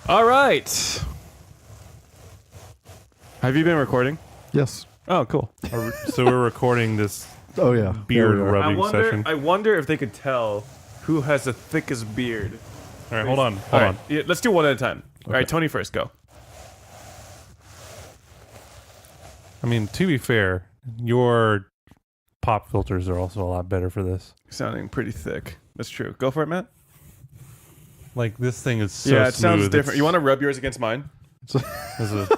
All right. Have you been recording? Yes. Oh, cool. So we're recording this Oh yeah. beard There we are. rubbing session. I wonder if they could tell who has the thickest beard. All right, hold on. All right, yeah, let's do one at a time. All right, Tony first, go. I mean, to be fair, your pop filters are also a lot better for this. Sounding pretty thick. That's true. Go for it, Matt. Like, this thing is so Yeah, it sounds smooth. different. You want to rub yours against mine? This is-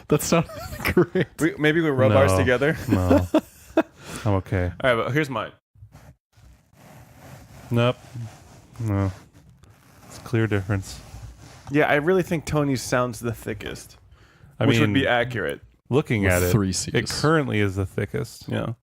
That sounded great. Maybe we rub No. ours together. no. I'm okay. All right, but here's mine. Nope. No. It's a clear difference. Yeah, I really think Tony's sounds the thickest, I which mean, would be accurate. looking With at it, 3 C's. it currently is the thickest. Yeah.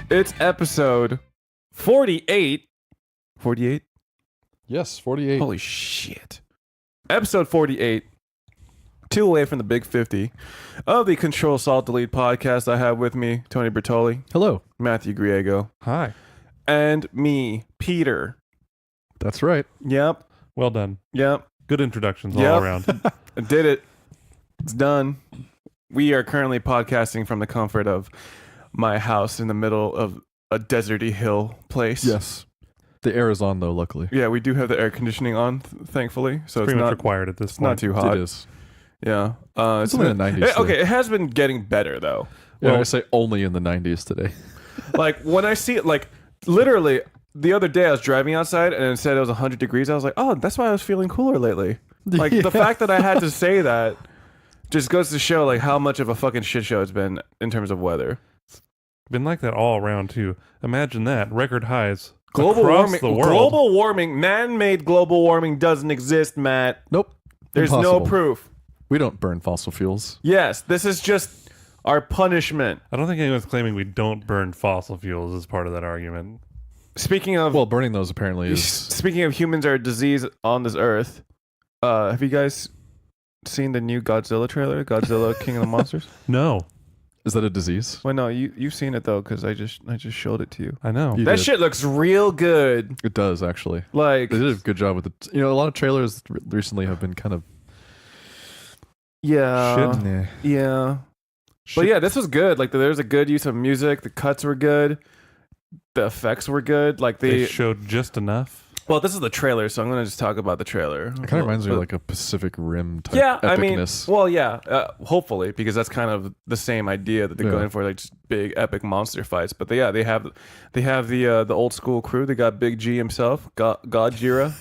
It's episode 48. 48? Yes, 48. Holy shit. Episode 48. 2 away from the big 50 of the Control Salt Delete podcast. I have with me Tony Brattoli, Hello. Matthew Griego, Hi. and me, Peter. That's right. Yep. Well done. Yep. Good introductions Yep. all around. I did it. It's done. We are currently podcasting from the comfort of my house in the middle of a deserty hill place. Yes. The air is on though, luckily. Yeah, we do have the air conditioning on, thankfully. So it's Pretty much not required at this it's not point. too hot. It is. Yeah. It's only in the 90s Okay, today. it has been getting better though. Yeah, Well- I say only in the 90s today. Like when I see it, like literally the other day I was driving outside and it said it was 100 degrees. I was like, oh, that's why I was feeling cooler lately. Like Yeah. the fact that I had to say that just goes to show like how much of a fucking shit show it's been in terms of weather. Been like that all around, too. Imagine that. Record highs Global across warming, the world. global warming, man-made global warming doesn't exist, Matt. Nope. There's no Impossible. proof. We don't burn fossil fuels. Yes, this is just our punishment. I don't think anyone's claiming we don't burn fossil fuels as part of that argument. Speaking of Well, burning those apparently is. speaking of humans are a disease on this earth, have you guys seen the new Godzilla trailer? Godzilla King of the Monsters? No. Is that a disease? Well, no, you've seen it though, because I just showed it to you. I know. You That did. shit looks real good. It does actually. Like, They did a good job with it. You know, a lot of trailers recently have been kind of yeah, shit. Nah. yeah. But yeah, this was good. Like, there was a good use of music. The cuts were good. The effects were good. Like They showed just enough. well, this is the trailer, so I'm gonna just talk about the trailer. It kind of reminds me of like a Pacific Rim type yeah, I mean, epicness. well, yeah, hopefully, because that's kind of the same idea that they're Yeah. going for, like just big epic monster fights. But they have the old school crew. They got Big G himself, Gojira.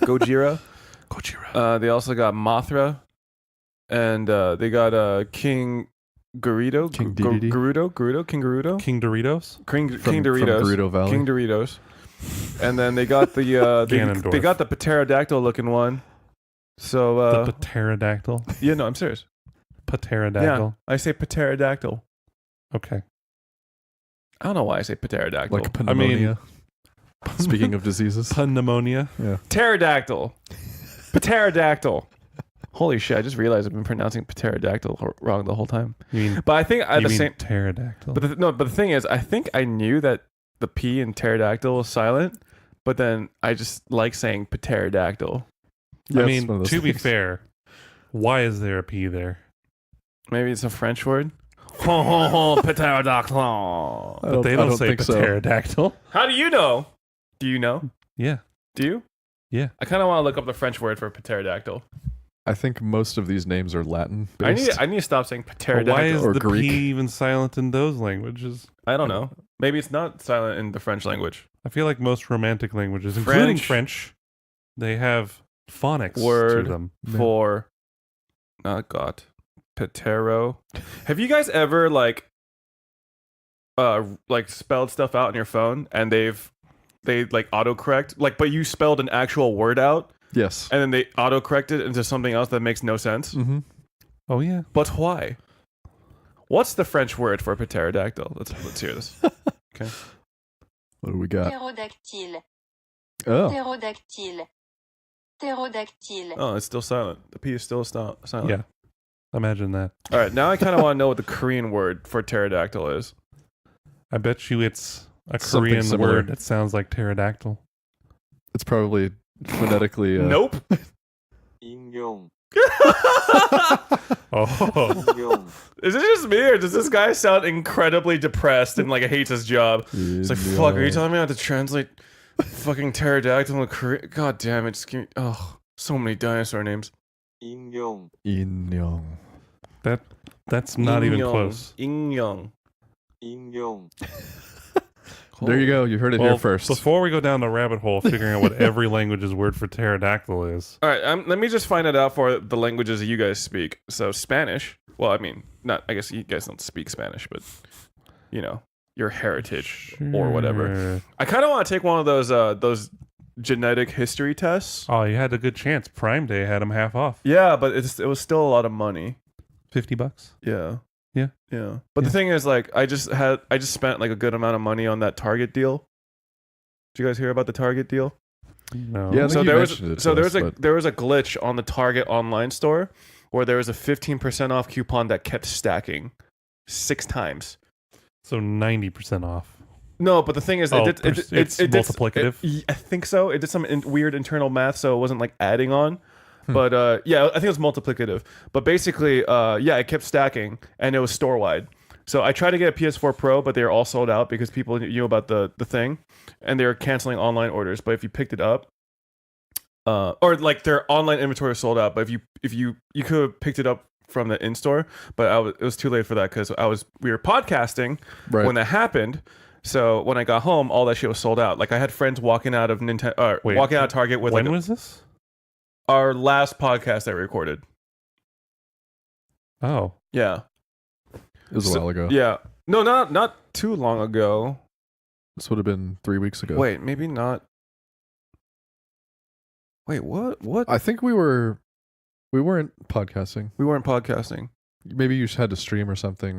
Gojira. They also got Mothra, and they got King Gerudo, King DDD? King Gerudo, King Doritos? King From Doritos, Gerudo Valley. King Doritos, and then they got the Ganondorf. they got the pterodactyl looking one. So the pterodactyl? yeah, no, I'm serious. Pterodactyl. Yeah, I say pterodactyl. Okay. I don't know why I say pterodactyl. Like I mean- pneumonia. Speaking of diseases. Pneumonia. Yeah. pterodactyl. Pterodactyl. Holy shit! I just realized I've been pronouncing pterodactyl wrong the whole time. You mean, But I think at you the mean same. pterodactyl? But the thing is, I think I knew that the P in pterodactyl was silent, but then I just like saying pterodactyl. Yeah, I it's mean, one of those to be things. fair, why is there a P there? Maybe it's a French word. Pterodactyl. I But they don't say think so. pterodactyl. How do you know? Do you know? Yeah. Do you? Yeah. I kind of want to look up the French word for pterodactyl. I think most of these names are Latin I based. need to stop saying But pterodactyl. why is Or the Greek. P even silent in those languages? I don't know. Maybe it's not silent in the French language. I feel like most romantic languages, including French. French, they have phonics Word to them. Yeah. For not God. Ptero. Have you guys ever like spelled stuff out on your phone and they've they like autocorrect, like, but you spelled an actual word out, Yes. and then they autocorrect it into something else that makes no sense. Mm-hmm. Oh yeah. But why? What's the French word for a pterodactyl? Let's hear this. Okay. What do we got? Pterodactyle. Oh, Pterodactyle. Pterodactyle. Oh, it's still silent. The P is still silent. Yeah. Imagine that. All right. Now I kind of want to know what the Korean word for pterodactyl is. I bet you it's a Something Korean similar. word that sounds like pterodactyl. it's probably phonetically. Nope. 인용, Oh. 인용, Is it just me, or does this guy sound incredibly depressed and like hates his job? It's like, fuck, are you telling me I have to translate fucking pterodactyl in Korean? God damn it. Just give me, oh, so many dinosaur names. 인용, Inyoung. That's not even Inyeong. close. Inyeong. 인용, There you go. You heard it here first. Before we go down the rabbit hole figuring out what every language's word for pterodactyl is. All right, let me just find it out for the languages you guys speak. So Spanish. Well, I mean, I guess you guys don't speak Spanish, but you know, your heritage or whatever. Sure. I kind of want to take one of those genetic history tests. Oh, you had a good chance. Prime Day had them half off. Yeah, but it was still a lot of money. $50. Yeah. Yeah. Yeah. But Yeah. the thing is, like, I just spent like a good amount of money on that Target deal. Did you guys hear about the Target deal? No. Yeah, I think So you there was mentioned it so to there us, was a but- there was a glitch on the Target online store where there was a 15% off coupon that kept stacking 6 times. So 90% off. No, but the thing is, Oh, it did, it's it did- multiplicative? I think so. It did some weird internal math, so it wasn't like adding on. Hmm. But yeah, I think it was multiplicative. But basically, yeah, it kept stacking, and it was store wide. So I tried to get a PS4 Pro, but they were all sold out because people knew about the thing, and they were canceling online orders. But if you picked it up, or like their online inventory was sold out, but if you could have picked it up from the in store, but it was too late for that because we were podcasting Right. when that happened. So when I got home, all that shit was sold out. Like I had friends walking out of Nintendo, Wait, walking out of Target with When like was this? our last podcast that we recorded. Oh. Yeah, It was a So- while ago. yeah. No, not too long ago. This would have been 3 weeks ago. Wait, maybe not. Wait, what? What? I think we weren't podcasting. We weren't podcasting. Maybe you had to stream or something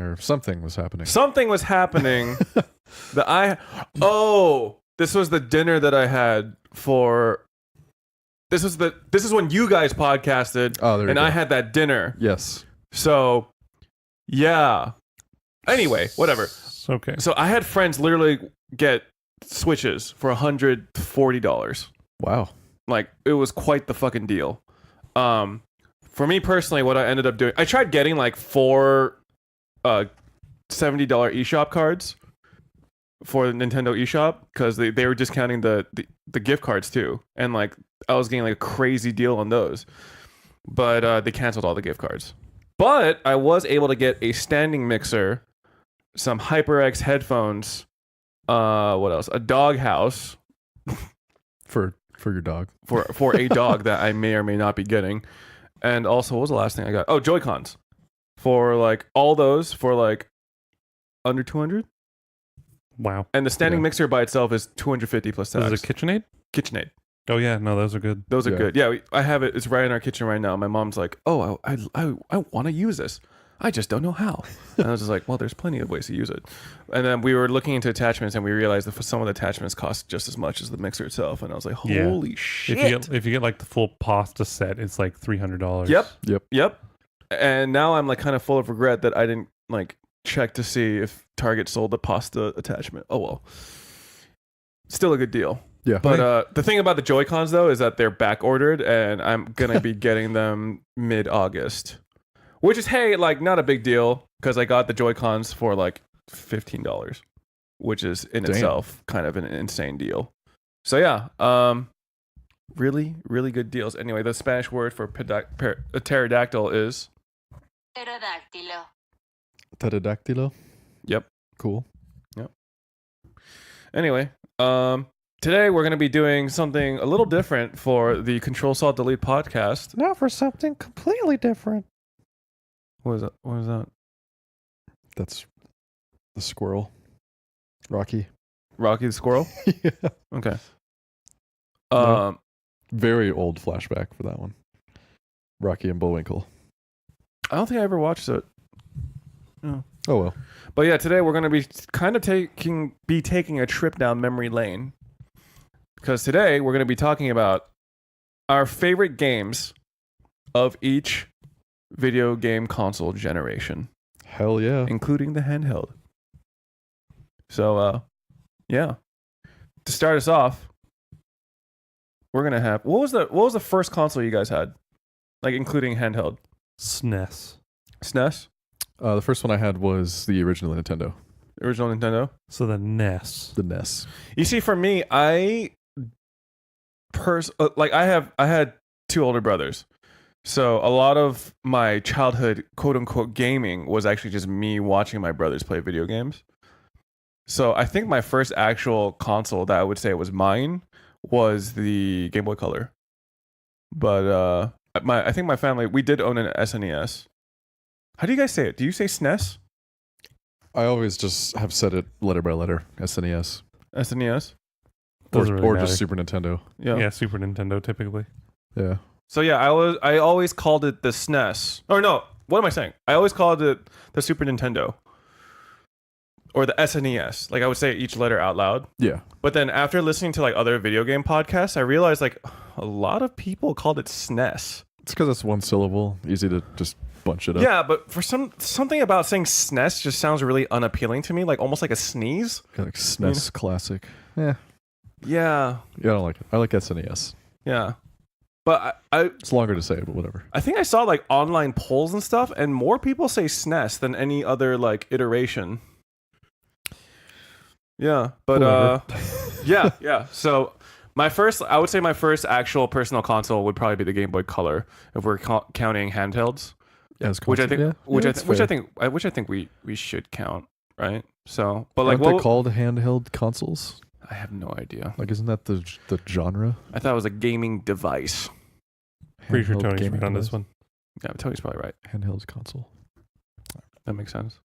was happening. Something was happening that oh, this was the dinner that I had for. This is when you guys podcasted, Oh, there you and go. I had that dinner. Yes. So, yeah. Anyway, whatever. Okay. So I had friends literally get Switches for $140. Wow. Like it was quite the fucking deal. For me personally, what I ended up doing, I tried getting like 4 $70 eShop cards for the Nintendo eShop because they were discounting the gift cards too, and like I was getting like a crazy deal on those, but they canceled all the gift cards. But I was able to get a standing mixer, some HyperX headphones, what else? A dog house For your dog. for a dog that I may or may not be getting. And also, what was the last thing I got? Oh, Joy-Cons. For like all those for like under 200. Wow. And the standing Yeah. mixer by itself is 250 plus Is tax. it a KitchenAid? KitchenAid. Oh yeah, no, those are good. Those are Yeah. good. Yeah, I have it. It's right in our kitchen right now. My mom's like, "Oh, I want to use this. I just don't know how." And I was just like, "Well, there's plenty of ways to use it." And then we were looking into attachments, and we realized that some of the attachments cost just as much as the mixer itself. And I was like, Yeah. "Holy shit!" If you get like the full pasta set, it's like $300. Yep. And now I'm like kind of full of regret that I didn't like check to see if Target sold the pasta attachment. Oh well. Still a good deal. Yeah. But the thing about the Joy-Cons though is that they're back ordered and I'm gonna be getting them mid-August. Which is like not a big deal because I got the Joy-Cons for like $15, which is in Damn. itself kind of an insane deal. So yeah, really, really good deals. Anyway, the Spanish word for pterodactyl is Pterodactylo. Pterodactylo. yep. Cool. Anyway, today we're going to be doing something a little different for the Control Salt Delete podcast. Now for something completely different. What is that? What is that? That's the squirrel. Rocky. Rocky the Squirrel. Yeah. Okay. Yeah. Very old flashback for that one. Rocky and Bullwinkle. I don't think I ever watched it. Oh well. But yeah, today we're going to be kind of taking a trip down memory lane. Because today we're going to be talking about our favorite games of each video game console generation, Hell yeah. including the handheld. So, yeah. To start us off, we're going to have what was the first console you guys had? Like including handheld? SNES. SNES? The first one I had was the original Nintendo. Original Nintendo? So the NES. The NES. You see, for me, I had two older brothers. So a lot of my childhood, quote unquote, gaming was actually just me watching my brothers play video games. So I think my first actual console that I would say was mine was the Game Boy Color. But I think my family, we did own an SNES. How do you guys say it? Do you say SNES? I always just have said it letter by letter. SNES. SNES? Doesn't really or matter. just Super Nintendo. Yeah, Super Nintendo typically. Yeah. So yeah, I always called it the SNES. Or no, what am I saying? I always called it the Super Nintendo. Or the SNES. Like I would say each letter out loud. Yeah. But then after listening to like other video game podcasts, I realized like a lot of people called it SNES. It's because it's one syllable. Easy to just bunch it up. Yeah, but for something about saying SNES just sounds really unappealing to me, like almost like a sneeze. Like SNES Classic. Yeah. Yeah. Yeah, I don't like it. I like SNES. Yeah. But I It's longer to say, but whatever. I think I saw like online polls and stuff, and more people say SNES than any other like iteration. Yeah, but yeah. So I would say my first actual personal console would probably be the Game Boy Color if we're counting handhelds, Yeah, it's which I think, yeah. which Yeah, I think we should count, right? So, but like, aren't they called handheld consoles? I have no idea. Like, isn't that the genre? I thought it was a gaming device. Pretty sure Handheld Tony's gaming right on this device? one. Yeah, Tony's probably right. Handheld console. That makes sense.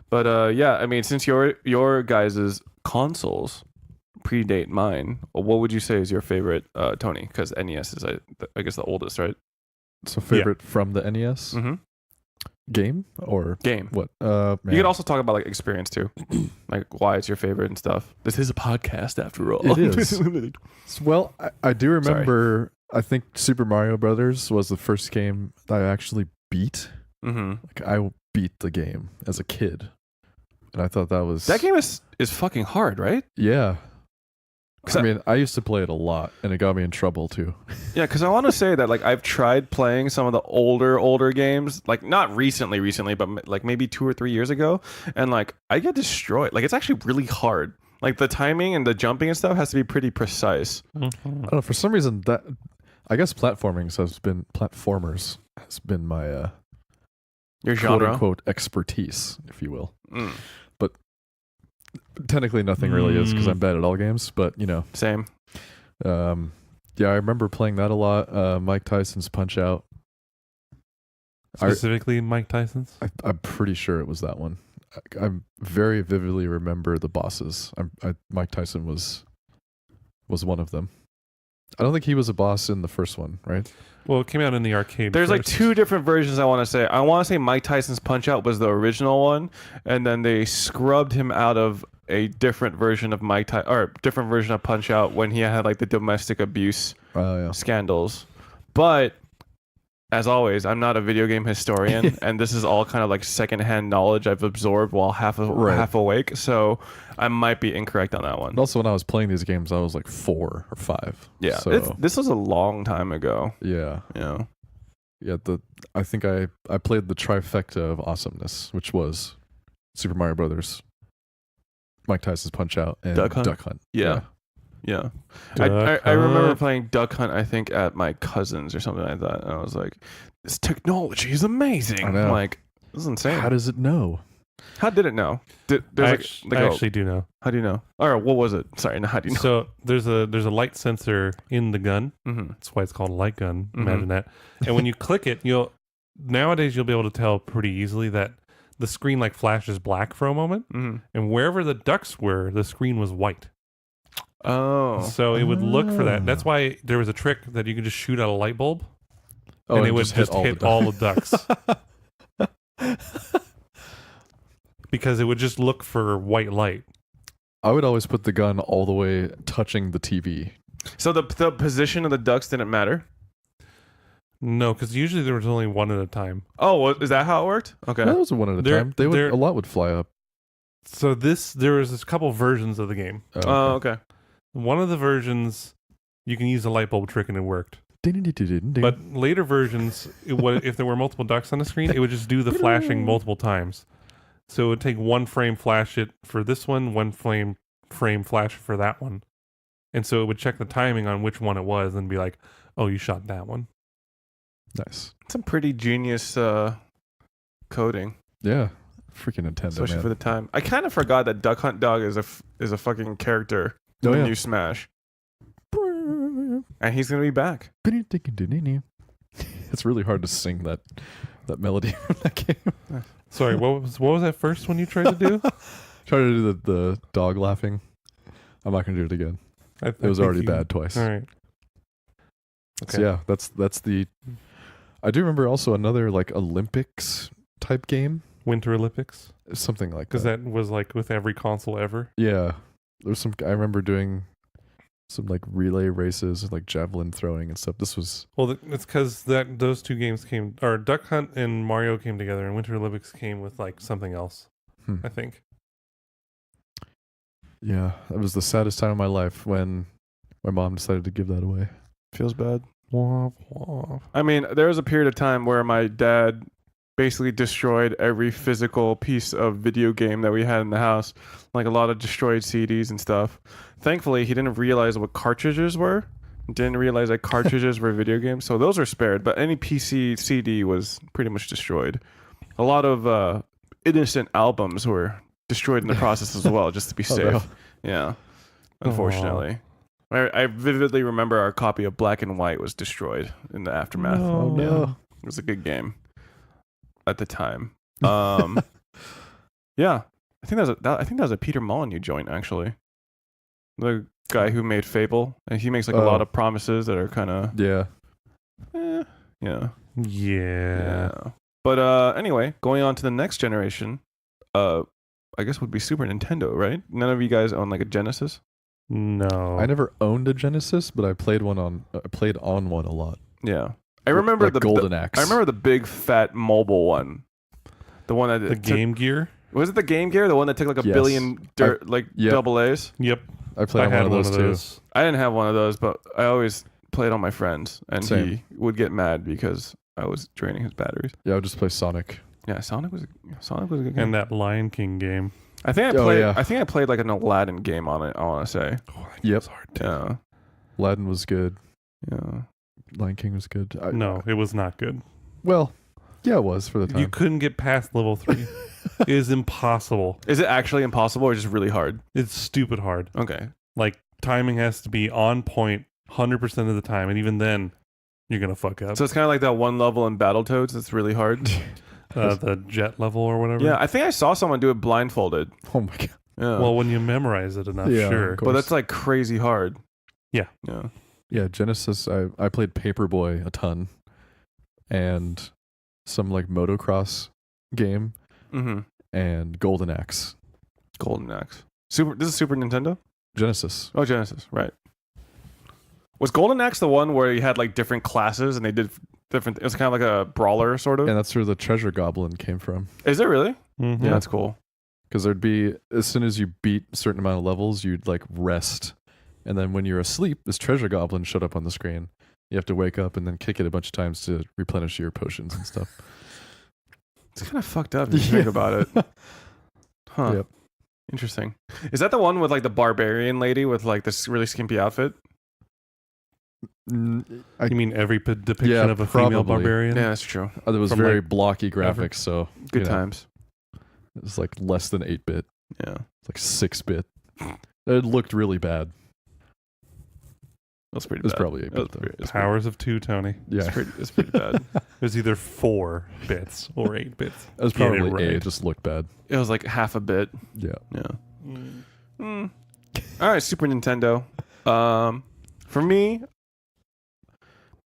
But yeah, I mean, since your guys' consoles predate mine, what would you say is your favorite, Tony? Because NES is, I guess, the oldest, right? So favorite from the NES Mm-hmm. game or Game. what? You could also talk about like experience too, like why it's your favorite and stuff. This is a podcast after all. It is. Well, I do remember. I think Super Mario Brothers was the first game that I actually beat. Mm-hmm. Like I beat the game as a kid, and I thought that was That game is fucking hard, right? Yeah. 'Cause I mean, I used to play it a lot, and it got me in trouble too. Yeah, because I want to say that like I've tried playing some of the older games, like not recently, but like maybe 2 or 3 years ago, and like I get destroyed. Like it's actually really hard. Like the timing and the jumping and stuff has to be pretty precise. I don't know, for some reason that I guess platformers has been my Your quote genre. unquote expertise, if you will. Mm, Technically, nothing really is because I'm bad at all games. But you know, same. yeah, I remember playing that a lot. Mike Tyson's Punch Out. Specifically, Mike Tyson's. I'm pretty sure it was that one. I very vividly remember the bosses. Mike Tyson was one of them. I don't think he was a boss in the first one, right? Well, it came out in the arcade. There's like first. 2 different versions I want to say. I want to say Mike Tyson's Punch Out was the original one, and then they scrubbed him out of a different version of different version of Punch Out when he had like the domestic abuse Yeah. scandals. But as always, I'm not a video game historian, and this is all kind of like secondhand knowledge I've absorbed while half awake. So I might be incorrect on that one. And also, when I was playing these games, I was like 4 or 5. Yeah, So this was a long time ago. yeah. Yeah. I think I played the trifecta of awesomeness, which was Super Mario Brothers, Mike Tyson's Punch Out, and Duck Hunt? Duck Hunt. Yeah. I Duck remember Hunt. playing Duck Hunt, I think, at my cousin's or something like that. And I was like, this technology is amazing. I know. I'm like, this is insane. How does it know? How did it know? I actually do know. How do you know? Or what was it? Sorry, how do you know? So there's a light sensor in the gun. Mm-hmm. That's why it's called a light gun. Mhm. Imagine that. And when you click it, nowadays you'll be able to tell pretty easily that the screen like flashes black for a moment, Mm-hmm. and wherever the ducks were, the screen was white. Oh. So it would look for that. That's why there was a trick that you could just shoot out a light bulb, Oh, and it would just hit all the ducks. Because it would just look for white light. I would always put the gun all the way touching the TV. So the position of the ducks didn't matter? No, because usually there was only one at a time. Oh, is that how it worked? Okay. That was one at a They're- time. They would they're- a lot would fly up. So there was this couple versions of the game. Oh, okay. One of the versions, you can use the light bulb trick and it worked. But But later versions, if there were multiple ducks on the screen, it would just do the flashing multiple times. So it would take one frame flash it for this one frame flash it for that one. And so it would check the timing on which one it was and be like, oh, you shot that one. nice. Some pretty genius coding, Yeah. Freaking Nintendo, especially man. for the time. I kind of forgot that Duck Hunt Dog is a fucking character in Oh, the yeah. new Smash, and he's gonna be back. It's really hard to sing that melody from that game. Sorry, what was that first one you tried to do? Try to do the dog laughing. I'm not gonna do it again. It was already bad twice. All right. So yeah, that's the. I do remember also another like Olympics type game, Winter Olympics, something like because that. that was like with every console ever. Yeah, there's some. I remember doing some like relay races, like javelin throwing and stuff. This was Well, it's because those two games or Duck Hunt and Mario came together, and Winter Olympics came with like something else. I think. yeah, that was the saddest time of my life when my mom decided to give that away. Feels bad. Womp womp. I mean, there was a period of time where my dad basically destroyed every physical piece of video game that we had in the house, like a lot of destroyed CDs and stuff. Thankfully, he didn't realize what cartridges were. Didn't realize that cartridges were video games, so those are spared. But any PC CD was pretty much destroyed. A lot of innocent albums were destroyed in the process as well, just to be Oh, safe. no. Yeah, unfortunately. I vividly remember our copy of Black and White was destroyed in the aftermath. No. Oh no! It was a good game at the time. Yeah, I think that was a Peter Molyneux joint actually. The guy who made Fable, and he makes like a lot of promises that are kind of Yeah, yeah. Yeah. But anyway, going on to the next generation, I guess would be Super Nintendo, right? None of you guys own like a Genesis. No. I never owned a Genesis, but I played on one a lot. Yeah, I remember like the Golden Axe. I remember the big fat mobile one. The one that the took- Game Gear. was it the Game Gear? The one that took like a Yes. billion Yep. double A's. Yep. I played I on had one of those too. I didn't have one of those, but I always played on my friends, and Same. he would get mad because I was draining his batteries. Yeah, I would just play Sonic. Yeah, Sonic was a good game. And that Lion King game. I think Oh, yeah. I think I played like an Aladdin game on it. I want to say. Oh, Yep. hard too. Yeah. Aladdin was good. Yeah. Lion King was good. No, it was not good. Well, yeah, it was for the time. You couldn't get past level 3. It is impossible. Is it actually impossible or just really hard? It's stupid hard. Okay. Like, timing has to be on point 100% of the time. And even then, you're going to fuck up. So it's kind of like that one level in Battletoads that's really hard. The jet level or whatever. Yeah, I think I saw someone do it blindfolded. Oh my god. Yeah. Well, when you memorize it enough, Yeah, sure. of but that's like crazy hard. Yeah. Yeah. Yeah, Genesis. I played Paperboy a ton, and some like motocross game Mm-hmm. and Golden Axe. Golden Axe. This is Super Nintendo? Genesis. Oh, Genesis, right. Was Golden Axe the one where you had like different classes and they did different, it was kind of like a brawler sort of? And that's where the treasure goblin came from. Is it really? Mhm. Yeah, that's cool. Because there'd be, as soon as you beat a certain amount of levels, you'd like rest. And then when you're asleep, this treasure goblin showed up on the screen. You have to wake up and then kick it a bunch of times to replenish your potions and stuff. It's kind of fucked up if you think about it. Huh. Yep. Interesting. Is that the one with like the barbarian lady with like this really skimpy outfit? You You mean every depiction Yeah, of a female probably. barbarian? Yeah, that's true. It was From, very like, blocky graphics, so Good you know, times. it was like less than 8-bit. Yeah. It's like 6-bit. It looked really bad. That's pretty It was bad. probably 8 It was bit though. pretty, Powers of 2, Tony. Yeah, it's pretty bad. It was either 4 bits or 8 bits. it was Get it probably A. right. It just looked bad. It was like half a bit. Yeah. Yeah. All right, Super Nintendo. For me,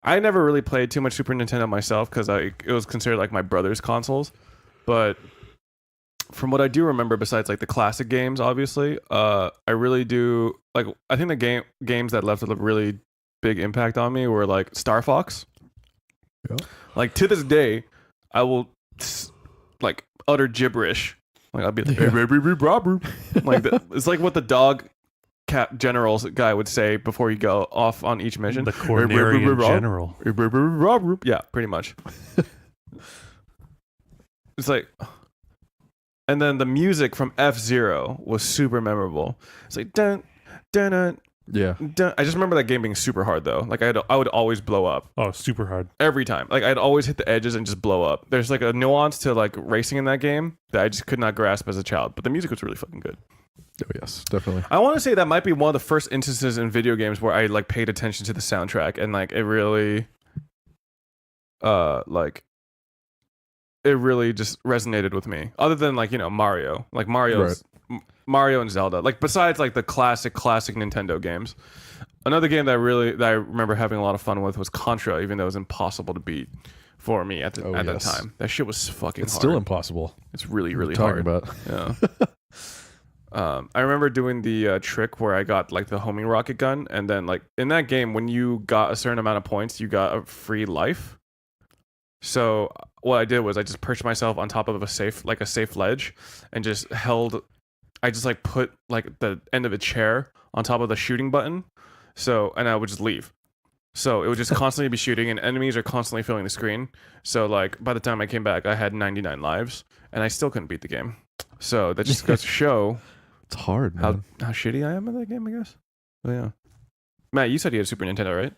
I never really played too much Super Nintendo myself because it was considered like my brother's consoles. But from what I do remember, besides like the classic games, obviously, I really do like. I think the games that left a really big impact on me were like Star Fox. Yeah. Like to this day, I will like utter gibberish. Like I'll be like, Yeah. like it's like what the dog cat generals guy would say before you go off on each mission. The Cornerian General. Yeah, pretty much. It's like, and then the music from F-Zero was super memorable. It's like dun dun dun Yeah. dun. I just remember that game being super hard though. Like I would always blow up Oh, super hard. every time. Like I'd always hit the edges and just blow up. There's like a nuance to like racing in that game that I just could not grasp as a child. But the music was really fucking good. Oh yes, definitely. I want to say that might be one of the first instances in video games where I like paid attention to the soundtrack and like it really just resonated with me. Other than like, you know, Mario. Like Mario and Zelda. Like besides like the classic Nintendo games. Another game that I remember having a lot of fun with was Contra, even though it was impossible to beat for me at that yes. time. That shit was fucking It's hard. still impossible. It's really, really Talking hard. about. Yeah. I remember doing the trick where I got like the homing rocket gun, and then like in that game, when you got a certain amount of points, you got a free life. So what I did was I just perched myself on top of a safe ledge, and just held. I just like put like the end of a chair on top of the shooting button, and I would just leave. So it would just constantly be shooting, and enemies are constantly filling the screen. So like by the time I came back, I had 99 lives, and I still couldn't beat the game. So that just goes to show It's hard, how man. shitty I am at that game, I guess. But yeah. Matt, you said you had Super Nintendo, right?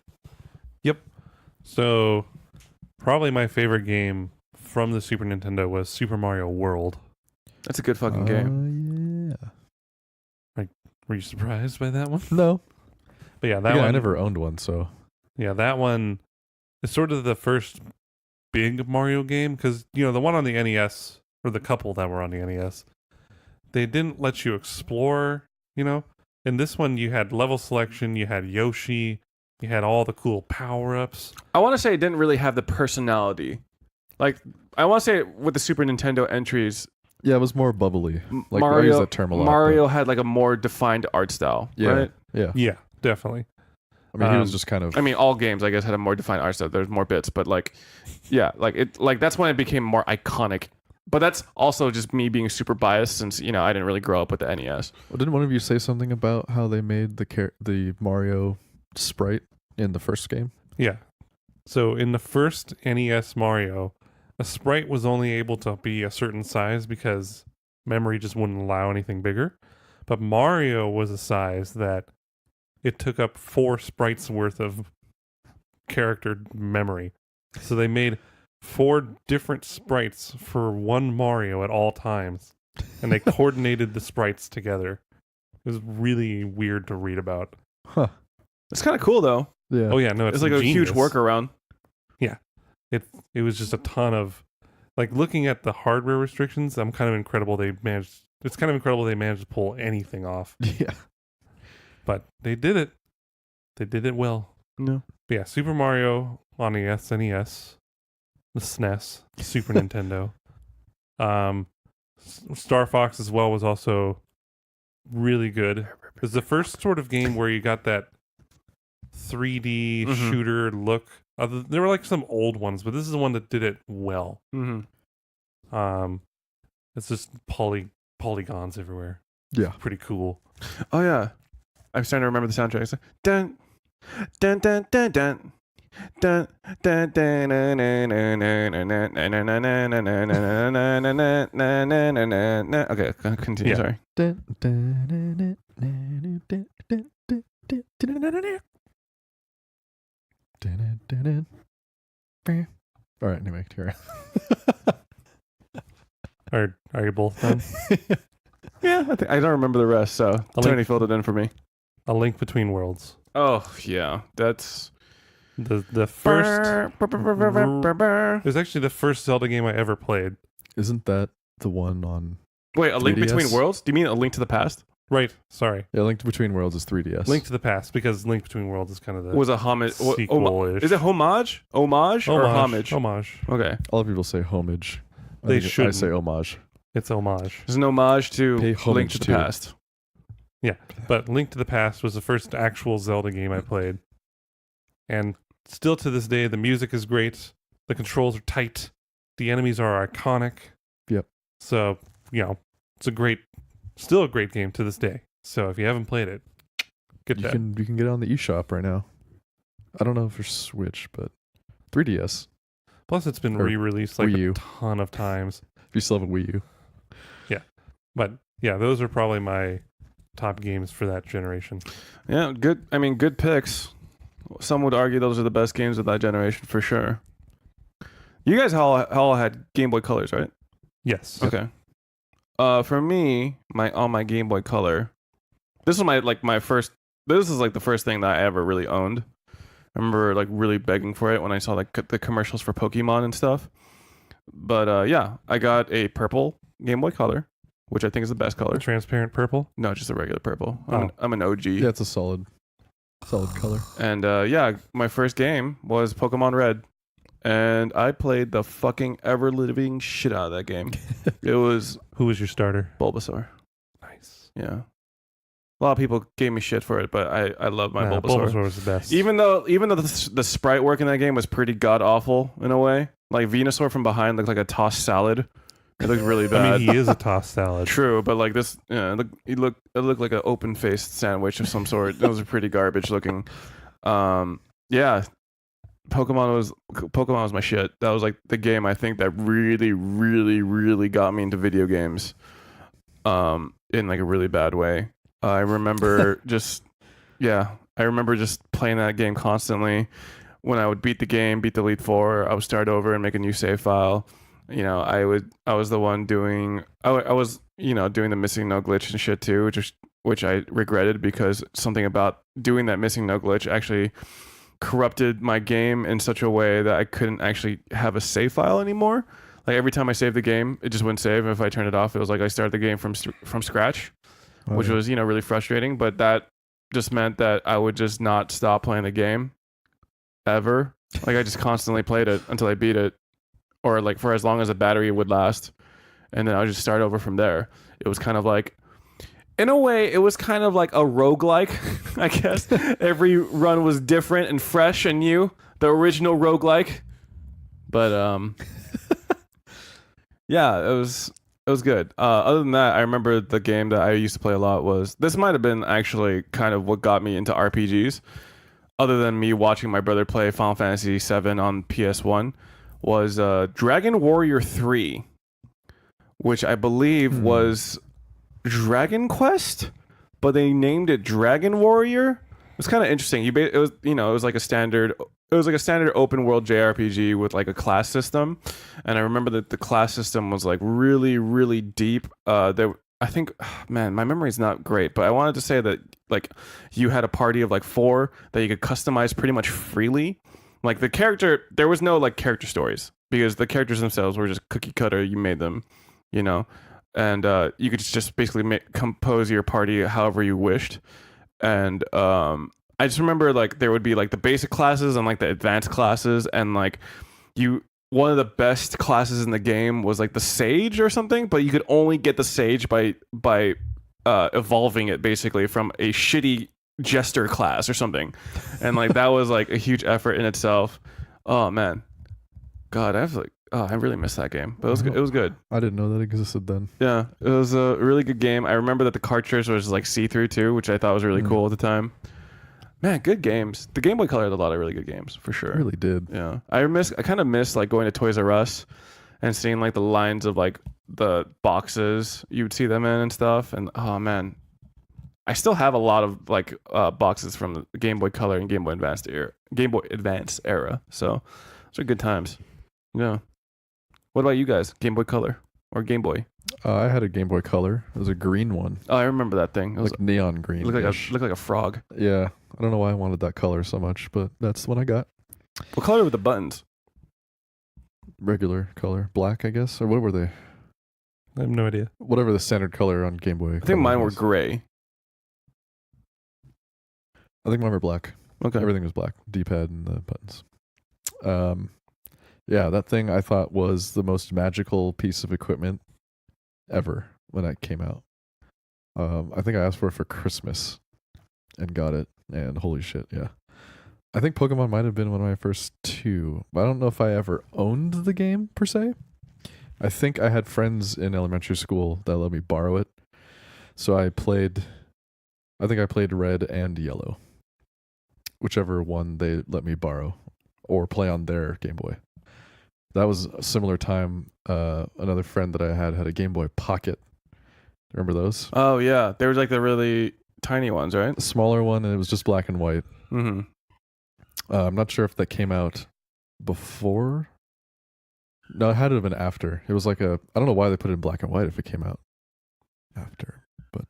So, probably my favorite game from the Super Nintendo was Super Mario World. That's a good fucking game. Yeah. Were you surprised by that one? No. But yeah, that Yeah, one. I never owned one, so Yeah, that one is sort of the first big Mario game because, you know, the one on the NES, or the couple that were on the NES, they didn't let you explore, you know? In this one, you had level selection, you had Yoshi, you had all the cool power-ups. I want to say it didn't really have the personality. Like, I want to say with the Super Nintendo entries, yeah, it was more bubbly. Like I Mario, use that term a lot. Mario had like a more defined art style, but, yeah, right? yeah. Yeah, definitely. I mean, he was just kind of. I mean, all games, I guess, had a more defined art style. There's more bits, but like, yeah, like that's when it became more iconic. But that's also just me being super biased, since you know I didn't really grow up with the NES. Well, didn't one of you say something about how they made the Mario sprite in the first game? Yeah. So in the first NES Mario, a sprite was only able to be a certain size because memory just wouldn't allow anything bigger. But Mario was a size that it took up 4 sprites worth of character memory. So they made 4 different sprites for one Mario at all times. And they coordinated the sprites together. It was really weird to read about. Huh. It's kind of cool though. Yeah. Oh yeah, no, It's like a huge genius. workaround. It was just a ton of, like, looking at the hardware restrictions. It's kind of incredible they managed to pull anything off. Yeah. But they did it. They did it well. No. But yeah, Super Mario on the SNES, the SNES, Super Nintendo. Star Fox as well was also really good. It was the first sort of game where you got that 3D Mhm. shooter look. There were like some old ones, but this is the one that did it well. Mm-hmm. It's just polygons everywhere. Yeah. Pretty cool. Oh yeah, I'm starting to remember the soundtrack. It's like, dun dun dun dun dun. Dun, dun, dun, na, na, na, na, na, na, na, na, na, na, na, na, na, na, na, na, na. Okay, continue. Yeah. Sorry. All right, anyway, carry Are you both done? Yeah, I don't remember the rest, so I'll Tony link- filled it in for me. A Link Between Worlds. Oh yeah, that's The first. It was actually the first Zelda game I ever played. Isn't that the one on? Wait, A Link 3DS? Between Worlds? Do you mean A Link to the Past? Right. Sorry. Yeah, Link Between Worlds is 3DS. Link to the Past, because Link Between Worlds is kind of the Was a homage? sequel-ish. Is it homage? Homage or homage? Homage. Okay, A lot of people say homage. They I shouldn't. say homage. It's homage. it's an homage to Pay Link homage to the to it. Past. But Link to the Past was the first actual Zelda game I played. And still to this day, the music is great. The controls are tight. The enemies are iconic. Yep. So, it's still a great game to this day. So if you haven't played it, get You that. can get it on the eShop right now. I don't know for Switch, but 3DS. Plus, it's been Or re-released like Wii U. a ton of times. If you still have a Wii U. But yeah, those are probably my top games for that generation. Yeah, good. I mean, good picks. Some would argue those are the best games of that generation for sure. You guys all had Game Boy Colors, right? Yes. Okay. For me, on my Game Boy Color, this was my first. This is like the first thing that I ever really owned. I remember like really begging for it when I saw like the commercials for Pokemon and stuff. But yeah, I got a purple Game Boy Color, which I think is the best color. Transparent purple. No, just a regular purple. Oh. I'm an OG. Yeah, it's a solid color. And yeah, my first game was Pokemon Red. And I played the fucking ever-living shit out of that game. It was Who was your starter? Bulbasaur. Nice. Yeah. A lot of people gave me shit for it, but I love my Nah, Bulbasaur. Bulbasaur was the best. Even though the sprite work in that game was pretty god-awful in a way. Like Venusaur from behind looked like a tossed salad. It looked really I bad. mean, he is a tossed salad. True, but like this, it looked like an open-faced sandwich of some sort. It was pretty garbage looking. Yeah, Pokemon was my shit. That was like the game I think that really, really, really got me into video games, in like a really bad way. I remember just playing that game constantly. When I would beat the game, beat the Elite Four, I would start over and make a new save file. I was the one doing doing the missing no glitch and shit too, which I regretted because something about doing that missing no glitch actually corrupted my game in such a way that I couldn't actually have a save file anymore. Like every time I saved the game, it just wouldn't save. And if I turned it off, it was like I started the game from scratch, which was really frustrating. But that just meant that I would just not stop playing the game ever. Like I just constantly played it until I beat it, or like for as long as the battery would last, and then I would just start over from there. It was kind of like, in a way, it was kind of like a roguelike, I guess. Every run was different and fresh and new. The original roguelike. But yeah, it was good. Other than that, I remember the game that I used to play a lot was, this might have been actually kind of what got me into RPGs, other than me watching my brother play Final Fantasy VII on PS1, was Dragon Warrior 3, which I believe was Dragon Quest, but they named it Dragon Warrior. It's kind of interesting. It was like a standard open world JRPG with like a class system, and I remember that the class system was like really, really deep. I think, man, my memory is not great, but I wanted to say that like you had a party of like 4 that you could customize pretty much freely. Like there was no like character stories because the characters themselves were just cookie cutter. You made them, and you could just basically compose your party however you wished. And I just remember like there would be like the basic classes and like the advanced classes, and like one of the best classes in the game was like the Sage or something, but you could only get the Sage by evolving it basically from a shitty Jester class or something, and like that was like a huge effort in itself. Oh man, God, I really missed that game, but it was good. I didn't know that existed then. Yeah, it was a really good game. I remember that the cartridge was like see-through too, which I thought was really cool at the time. Man, good games. The Game Boy Color had a lot of really good games for sure. It really did. Yeah, I kind of miss like going to Toys R Us and seeing like the lines of like the boxes you would see them in and stuff. And oh man, I still have a lot of like boxes from the Game Boy Color and Game Boy Advance era. So those are good times. Yeah. What about you guys? Game Boy Color or Game Boy? I had a Game Boy Color. It was a green one. Oh, I remember that thing. It was Like neon green. looked like a frog. Yeah. I don't know why I wanted that color so much, but that's what I got. What color were the buttons? Regular color, black, I guess, or what were they? I have no idea. Whatever the standard color on Game Boy. I think mine were gray. I think mine were black. Okay. Everything was black. D-pad and the buttons. Yeah, that thing I thought was the most magical piece of equipment ever when it came out. I think I asked for it for Christmas and got it, and holy shit, yeah. I think Pokemon might have been one of my first two, but I don't know if I ever owned the game per se. I think I had friends in elementary school that let me borrow it. So I think I played Red and Yellow. Whichever one they let me borrow or play on their Game Boy. That was a similar time. Another friend that I had a Game Boy Pocket. Remember those? Oh yeah, they were like the really tiny ones, right? The smaller one, and it was just black and white. Mm-hmm. I'm not sure if that came out before. No, it had to have been after. It was like I don't know why they put it in black and white if it came out after. But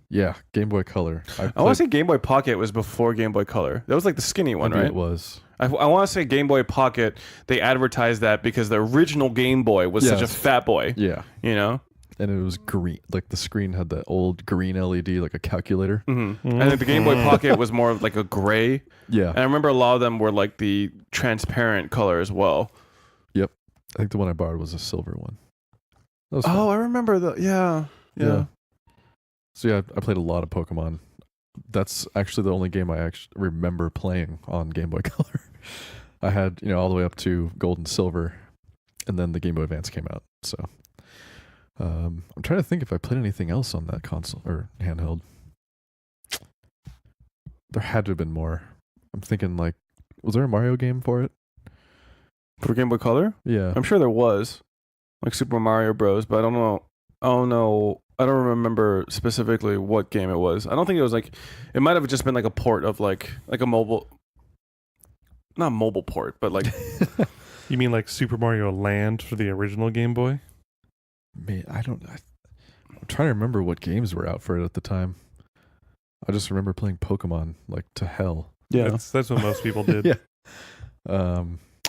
yeah, Game Boy Color. I want to say Game Boy Pocket was before Game Boy Color. That was like the skinny one, right? It was. I want to say Game Boy Pocket. They advertised that because the original Game Boy was such a fat boy. Yeah. You know? And it was green. Like the screen had that old green LED, like a calculator. Mm-hmm. And then the Game Boy Pocket was more like a gray. Yeah. And I remember a lot of them were like the transparent color as well. Yep. I think the one I borrowed was a silver one. That was fun. Oh, I remember the yeah. So yeah, I played a lot of Pokemon. That's actually the only game I actually remember playing on Game Boy Color. I had, all the way up to Gold and Silver, and then the Game Boy Advance came out. So I'm trying to think if I played anything else on that console or handheld. There had to have been more. I'm thinking was there a Mario game for it? For Game Boy Color? Yeah. I'm sure there was. Like Super Mario Bros, but I don't know. Oh no. I don't remember specifically what game it was. I don't think it was it might have just been like a port of like a mobile, not mobile port, but like. You mean like Super Mario Land for the original Game Boy? Man, I'm trying to remember what games were out for it at the time. I just remember playing Pokemon to hell. Yeah. That's what most people did. Yeah.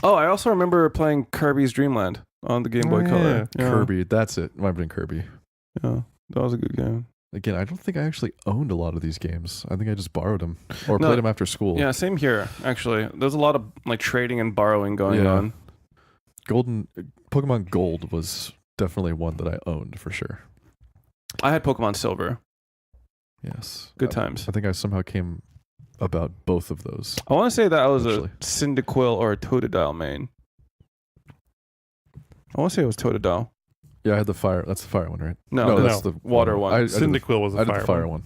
Oh, I also remember playing Kirby's Dream Land on the Game Boy Color. Yeah. Kirby, that's it. Might have been Kirby. Yeah, that was a good game. Again, I don't think I actually owned a lot of these games. I think I just borrowed them or played them after school. Yeah, same here. Actually, there's a lot of trading and borrowing going on. Pokemon Gold was definitely one that I owned for sure. I had Pokemon Silver. Yes, Good times. I think I somehow came about both of those. I want to say that I was Actually. a Cyndaquil or a Totodile main. I want to say it was Totodile. Yeah, I had the fire. That's the fire one, right? No, that's no, the water one. I did Cyndaquil was the the fire one.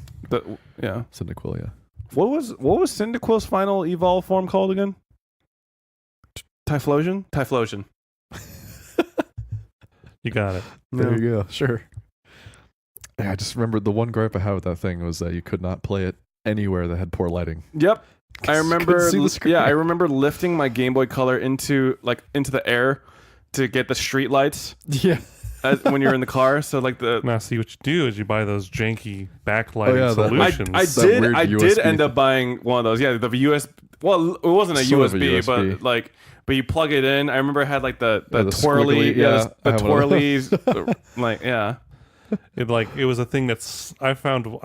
Yeah. Cyndaquil, yeah. What was Cyndaquil's final evolve form called again? Typhlosion? Typhlosion. You got it. There you go. Sure. Yeah, I just remember the one gripe I had with that thing was that you could not play it anywhere that had poor lighting. Yep. I remember. See the screen. Yeah, I remember lifting my Game Boy Color into the air to get the street lights. Yeah. When you're in the car, so the. Now, see what you do is you buy those janky backlighting that- solutions. I did USB end up buying one of those. Yeah, the USB. Well, it wasn't a Sort of a USB, USB. but you plug it in. I remember it had the the twirly, squiggly, yeah, the I have one of twirlies, yeah. It was a thing I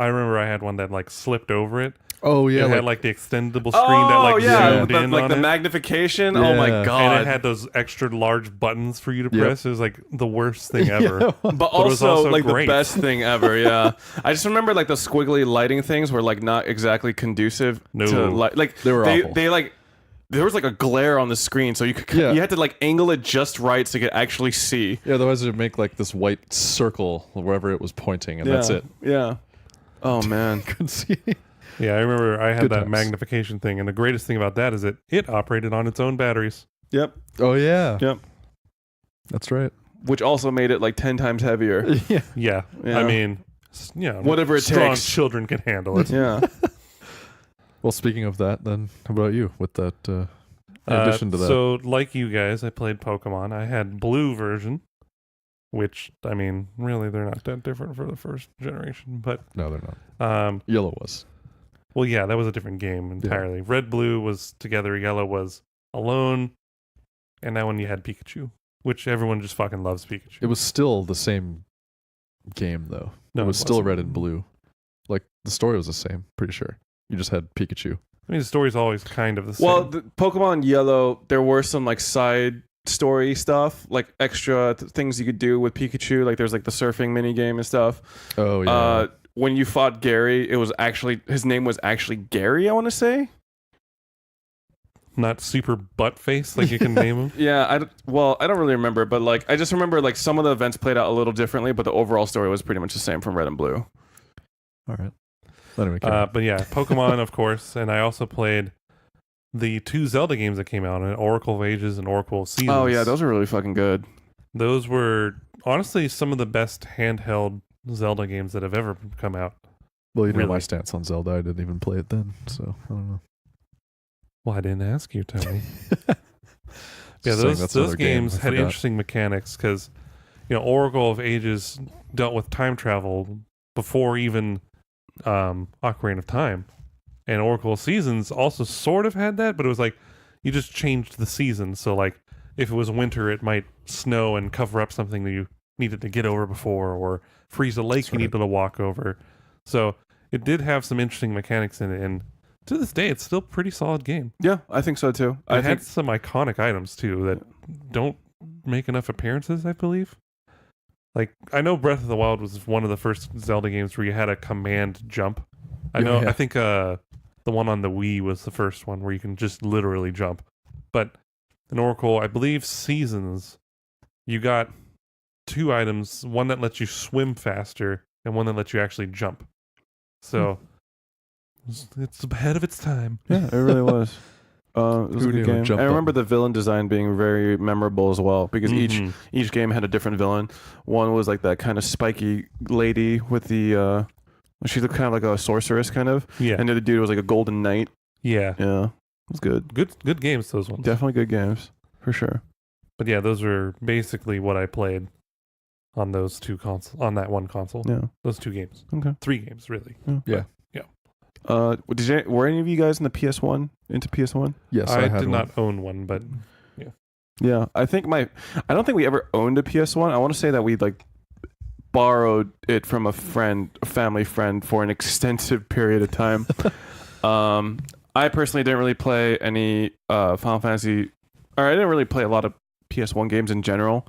remember I had one that slipped over it. Oh yeah, It had the extendable screen that zoomed in the, on the it. magnification. Oh my Yeah. god! And it had those extra large buttons for you to Yep. press. It was the worst thing ever. but it was also the great. best thing ever. Yeah, I just remember the squiggly lighting things were not exactly conducive No. to light. They were awful. There was a glare on the screen, so you had to angle it just right so you could actually see. Yeah, otherwise it would make this white circle wherever it was pointing, and that's it. Yeah. Oh man. Couldn't see. Yeah, I remember I had Good that times. magnification thing, and the greatest thing about that is that it operated on its own batteries. Yep. Oh yeah. Yep. That's right. Which also made it 10 times heavier. Yeah. Yeah, Yeah. I mean, Whatever it strong takes. children can handle it. Yeah. Well, speaking of that, then how about you with that? In addition to that, So, like you guys, I played Pokemon. I had blue version, which I mean, really, they're not that different for the first generation. But no, they're not. Yellow was. Well, yeah, that was a different game entirely. Red, blue was together. Yellow was alone. And that one you had Pikachu, which everyone just fucking loves Pikachu. It was still the same game though. No, it was it still wasn't. red and blue. Like the story was the same, pretty sure. You just had Pikachu. I mean, the story's always kind of the same. Well, the Pokemon Yellow, there were some like side story stuff, like extra things you could do with Pikachu. Like there's like the surfing mini game and stuff. Oh yeah. When you fought Gary, it was actually his name was actually Gary. I want to say. Not super butt face like you can name him. Yeah, I don't really remember, but like I just remember like some of the events played out a little differently, but the overall story was pretty much the same from Red and Blue. All right. Anyway, carry on. But yeah, Pokemon, of course, and I also played the 2 Zelda games that came out, Oracle of Ages and Oracle of Seasons. Oh yeah, those were really fucking good. Those were honestly some of the best handheld Zelda games that have ever come out. Well, you know my really. stance on Zelda. I didn't even play it then, so I don't know. Well, I didn't ask you, Tony. Yeah, Just saying, those that's another game. games I had forgot. interesting mechanics because, Oracle of Ages dealt with time travel before even Ocarina of Time, and Oracle of Seasons also sort of had that, but it was like you just changed the season. So like if it was winter, it might snow and cover up something that you needed to get over before, or freeze a lake That's you right. needed to walk over. So it did have some interesting mechanics in it, and to this day, it's still a pretty solid game. Yeah, I think so too. I I had think some iconic items too that don't make enough appearances, I believe. Like I know Breath of the Wild was one of the first Zelda games where you had a command jump. Yeah. I think the one on the Wii was the first one where you can just literally jump. But in Oracle, I believe Seasons, you got 2 items, one that lets you swim faster and one that lets you actually jump. So it's ahead of its time. yeah, it really was. It was Who a knew? good game. Jump I remember button. the villain design being very memorable as well because Mhm. each game had a different villain. One was like that kind of spiky lady with the she looked kind of like a sorceress kind of, Yeah. and the other dude was like a golden knight. Yeah. Yeah, it was good. Good games, those ones. Definitely good games for sure. But yeah, those were basically what I played on those 2 consoles, on that one console. Yeah. Those 2 games. Okay. 3 games, really. Yeah. Were any of you guys in the PS1 into PS1? Yes, I I had did one. not own one, but Yeah, I don't think we ever owned a PS1. I want to say that we like borrowed it from a family friend for an extensive period of time. I personally didn't really play any Final Fantasy, or I didn't really play a lot of PS1 games in general,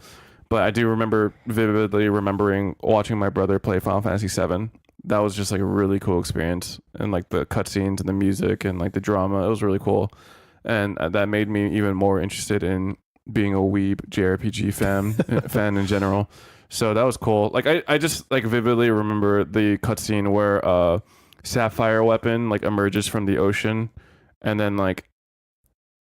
but I do remember vividly remembering watching my brother play Final Fantasy 7. That was just like a really cool experience, and like the cutscenes and the music and like the drama, it was really cool, and that made me even more interested in being a weeb JRPG fan in general. So that was cool. Like I just like vividly remember the cutscene where Sapphire weapon like emerges from the ocean and then like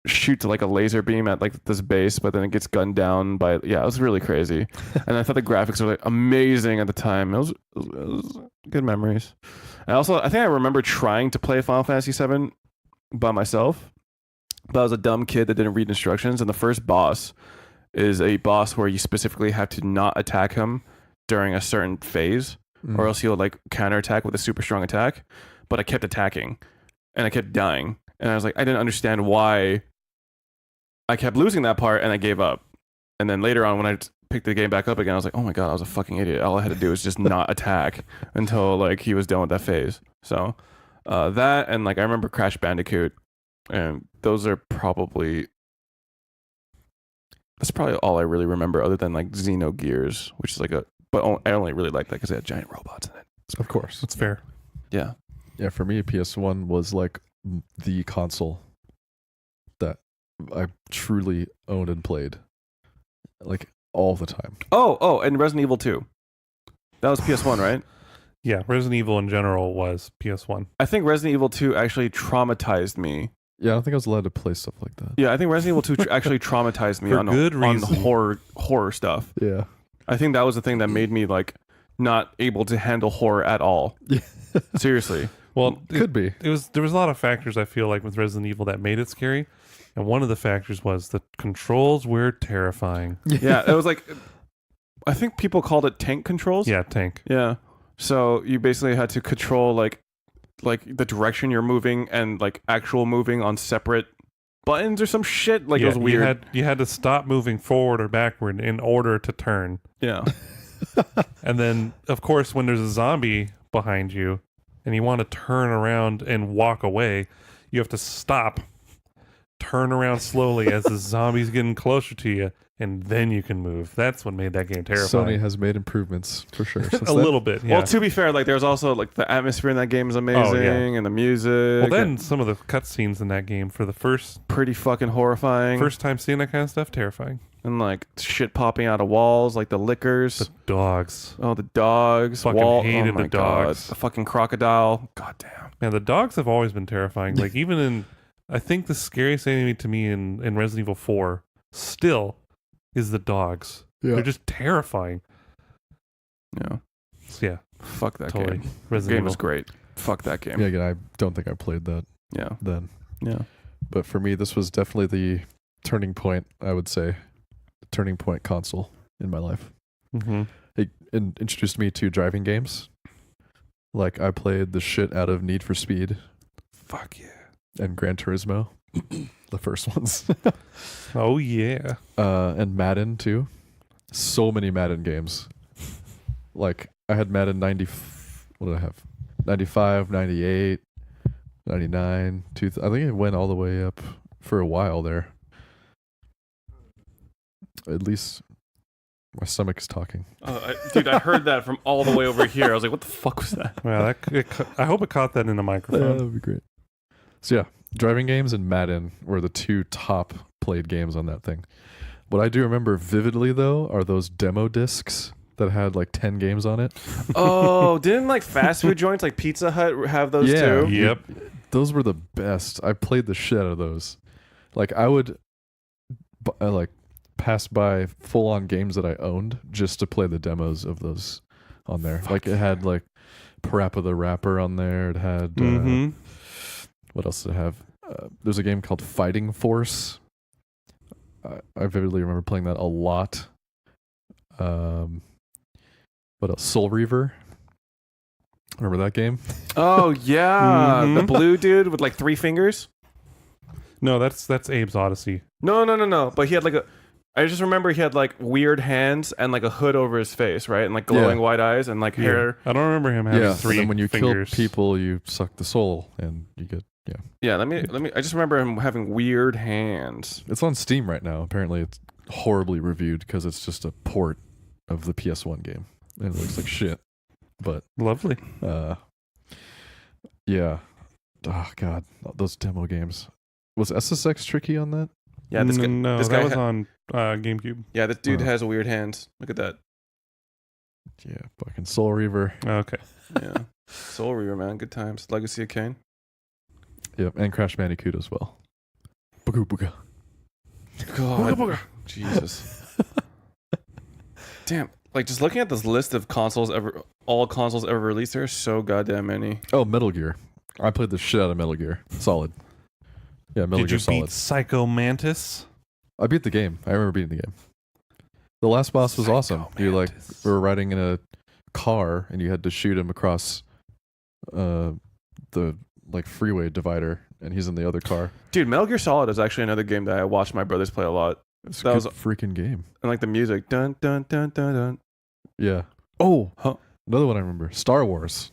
shoots like a laser beam at like this base, but then it gets gunned down by it was really crazy. And I thought the graphics were like amazing at the time. It was good memories. And also I think I remember trying to play Final Fantasy 7 by myself, but I was a dumb kid that didn't read instructions, and the first boss is a boss where you specifically have to not attack him during a certain phase, or else he'll like counterattack with a super strong attack. But I kept attacking and I kept dying, and I was like, I didn't understand why I kept losing that part, and I gave up. And then later on when I picked the game back up again, I was like, oh my god, I was a fucking idiot. All I had to do was just not attack until like he was done with that phase. So that, and like I remember Crash Bandicoot, and those are probably that's probably all I really remember, other than like Xenogears, which is like I only really like that because they had giant robots in it. Of course. that's fair. Yeah. Yeah, for me, PS1 was like the console that I truly owned and played, like all the time. Oh, and Resident Evil 2. That was PS1, right? Yeah, Resident Evil in general was PS1. I think Resident Evil 2 actually traumatized me. Yeah, I don't think I was allowed to play stuff like that. Yeah, I think Resident Evil 2 actually traumatized me For on good on reason. horror stuff. Yeah. I think that was the thing that made me like not able to handle horror at all. Yeah. Seriously. Well, Could be. there was a lot of factors I feel like with Resident Evil that made it scary, and one of the factors was the controls were terrifying. Yeah, it was like I think people called it tank controls. Yeah, tank. Yeah. So you basically had to control like like the direction you're moving and like actual moving on separate buttons or some shit. Like it was weird. You had to stop moving forward or backward in order to turn. Yeah. And then, of course, when there's a zombie behind you and you want to turn around and walk away, you have to stop, turn around slowly as the zombie's getting closer to you, and then you can move. That's what made that game terrifying. Sony has made improvements for sure. A little bit, yeah. Well, to be fair, like there's also like the atmosphere in that game is amazing and the music. Well, then some of the cutscenes in that game for the pretty fucking horrifying. first time seeing that kind of stuff, terrifying. And like shit popping out of walls, like the lickers. The dogs. Oh, the dogs. Fucking hated oh my the dogs. God. The fucking crocodile. God damn. Man, the dogs have always been terrifying. Like even in, I think the scariest enemy to me in Resident Evil 4 still is the dogs. Yeah. They're just terrifying. Yeah. So, yeah, Fuck that totally. game. Resident Game Evil. was great. Fuck that game. Yeah, again, I don't think I played that Yeah. then. Yeah. But for me, this was definitely the turning point, I would say. The turning point console in my life. Mm-hmm. It introduced me to driving games. Like, I played the shit out of Need for Speed Fuck yeah. and Gran Turismo. The first ones. Oh yeah. And Madden, too. So many Madden games. Like, I had Madden 90... What did I have? 95, 98, 99, I think it went all the way up for a while there. At least my stomach is talking. Dude, I heard that from all the way over here. I was like, what the fuck was that? Well, I hope it caught that in a microphone. That would be great. So yeah, driving games and Madden were the two top played games on that thing. What I do remember vividly, though, are those demo discs that had like 10 games on it. Oh, didn't like fast food joints like Pizza Hut have those too? Yep. Those were the best. I played the shit out of those. Like, I would like pass by full-on games that I owned just to play the demos of those on there. Like, it had like Parappa the Rapper on there. It had what else did it have? There's a game called Fighting Force. I vividly remember playing that a lot. What else? Soul Reaver. Remember that game? Oh yeah, the blue dude with like 3 fingers. No, that's Abe's Odyssey. No. But he had like a. I just remember he had like weird hands and like a hood over his face, right, and like glowing white eyes and like hair. I don't remember him having Yeah. 3 And then when you fingers. kill people, you suck the soul, and you get Yeah, let me. I just remember him having weird hands. It's on Steam right now. Apparently, it's horribly reviewed because it's just a port of the PS1 game. And it looks like shit. But Lovely. yeah. Oh god, those demo games. Was SSX tricky on that? Yeah, this guy. No, this that guy was on GameCube. Yeah, this dude Oh. has weird hands. Look at that. Yeah, fucking Soul Reaver. Okay. Yeah, Soul Reaver, man, good times. Legacy of Kain. Yep, and Crash Bandicoot as well. Booga booga. God, Jesus. Damn, like just looking at this list of all consoles ever released, there are so goddamn many. Oh, Metal Gear. I played the shit out of Metal Gear. Solid. Yeah, Metal Did Gear you Solid. beat Psycho Mantis? I beat the game. I remember beating the game. The last boss was awesome. You like were riding in a car and you had to shoot him across the like freeway divider, and he's in the other car. Dude, Metal Gear Solid is actually another game that I watched my brothers play a lot. It's That a was- good freaking game. And like the music, dun dun dun dun dun. Yeah. Oh, Huh. another one I remember. Star Wars.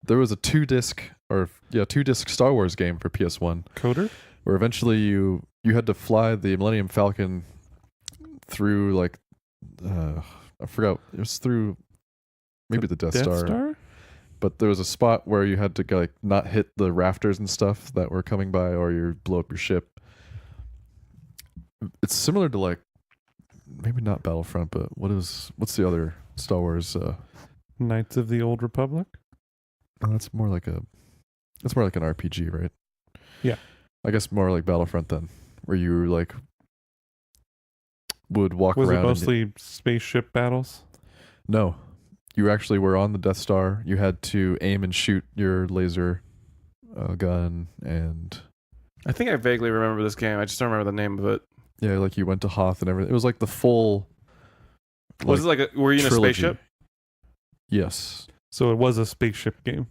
There was a 2-disc Star Wars game for PS1 Coder? where eventually you had to fly the Millennium Falcon through like I forgot, it was through maybe the Death Star. But there was a spot where you had to like not hit the rafters and stuff that were coming by, or you blow up your ship. It's similar to like maybe not Battlefront, but what's the other Star Wars? Knights of the Old Republic? That's more like an RPG, right? Yeah. I guess more like Battlefront then, where you like would walk Was it around. mostly spaceship battles? No. You actually were on the Death Star. You had to aim and shoot your laser gun, and I think I vaguely remember this game. I just don't remember the name of it. yeah, like you went to Hoth and everything. It was like the full. Was it like were you in a trilogy. spaceship? Yes. So it was a spaceship game.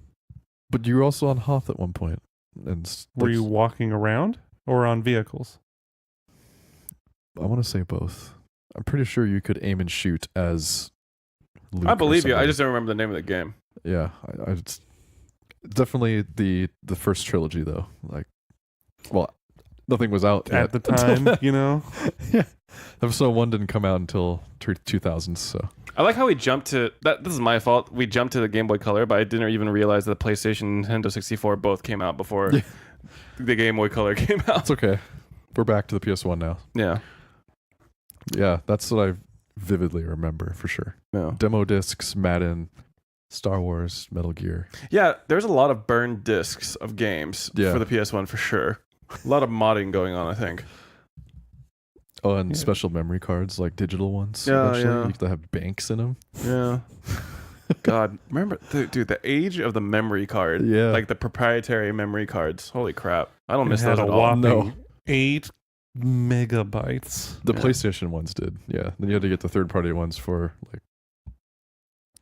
But you were also on Hoth at one point. And Were you walking around or on vehicles? I want to say both. I'm pretty sure you could aim and shoot as Luke I or believe you. I somebody. just don't remember the name of the game. Yeah, it's definitely the first trilogy though. Like, well, nothing was out At yet the until time, then. you know? Yeah, episode 1 didn't come out until 2000s. So I like how we jumped to that. This is my fault. We jumped to the Game Boy Color, but I didn't even realize that the PlayStation and Nintendo 64 both came out before Yeah. the Game Boy Color came out. it's okay. We're back to the PS1 now. Yeah. Yeah, that's what I vividly remember for sure. Yeah. Demo discs, Madden, Star Wars, Metal Gear. Yeah, there's a lot of burned discs of games Yeah. for the PS1 for sure. A lot of modding going on, I think. Oh, and Yeah. special memory cards, like digital ones. Yeah, eventually. yeah. You could have banks in them. Yeah. God, remember, dude, the age of the memory card. Yeah. Like the proprietary memory cards. Holy crap. I don't It miss had those a at all. whopping No. 8 megabytes. The Yeah. PlayStation ones did, yeah. Then you had to get the third-party ones for like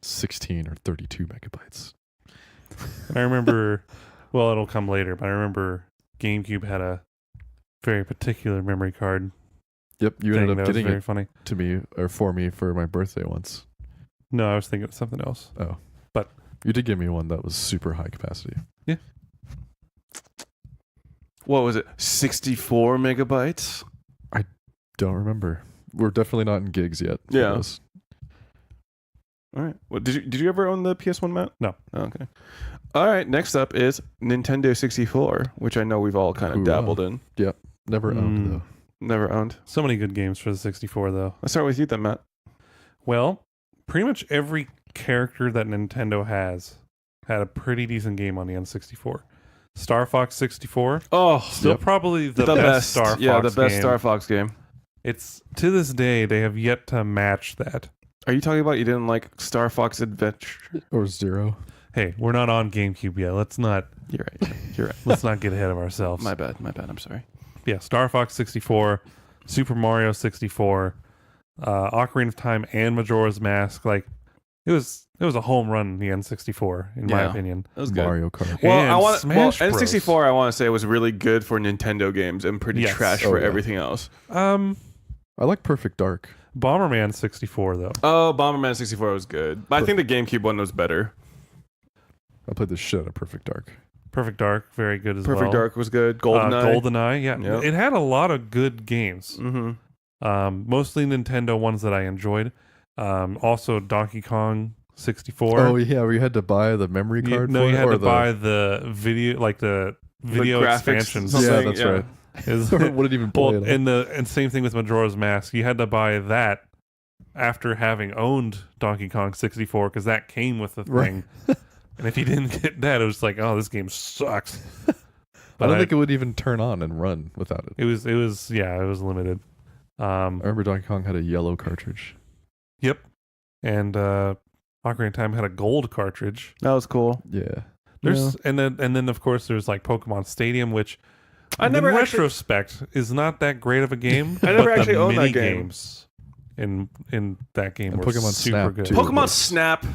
16 or 32 megabytes. And I remember, well, it'll come later, but I remember GameCube had a very particular memory card Yep, you thing ended that up was getting very it funny. to me or for me for my birthday once. No, I was thinking of something else. Oh, But- you did give me one that was super high capacity. What was it? 64 megabytes? Don't remember. We're definitely not in gigs yet. for Yeah. those. All right. Well, did you ever own the PS1, Matt? No. Oh, okay. All right. Next up is Nintendo 64, which I know we've all kind of Hoorah. dabbled in. Never owned though. Never owned. So many good games for the 64, though. Let's start with you then, Matt. Well, pretty much every character that Nintendo has had a pretty decent game on the N64. Star Fox 64, Oh, still Yep. probably the best Star Fox Yeah, the best game. Star Fox game. It's, to this day, they have yet to match that. Are you talking about you didn't like Star Fox Adventure? Or Zero. Hey, we're not on GameCube yet. Let's not You're right. You're right. let's not get ahead of ourselves. My bad. I'm sorry. Yeah, Star Fox 64, Super Mario 64, Ocarina of Time, and Majora's Mask. Like, it was a home run in the N64, in my Yeah. opinion. That was good. Mario Kart. Well, And I want Smash Bros. N64. I want to say was really good for Nintendo games and pretty Yes. trash Oh, for yeah. everything else. I like Perfect Dark. Bomberman 64, though. Oh, Bomberman 64 was good, but I think the GameCube one was better. I played the shit out of Perfect Dark. Perfect Dark, very good as well. Perfect Dark was good. GoldenEye. GoldenEye, yeah. Yep. It had a lot of good games. Mm-hmm. Mostly Nintendo ones that I enjoyed. Also Donkey Kong 64. Oh yeah, where you had to buy the memory card. No, for you it, had or to the- buy the video, like the video graphics expansions. something, Yeah, that's yeah. right. Is- Wouldn't even play well, it. and same thing with Majora's Mask. You had to buy that after having owned Donkey Kong 64 because that came with the Right. thing. And if you didn't get that, it was like, oh, this game sucks. I But don't think it would even turn on and run without it. it was limited. I remember Donkey Kong had a yellow cartridge. Yep. And Ocarina of Time had a gold cartridge. That was cool. Yeah. There's and then of course there's like Pokemon Stadium, which I never in actually- retrospect is not that great of a game. I never but actually the owned that mini game. games in that game And were Pokemon super Snap, good. too. Pokemon Snap.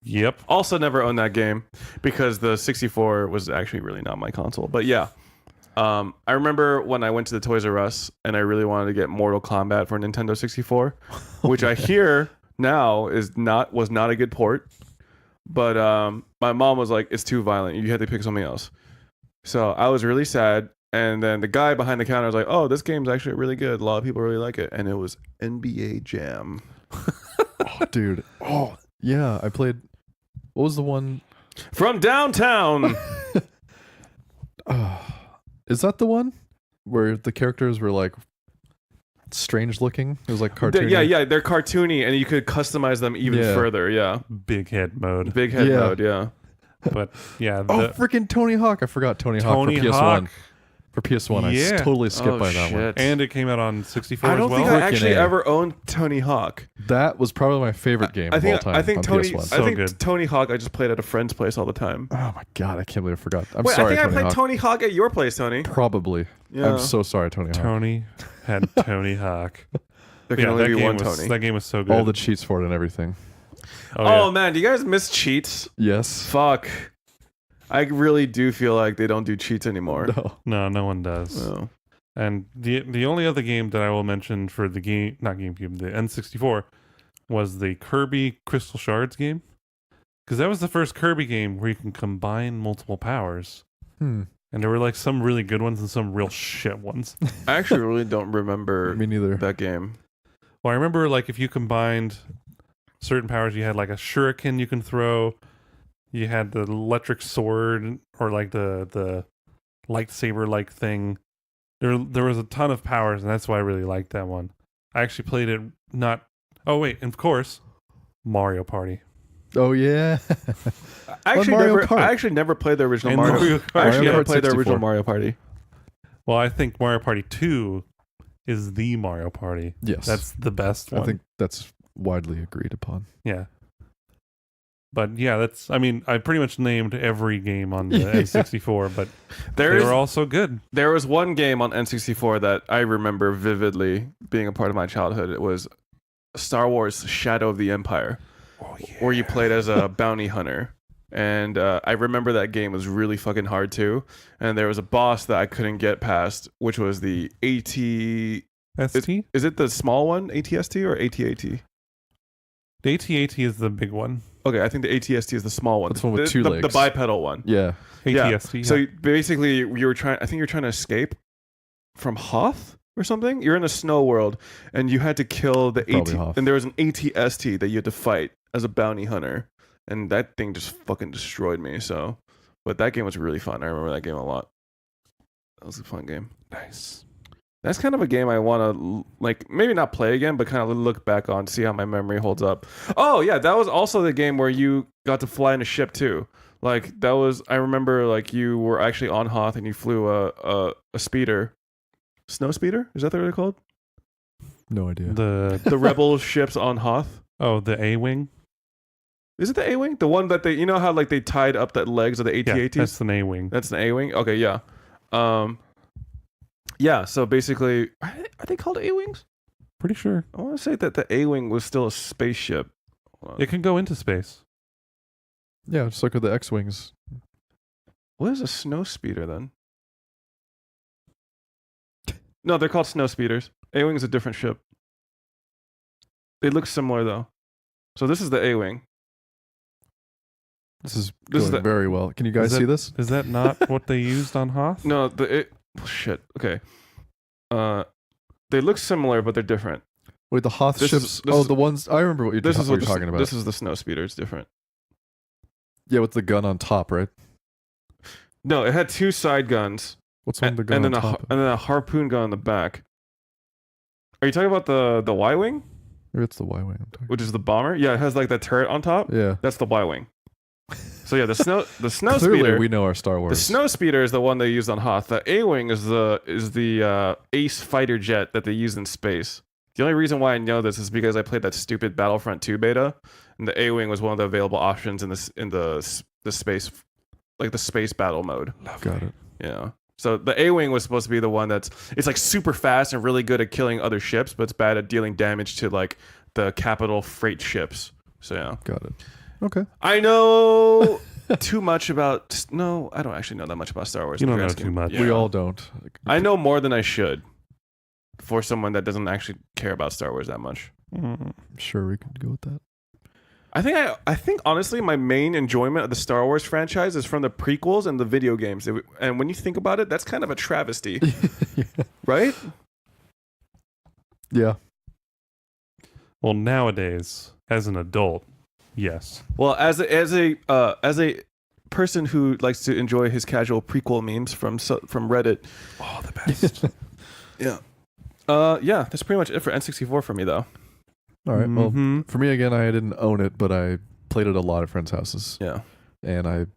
Yep. Also never owned that game because the 64 was actually really not my console. But yeah. I remember when I went to the Toys R Us and I really wanted to get Mortal Kombat for Nintendo 64, which I hear now was not a good port. But my mom was like, it's too violent. You had to pick something else. So I was really sad. And then the guy behind the counter was like, oh, this game's actually really good. A lot of people really like it. And it was NBA Jam. Oh, dude. Oh, yeah. I played. What was the one? From downtown. Is that the one where the characters were like strange looking? It was like cartoony. Yeah, they're cartoony, and you could customize them even Yeah. further. Yeah, Big head mode. big head Yeah. mode. Yeah, But yeah, Oh, the freaking Tony Hawk! I forgot Tony Tony Hawk for PS1. Hawk. For PS1, Yeah. I totally skipped Oh, by that one. shit. and it came out on 64 I as don't well. think I Frickin' actually A. ever owned Tony Hawk. That was probably my favorite game I of think all time. I think on Tony. PS1. I So think good. Tony Hawk. I just played at a friend's place all the time. Oh my god! I can't believe I forgot. I'm Wait, sorry, I think I Tony played Hawk. Tony Hawk at your place, Tony. Probably. Yeah. I'm so sorry, Tony Hawk. Tony had Tony Hawk. There can Yeah, only that be game one was Tony. that game was so good. All the cheats for it and everything. Oh man, do you guys miss cheats? Yes. Fuck. I really do feel like they don't do cheats anymore. No. No one does. No. And the only other game that I will mention for the game, not GameCube, the N64, was the Kirby Crystal Shards game. Because that was the first Kirby game where you can combine multiple powers. Hmm. And there were like some really good ones and some real shit ones. I actually really don't remember Me neither. that game. Well, I remember like if you combined certain powers, you had like a shuriken you can throw. You had the electric sword or like the lightsaber like thing. There was a ton of powers, and that's why I really liked that one. I actually played it not. Oh wait, and of course, Mario Party. Oh yeah. I actually Mario never. Kart. I actually never played the original And Mario. Mario I Kart. actually Mario never Kart played the 64. original Mario Party. Well, I think Mario Party 2 is the Mario Party. Yes. That's the best one. I think that's widely agreed upon. Yeah. But yeah, I mean, I pretty much named every game on the Yeah. N64, but they There's were all so good. There was one game on N64 that I remember vividly being a part of my childhood. It was Star Wars Shadow of the Empire, Oh, yeah. where you played as a bounty hunter. And I remember that game was really fucking hard too. And there was a boss that I couldn't get past, which was the AT. ST? Is it the small one, ATST or ATAT? The AT-AT is the big one. Okay, I think the ATST is the small one. That's the one with two the legs. bipedal one. Yeah. Yeah. ATST. So basically, you were trying. I think you're trying to escape from Hoth or something. You're in a snow world, and you had to kill the Probably AT. Hoth. And there was an ATST that you had to fight as a bounty hunter, and that thing just fucking destroyed me. So, but that game was really fun. I remember that game a lot. That was a fun game. Nice. That's kind of a game I want to like maybe not play again, but kind of look back on, see how my memory holds up. Oh yeah, that was also the game where you got to fly in a ship too. Like that was, I remember like you were actually on Hoth and you flew a speeder, snow speeder. Is that what they're called? No idea. The rebel ships on Hoth. The A-Wing? Is it the A-wing? The one that you know how like they tied up the legs of the Yeah, AT-ATs? that's an A-Wing. That's an A-wing. Okay, yeah. Yeah. So basically, are they called A-wings? Pretty sure. I want to say that the A-wing was still a spaceship. Hold on. It can go into space. Yeah, just look at the X-wings. What is a snow speeder then? No, they're called snow speeders. A-wing is a different ship. They look similar though. So this is the A-wing. This is This is going the- very well. Can you guys Is see that- this? Is that not what they used on Hoth? No, shit. Okay. They look similar, but they're different. Wait, the Hoth This ships. is- this Oh, is- the ones. I remember what you're, This is what what you're talking about. This is the snow speeder. It's different. Yeah, with the gun on top, right? No, it had two side guns, What's one and, with the gun then on a top? and then a harpoon gun on the back. Are you talking about the Y-wing, Maybe it's the Y-wing I'm talking. which is the bomber? Yeah, it has like that turret on top. Yeah. That's the Y-wing. So yeah, the snow Clearly, speeder. we know our Star Wars. The snow speeder is the one they used on Hoth. The A-wing is the ace fighter jet that they used in space. The only reason why I know this is because I played that stupid Battlefront 2 beta, and the A-wing was one of the available options in the space, like the space battle mode. Got it. Yeah. So the A-wing was supposed to be the one it's like super fast and really good at killing other ships, but it's bad at dealing damage to like the capital freight ships. So yeah. Got it. Okay. I know too much about. No, I don't actually know that much about Star Wars. You in the don't grand know too scheme. much. Yeah. We all don't. I know more than I should for someone that doesn't actually care about Star Wars that much. Mm. I'm sure we could go with that. I think honestly, my main enjoyment of the Star Wars franchise is from the prequels and the video games. And when you think about it, that's kind of a travesty, Yeah. right? Yeah. Well, nowadays, as an adult, yes. Well, as a person who likes to enjoy his casual prequel memes from Reddit. Oh, the best. Yeah. Yeah, that's pretty much it for N64 for me though. All right. Well, Mhm. for me again, I didn't own it, but I played it at a lot of friends' houses. Yeah. And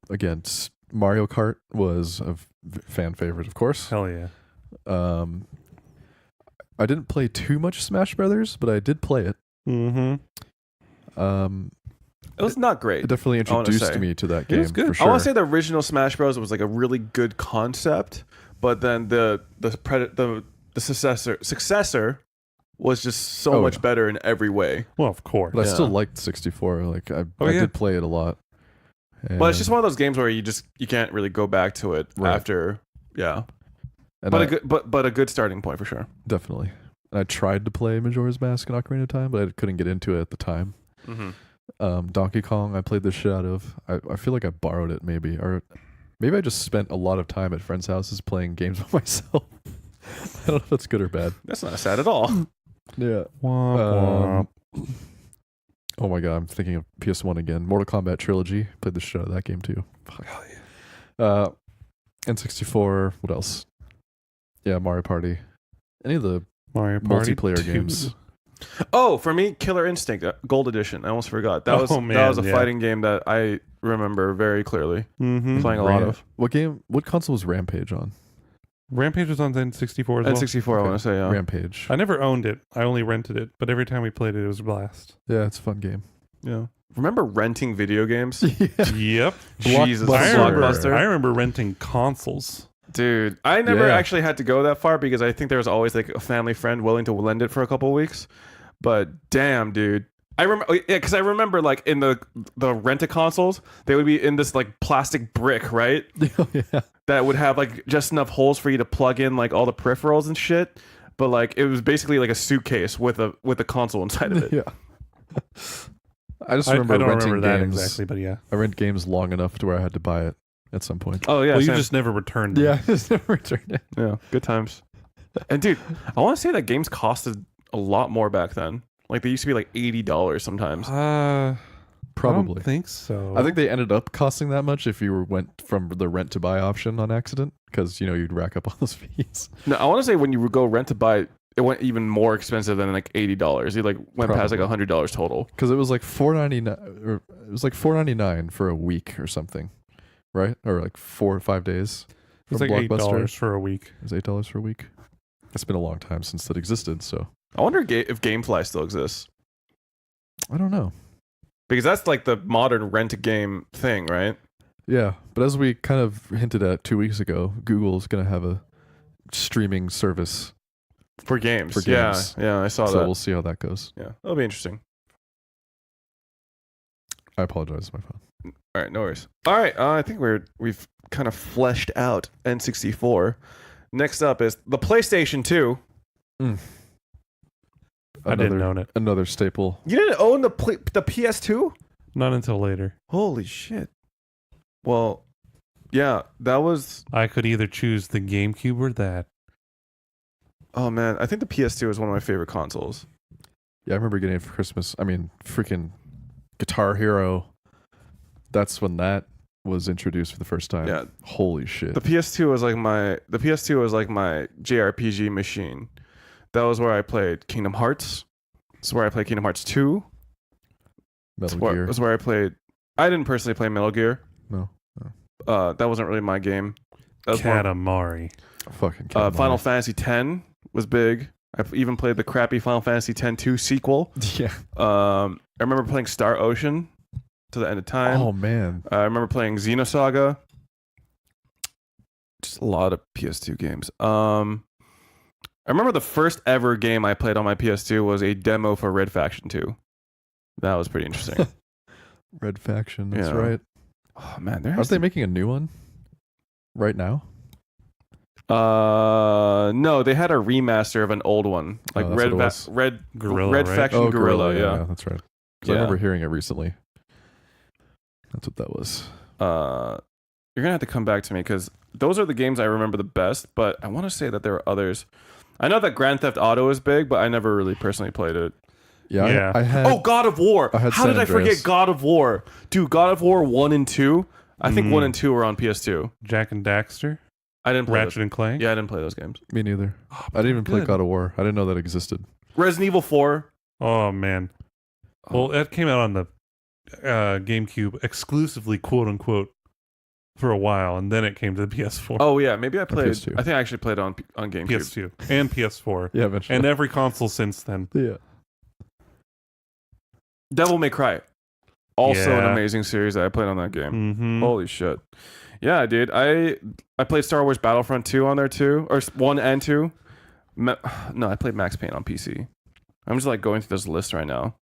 Mario Kart was a fan favorite, of course. Hell yeah. I didn't play too much Smash Brothers, but I did play it. Mm-hmm. It was not great. It definitely I wanna introduced say. me to that It game. was good. For I sure. I want to say the original Smash Bros was like a really good concept, but then the successor was just so Oh, much yeah. better in every way. Well, of course. But I still Yeah. liked 64. Like I Oh, yeah. did play it a lot, But it's just one of those games where you can't really go back to it Right. after. Yeah. And But a good starting point for sure. definitely. And I tried to play Majora's Mask and Ocarina of Time, but I couldn't get into it at the time. Mm-hmm. Donkey Kong, I played the shit out of. I feel like I borrowed it maybe, or maybe I just spent a lot of time at friends' houses playing games by myself. I don't know if that's good or bad. That's not sad at all. Yeah. Womp womp. Oh my god, I'm thinking of PS1 again. Mortal Kombat Trilogy. Played the shit out of that game too. Fuck. N64. What else? Yeah, Mario Party. Any of the Mario Party multiplayer 2. games. Oh, for me, Killer Instinct Gold Edition. I almost forgot. That was a yeah. fighting game that I remember very clearly Mm-hmm. playing a lot of. What console was Rampage on? Rampage was on the N64 as well. N64, I Okay. want to say, yeah. Rampage. I never owned it. I only rented it. But every time we played it was a blast. Yeah, it's a fun game. Yeah. Remember renting video games? Yep. Jesus, Blockbuster. I remember renting consoles. Dude, I never Yeah. actually had to go that far because I think there was always like a family friend willing to lend it for a couple of weeks. But damn, dude. I remember, because I remember like in the rent-a-consoles, they would be in this like plastic brick, right? Yeah. That would have like just enough holes for you to plug in like all the peripherals and shit. But like it was basically like a suitcase with a console inside of it. Yeah. I just I remember don't renting remember that games. exactly, but yeah. I rent games long enough to where I had to buy it at some point. Oh yeah, Well, you same. just never returned them. Yeah, I just never returned it. Yeah, good times. And dude, I want to say that games costed a lot more back then. Like they used to be like $80 sometimes. I Probably. don't think so. I think they ended up costing that much if you went from the rent to buy option on accident, because you'd rack up all those fees. No, I want to say when you would go rent to buy, it went even more expensive than like $80. It like went past like $100 total. Because it was like $4.99, or it was like $4.99 for a week or something, right? Or like 4 or 5 days. it's from like Blockbuster. $8 for a week. It was $8 for a week. It's been a long time since that existed, so I wonder if GameFly still exists, I don't know. because that's like the modern rent a game thing, right? Yeah, but as we kind of hinted at 2 weeks ago, Google's going to have a streaming service, For games. For games. Yeah, I saw so that. we'll see how that goes. Yeah, that'll be interesting. I apologize, my phone. All right, no worries. All right, I think we've kind of fleshed out N64. Next up is the PlayStation 2. I didn't own it. Another staple. You didn't own the PS2? Not until later. Holy shit. Well, yeah, that was. I could either choose the GameCube or that. Oh man, I think the PS2 is one of my favorite consoles. Yeah, I remember getting it for Christmas. I mean, freaking Guitar Hero. That's when that was introduced for the first time. Yeah. Holy shit. The PS2 was like my JRPG machine. That was where I played Kingdom Hearts. That's where I played Kingdom Hearts 2. Metal Gear. That's where I played. I didn't personally play Metal Gear. No. That wasn't really my game. That was more- Katamari. Fucking Final Fantasy X was big. I've even played the crappy Final Fantasy X-2 sequel. Yeah. I remember playing Star Ocean to the end of time. Oh man. I remember playing Xenosaga. Just a lot of PS2 games. I remember the first ever game I played on my PS2 was a demo for Red Faction 2. That was pretty interesting. Red Faction. That's Yeah. right. Oh man, there Aren't has they to... making a new one right now? No, they had a remaster of an old one, like that's what it was. Red Gorilla, Red right? Faction Gorilla. Yeah. that's right. 'Cause I Yeah. remember hearing it recently. That's what that was. You're gonna have to come back to me because those are the games I remember the best. But I want to say that there are others. I know that Grand Theft Auto is big, but I never really personally played it. Yeah. Yeah. I had. Oh, God of War! I had How San did I forget Andreas. God of War? Dude, God of War 1 and 2. I think 1 and 2 were on PS2. Jack and Daxter. I didn't play Ratchet and Clank. those. Yeah, I didn't play those games. Me neither. I didn't even play good. God of War. I didn't know that existed. Resident Evil 4. Oh man. Well, that came out on the GameCube exclusively, quote unquote, for a while, and then it came to the PS4, Oh yeah, maybe I played. PS2. I think I actually played on GameCube. PS2, and PS4, Yeah, eventually. and every console since then. yeah. Devil May Cry. Also an Yeah. amazing series that I played on that game. Mm-hmm. Holy shit. Yeah, dude. I played Star Wars Battlefront 2 on there too, or 1 and 2. No, I played Max Payne on PC. I'm just like going through this list right now.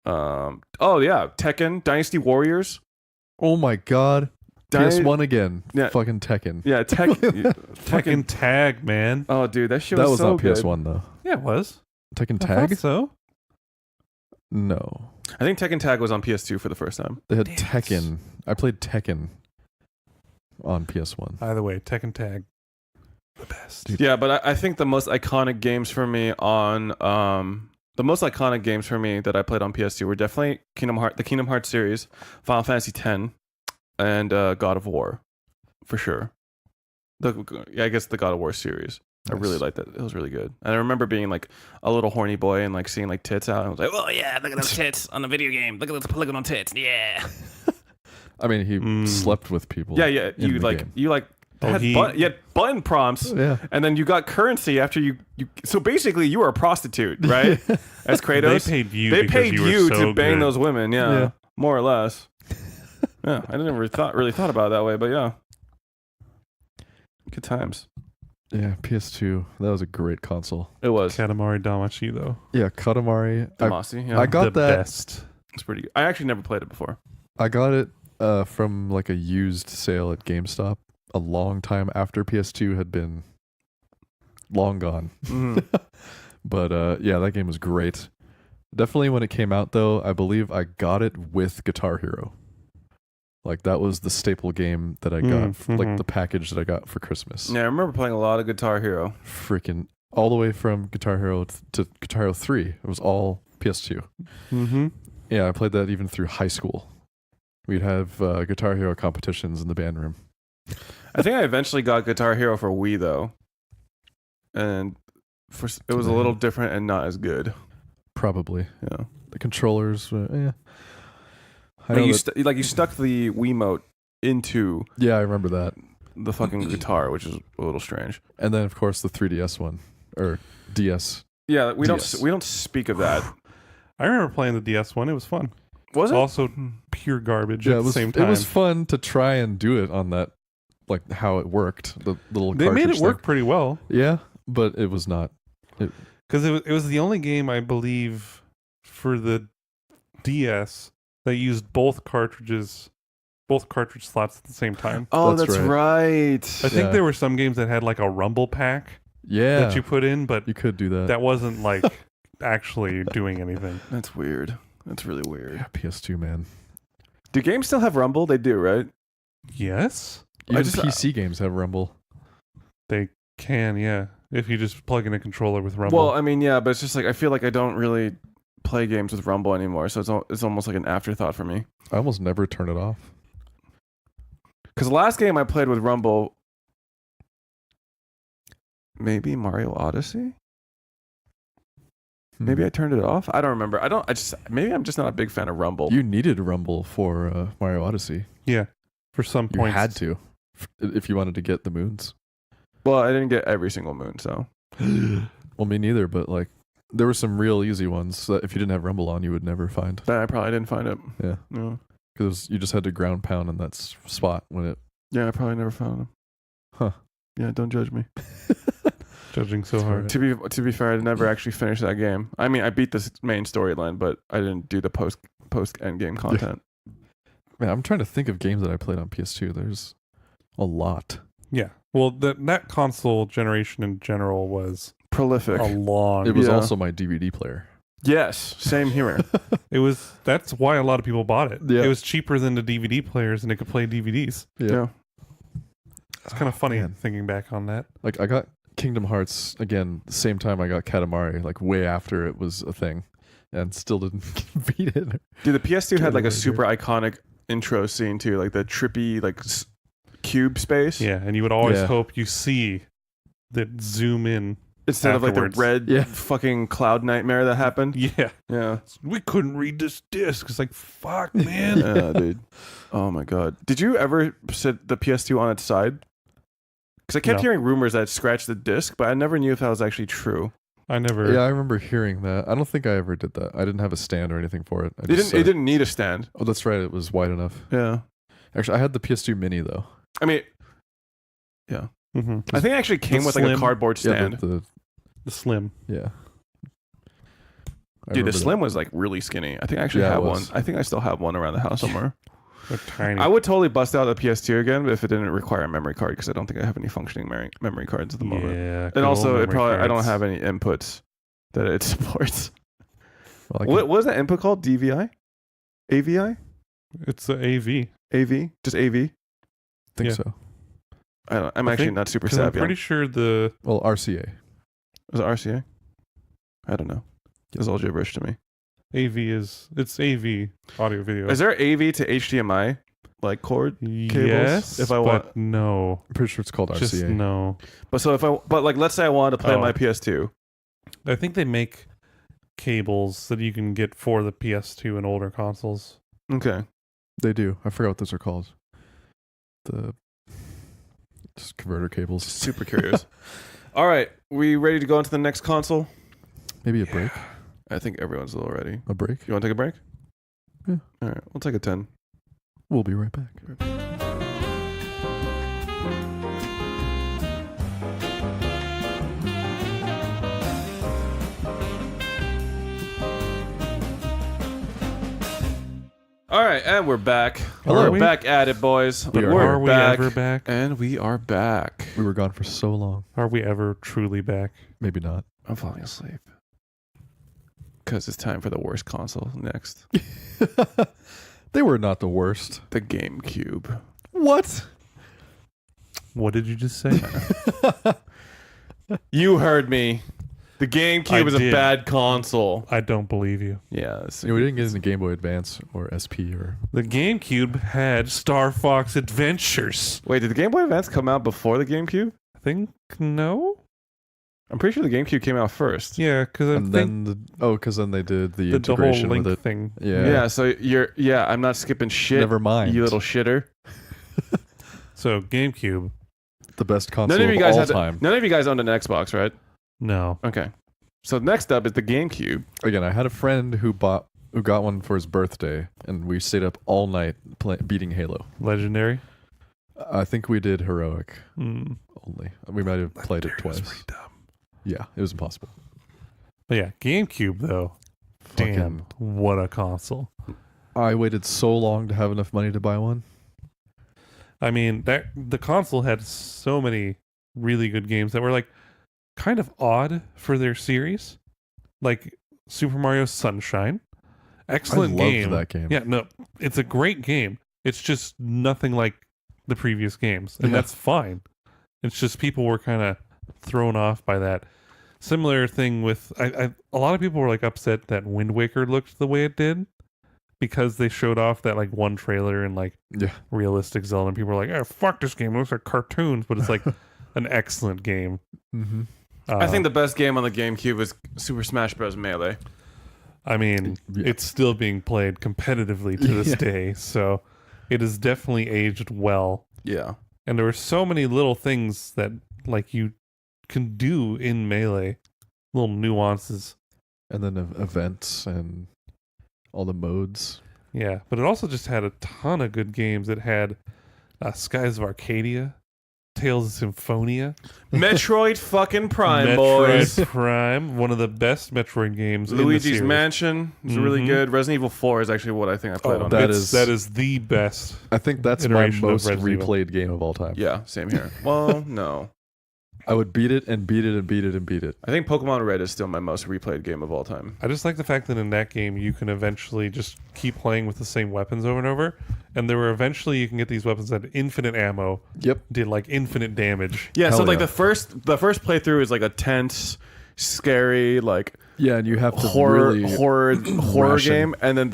Oh yeah, Tekken, Dynasty Warriors. Oh my god. PS1 again. Yeah. Fucking Tekken. Yeah, Tekken Tag, man. Oh, dude, that shit That was was so not good. PS1 though. Yeah, it was. Tekken I thought Tag? so. No. I think Tekken Tag was on PS2 for the first time. They had Damn it. Tekken. I played Tekken on PS1. Either way, Tekken Tag, the best. Dude. Yeah, but I think the most iconic games for me that I played on PS2 were definitely the Kingdom Hearts series, Final Fantasy X, and God of War, for sure. I guess the God of War series. I really Nice. liked that. It was really good. And I remember being like a little horny boy and like seeing like tits out. And I was like, oh yeah, look at those tits on the video game. Look at those polygonal tits. Yeah. I mean, he slept with people. Yeah, yeah. in You the like game. you like had you had button prompts. Yeah. And then you got currency after you. So basically, you were a prostitute, right? As Kratos, They paid you. They because paid you, were you so to bang good. those women. Yeah, Yeah. more or less. Yeah, I didn't really thought about it that way, but yeah, good times. Yeah, PS2. That was a great console. It was. Katamari Damacy, though. Yeah, Katamari. Damacy, yeah. I got the that. best. It's pretty good. I actually never played it before. I got it from like a used sale at GameStop a long time after PS2 had been long gone. Mhm. But yeah, that game was great. Definitely when it came out though, I believe I got it with Guitar Hero. Like that was the staple game that I got, like the package that I got for Christmas. Yeah, I remember playing a lot of Guitar Hero. Freaking all the way from Guitar Hero to Guitar Hero 3. It was all PS2. Mm-hmm. Yeah, I played that even through high school. We'd have Guitar Hero competitions in the band room. I think I eventually got Guitar Hero for Wii though, and it was a little different and not as good. Probably. Yeah, The controllers, yeah. I like know you, that- you stuck the Wiimote into yeah, I remember that. the fucking guitar, which is a little strange. And then of course the 3DS one or DS. Yeah, we DS. don't speak of that. I remember playing the DS one. It was fun. Was it? Also pure garbage Yeah, at it the was. same time. It was fun to try and do it on that, like how it worked. The little They made cartridge it work thing. pretty well Yeah, but it was not. because it was the only game I believe for the DS that used both cartridge slots at the same time. Oh, That's that's right. I think Yeah. there were some games that had like a rumble pack Yeah, that you put in, but you could do that. that wasn't like actually doing anything. That's weird. That's really weird. Yeah, PS2 man. Do games still have Rumble? They do, right? Yes, Even just- PC games have Rumble. they can. Yeah, if you just plug in a controller with rumble. Well, I mean, yeah, but it's just like I feel like I don't really play games with Rumble anymore, so it's almost like an afterthought for me. I almost never turn it off. Because the last game I played with Rumble, maybe Mario Odyssey. Maybe I turned it off. I don't remember. Maybe I'm just not a big fan of Rumble. You needed Rumble for Mario Odyssey. yeah, for some You points had to, if you wanted to get the moons. Well, I didn't get every single moon, so Well, me neither. But like, there were some real easy ones that if you didn't have Rumble on, you would never find. then I probably didn't find it. Yeah, Yeah, because you just had to ground pound in that spot when it. yeah, I probably never found them. Huh. Yeah, don't judge me. judging so hard. To be fair, I never actually finished that game. I mean, I beat the main storyline, but I didn't do the post end game content. Man, I'm trying to think of games that I played on PS2. There's a lot. Yeah. Well, that console generation in general was Prolific. a long. It was Yeah. also my DVD player. Yes, same here. That's why a lot of people bought it. Yeah. It was cheaper than the DVD players, and it could play DVDs. Yeah. It's kind of funny man. thinking back on that. Like I got Kingdom Hearts again the same time I got Katamari, like way after it was a thing, and still didn't beat it. Dude, the PS2 had like a Get super iconic intro scene too, like the trippy like cube space. Yeah, and you would always Yeah. hope you see that zoom in. Instead of like Afterwards. the red Yeah. fucking cloud nightmare that happened. Yeah, Yeah. we couldn't read this disc. It's like fuck, man. Yeah, dude. Oh my god. Did you ever sit the PS2 on its side? Because I kept No. hearing rumors that it scratched the disc, but I never knew if that was actually true. I never. Yeah, I remember hearing that. I don't think I ever did that. I didn't have a stand or anything for it. I It just didn't. set It didn't need a stand. Oh, that's right. It was wide enough. Yeah. Actually, I had the PS2 Mini though. I mean, Mm-hmm. I think it actually came The with like a slim- cardboard stand. Yeah, The slim. yeah. I Dude, the remember slim was like really skinny. I think I actually Yeah, it have one. was. I think I still have one around the house somewhere. They're tiny. I would totally bust out a PS2 again if it didn't require a memory card because I don't think I have any functioning memory cards at the moment. Yeah. And also, it I don't have any inputs that it supports. Well, What was that input called? DVI? AVI? It's a AV. AV? Just AV? think Yeah. so. I'm actually not super 'Cause I'm savvy. pretty sure the Well, RCA. Is it RCA? I don't know. It's all gibberish to me. AV it's AV audio video. Is there AV to HDMI like cord? Yes, if I but want- no. I'm pretty sure it's called Just RCA. no. But like let's say I wanted to play on my Oh. PS2. I think they make cables that you can get for the PS2 and older consoles. Okay. They do. I forgot what those are called. The just converter cables. Super curious. All right, we ready to go into the next console? Maybe a break. I think everyone's a little ready. A break. You want to take a break? Yeah. All right, we'll take a 10. We'll be right back. All right, and we're back. Hello. We're back at it, boys. We are. We're Are we back, ever back? and we are back. We were gone for so long. Are we ever truly back? Maybe not. I'm falling asleep because it's time for the worst console next. They were not the worst. The GameCube. What? What did you just say? You heard me. The GameCube I is a did. bad console. I don't believe you. Yeah. We didn't get into Game Boy Advance or SP or. The GameCube had Star Fox Adventures. Wait, did the Game Boy Advance come out before the GameCube? I think no. I'm pretty sure the GameCube came out first. Yeah, because I And think then because then they did the the whole integration link with it. thing. Yeah. Yeah, so I'm not skipping shit. Never mind. You little shitter. So GameCube, The best console None of you guys all had time. none of you guys owned an Xbox, right? no. Okay. So next up is the GameCube. Again, I had a friend who got one for his birthday, and we stayed up all night beating Halo. Legendary. I think we did heroic Mm. only. We might have played it Legendary was twice. pretty dumb. Yeah, it was impossible. But yeah, GameCube though. Damn, what a console. I waited so long to have enough money to buy one. I mean, that the console had so many really good games that were like kind of odd for their series. Like Super Mario Sunshine. Excellent I loved game. that game. Yeah, no, it's a great game. It's just nothing like the previous games, and Yeah. that's fine. It's just people were kind of thrown off by that. Similar thing with a lot of people were like upset that Wind Waker looked the way it did because they showed off that like one trailer and like Yeah. realistic Zelda, and people were like, "Oh, fuck this game! It looks like cartoons," but it's like an excellent game. Mm-hmm. I think the best game on the GameCube was Super Smash Bros. Melee. I mean, Yeah. it's still being played competitively to this Yeah. day, so it has definitely aged well. Yeah. And there were so many little things that like you can do in Melee, little nuances. And then events and all the modes. Yeah, but it also just had a ton of good games. It had Skies of Arcadia, Tales of Symphonia, Metroid fucking Prime, Metroid boys. Prime, one of the best Metroid games. in the Luigi's series. Mansion is really Mhm. good. Resident Evil 4 is actually what I think I played Oh, on. that that is- is the best. I think that's my Iteration of most Resident Evil. replayed game of all time. Yeah, same here. Well, no. I would beat it and beat it and beat it and beat it. I think Pokemon Red is still my most replayed game of all time. I just like the fact that in that game you can eventually just keep playing with the same weapons over and over, and there were eventually you can get these weapons that had infinite ammo, Yep. did like infinite damage. Yeah, so Hell like yeah. the first playthrough is like a tense, scary, like Yeah, and you have to horror really horror ration. game, and then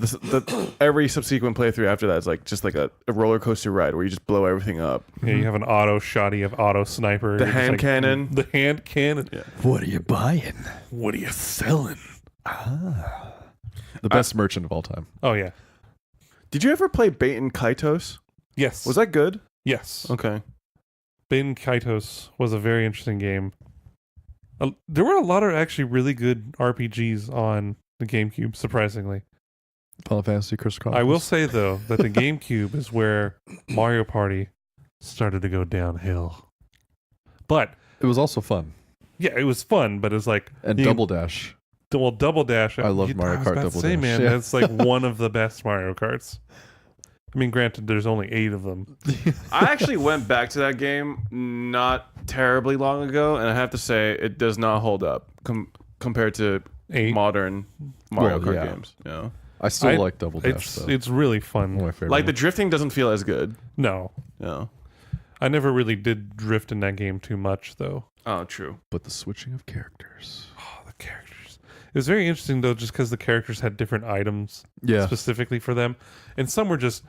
every subsequent playthrough after that is like just like a roller coaster ride where you just blow everything up. Yeah, you have an auto shot, you have auto sniper, The you're just hand like, cannon. the hand cannon. Yeah. What are you buying? What are you selling? The best merchant of all time. Oh yeah, Did you ever play Bait and Kaitos? yes, Was that good? yes? Okay. Bane Kaitos was a very interesting game. There were a lot of actually really good RPGs on the GameCube, surprisingly. Final Fantasy Crystal I will Chronicles. say though that the GameCube is where Mario Party started to go downhill. But It was also fun. yeah, it was fun, but it was like And you- Double Dash. well, Double Dash. I love Mario was Kart about to Double say, Dash, man, yeah. that's like one of the best Mario Karts. I mean, granted, there's only 8 of them. I actually went back to that game not terribly long ago, and I have to say it does not hold up compared to 8. modern Mario Well, Kart yeah. games. You know, I still like Double Dash It's though. it's really One of my fun. favorite like the ones. drifting doesn't feel as good. No, You know? I never really did drift in that game too much, though. Oh, true. But the switching of characters. Oh, the characters. It was very interesting though, just because the characters had different items Yeah. specifically for them, and some were just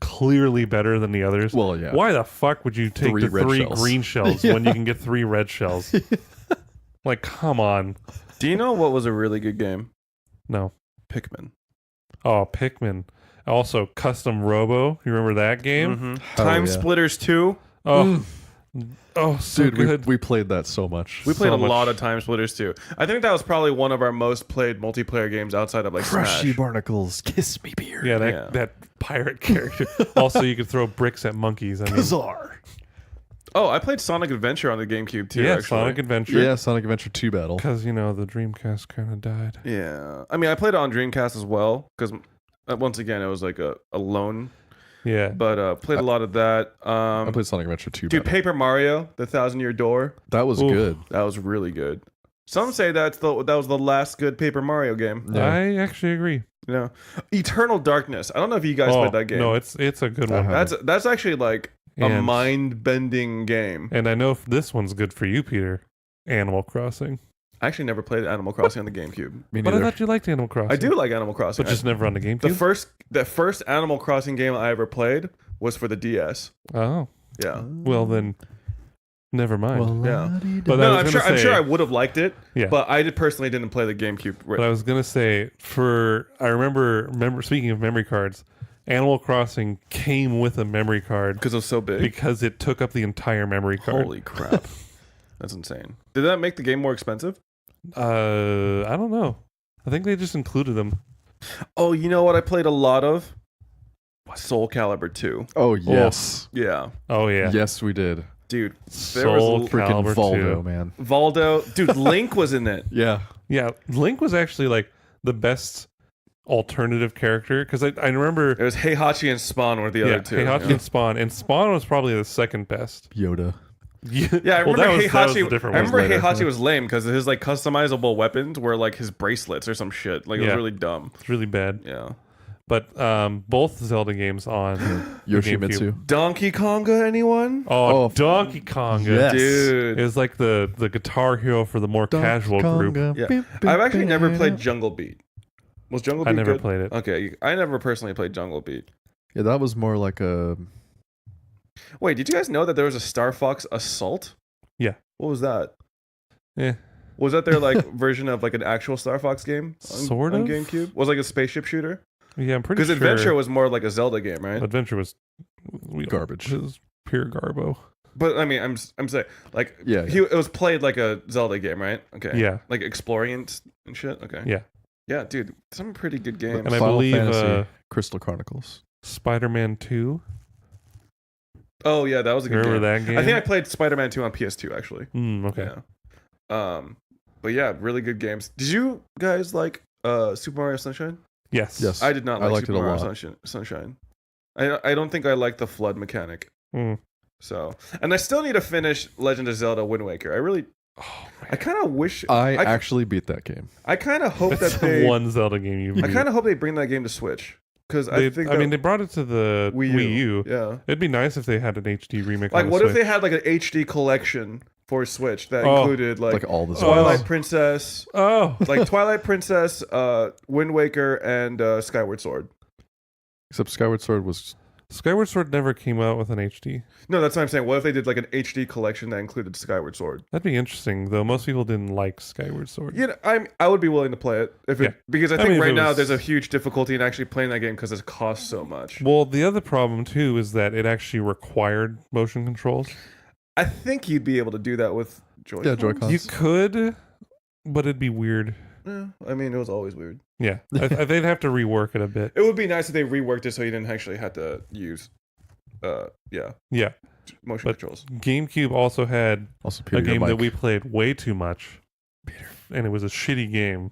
clearly better than the others. Well, yeah. Why the fuck would you take 3 the red 3 shells. green shells when you can get 3 red shells? Like, come on. Do you know what was a really good game? No. Pikmin. Oh, Pikmin. Also, Custom Robo. You remember that game? Mhm. Hell Time yeah. Splitters 2. Oh, oh, so Dude, good. we played that so much. We played So a much. lot of Time Splitters 2. I think that was probably one of our most played multiplayer games outside of like Crushy Smash. barnacles, kiss me beard. Yeah, that Yeah. that pirate character. Also, you could throw bricks at monkeys. I mean, Kazar. Oh, I played Sonic Adventure on the GameCube too. yeah, actually. Sonic Adventure. Yeah, Sonic Adventure 2 battle. Because, you know, the Dreamcast kind of died. Yeah, I mean, I played it on Dreamcast as well because once again it was like a loan, Yeah. but played a lot of that. I played Sonic Adventure 2 Dude, battle. Paper Mario, the Thousand Year Door, That was Oof. good. that was really good. Some say that was the last good Paper Mario game. Yeah. I actually agree. You know, Eternal Darkness. I don't know if you guys played that game. No, it's a good I one. have. That's actually like a And- mind-bending game. And I know if this one's good for you, Peter. Animal Crossing. I actually never played Animal Crossing on the GameCube. Me But I neither. thought you liked Animal Crossing. I do like Animal Crossing. But just never on the the GameCube? first Animal Crossing game I ever played was for the DS. Oh. Yeah. Well, then, never mind. Yeah. But No, I was I'm gonna sure say- I would have liked it, Yeah. but I personally didn't play the GameCube. But I was going to say, I remember, speaking of memory cards, Animal Crossing came with a memory card Because it was so big. because it took up the entire memory card. Holy crap. That's insane. Did that make the game more expensive? I don't know. I think they just included them. Oh, you know what I played a lot of? Soul Calibur 2. Oh, yes. Yeah. Oh, yeah. Yes, we did. Dude, Soul was Freaking Calibur Voldo, 2. man. Valdo. Dude, Link was in it. Yeah. Yeah, Link was actually like the best alternative character because I remember It was Heihachi and Spawn were the other two. Heihachi and Spawn, and Spawn was probably the second best. Yoda. Yeah, Yeah, I well, remember that was a Heihachi. different I one. remember later. Heihachi was lame because his like customizable weapons were like his bracelets or some shit. Like it was Yeah. really dumb. It's really bad. Yeah. But both Zelda games on Yoshimitsu. Donkey Konga, anyone? oh, Oh, Donkey Konga. yes. Dude. It was like the Guitar Hero for the more casual group. Yeah. I've actually never played Jungle Beat. Was Jungle Beat I never good? played it. Okay, I never personally played Jungle Beat. Yeah, that was more like a. Wait, did you guys know that there was a Star Fox Assault? Yeah. What was that? Yeah, Was that their like version of like an actual Star Fox game? Sort on of? GameCube? Was it, like a spaceship shooter? yeah, I'm pretty Because sure. Adventure was more like a Zelda game, right? Adventure was Garbage. It was pure garbo. But I mean, I'm saying like Yeah. it was played like a Zelda game, right? Okay. Yeah. Like exploring and shit. Okay. Yeah. Yeah, dude, some pretty good games. And I Final believe Fantasy Crystal Chronicles. Spider-Man 2. Oh yeah, that was a good Remember game. that game? I think I played Spider-Man 2 on PS2 actually. Okay. Yeah. But yeah, really good games. Did you guys like Super Mario Sunshine? Yes. Yes. I did not I like liked Super it a Mario lot. Sunshine. I don't think I like the flood mechanic. Mm. So, and I still need to finish Legend of Zelda Wind Waker. Oh, I kind of wish I actually beat that game. I kind of hope That's that the they one Zelda game you I kind of hope they bring that game to Switch because I think I mean, they brought it to the Wii U. Yeah. It'd be nice if they had an HD remake. Like, on the what if Switch. they had like an HD collection for Switch that Oh. included like, Like all the Twilight Zeldas. Princess, Oh, like Twilight Princess, Wind Waker, and Skyward Sword. Except Skyward Sword was. Skyward Sword never came out with an HD. No, that's what I'm saying. What if they did like an HD collection that included Skyward Sword? That'd be interesting, though. Most people didn't like Skyward Sword. You know, I would be willing to play it if Yeah. because I I think mean, if right it now was- there's a huge difficulty in actually playing that game because it costs so much. Well, the other problem too is that it actually required motion controls. I think you'd be able to do that with Joy-Cons. Yeah, Joy-Cons. You could, but it'd be weird. Yeah, I mean, it was always weird. Yeah, they'd have to rework it a bit. It would be nice if they reworked it so you didn't actually have to use, Yeah, motion But- controls. GameCube also had Also, Peter, a your game that mic. we played way too much, and it was a shitty game.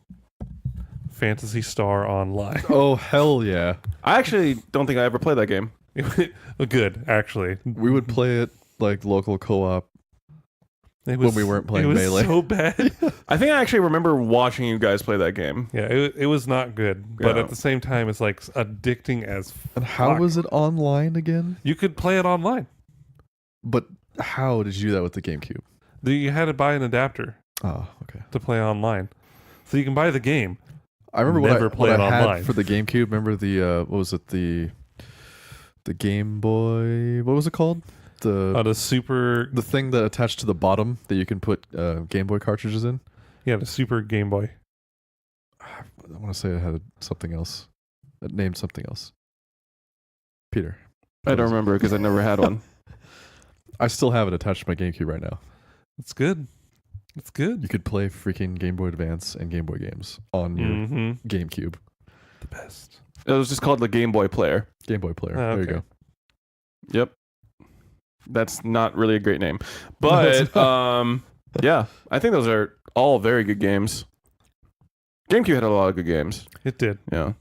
Phantasy Star Online. Oh hell yeah! I actually don't think I ever played that game. Good, actually. We would play it like local co-op. It When we weren't playing it was Melee. so bad. I think I actually remember watching you guys play that game. Yeah, it was not good, but Yeah. at the same time, it's like addicting as. And how Fuck. was it online again? You could play it online. But how did you do that with the GameCube? You had to buy an adapter Oh, okay. to play online, so you can buy the game. I remember Never what I, play what it I had online. for the GameCube. Remember the what was it, the Game Boy? What was it called? The Super, The thing that attached to the bottom that you can put Game Boy cartridges in. the Super Game Boy. I want to say it had something else. It named something else. Peter. I don't remember because I never had one. I still have it attached to my GameCube right now. It's good. It's good. You could play freaking Game Boy Advance and Game Boy games on your Mm-hmm. GameCube. The best. It was just called the Game Boy Player. Game Boy Player. Oh, There you okay. go. Yep. That's not really a great name. No, it's But yeah, I think those are all very good games. GameCube had a lot of good games. It did. Yeah.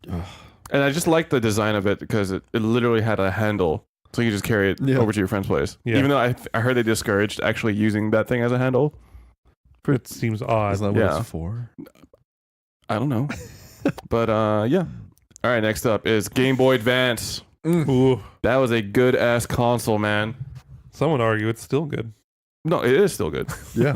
Ugh. And I just like the design of it because it literally had a handle. So you could just carry it Yeah. over to your friend's place. Yeah. Even though I heard they discouraged actually using that thing as a handle. It seems odd. Isn't that what Yeah. it's for? I don't know. But yeah. All right, next up is Game Boy Advance. Ooh. That was a good ass console, man. Some would argue it's still good. No, it is still good. Yeah.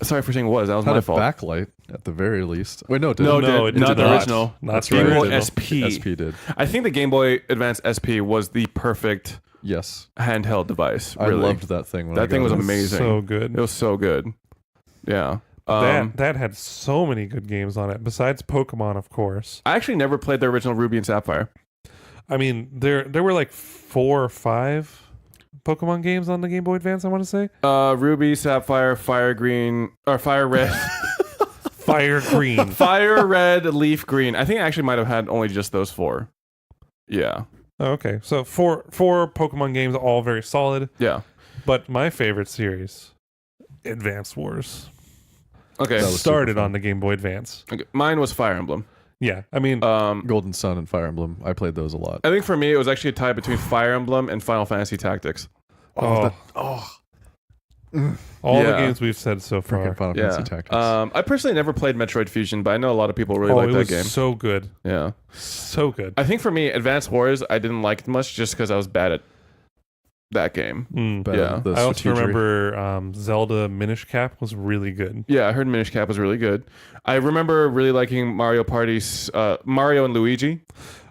Sorry for saying was. That was Had my a fault. backlight at the very least. Wait, no, it No, didn't. No, it not did the not. original. Not That's the Game Boy original. SP. SP did. I think the Game Boy Advance SP was the perfect Yes. handheld device. I Really. loved that thing. When That I thing got was it. amazing. So good. It was so good. Yeah. That had so many good games on it. Besides Pokemon, of course. I actually never played the original Ruby and Sapphire. I mean, there were like 4 or 5 Pokemon games on the Game Boy Advance, I want to say. Ruby, Sapphire, Fire Green, or Fire Red, Fire Green. Fire Red, Leaf Green. I think I actually might have had only just those 4. Yeah. Oh, okay, so four Pokemon games, all very solid. Yeah. But my favorite series, Advance Wars, Okay. That was started super fun. on the Game Boy Advance. Okay. Mine was Fire Emblem. Yeah, I mean, Golden Sun and Fire Emblem. I played those a lot. I think for me, it was actually a tie between Fire Emblem and Final Fantasy Tactics. all the Yeah. games we've said so far. Freaking Final Yeah. Fantasy Tactics. I personally never played Metroid Fusion, but I know a lot of people really Oh, like it that was game. so good, Yeah. so good. I think for me, Advanced Wars, I didn't like it much just because I was bad at that game. Mm. Better yeah. the I also strategery. remember Zelda Minish Cap was really good. Yeah, I heard Minish Cap was really good. I remember really liking Mario Party's Mario and Luigi.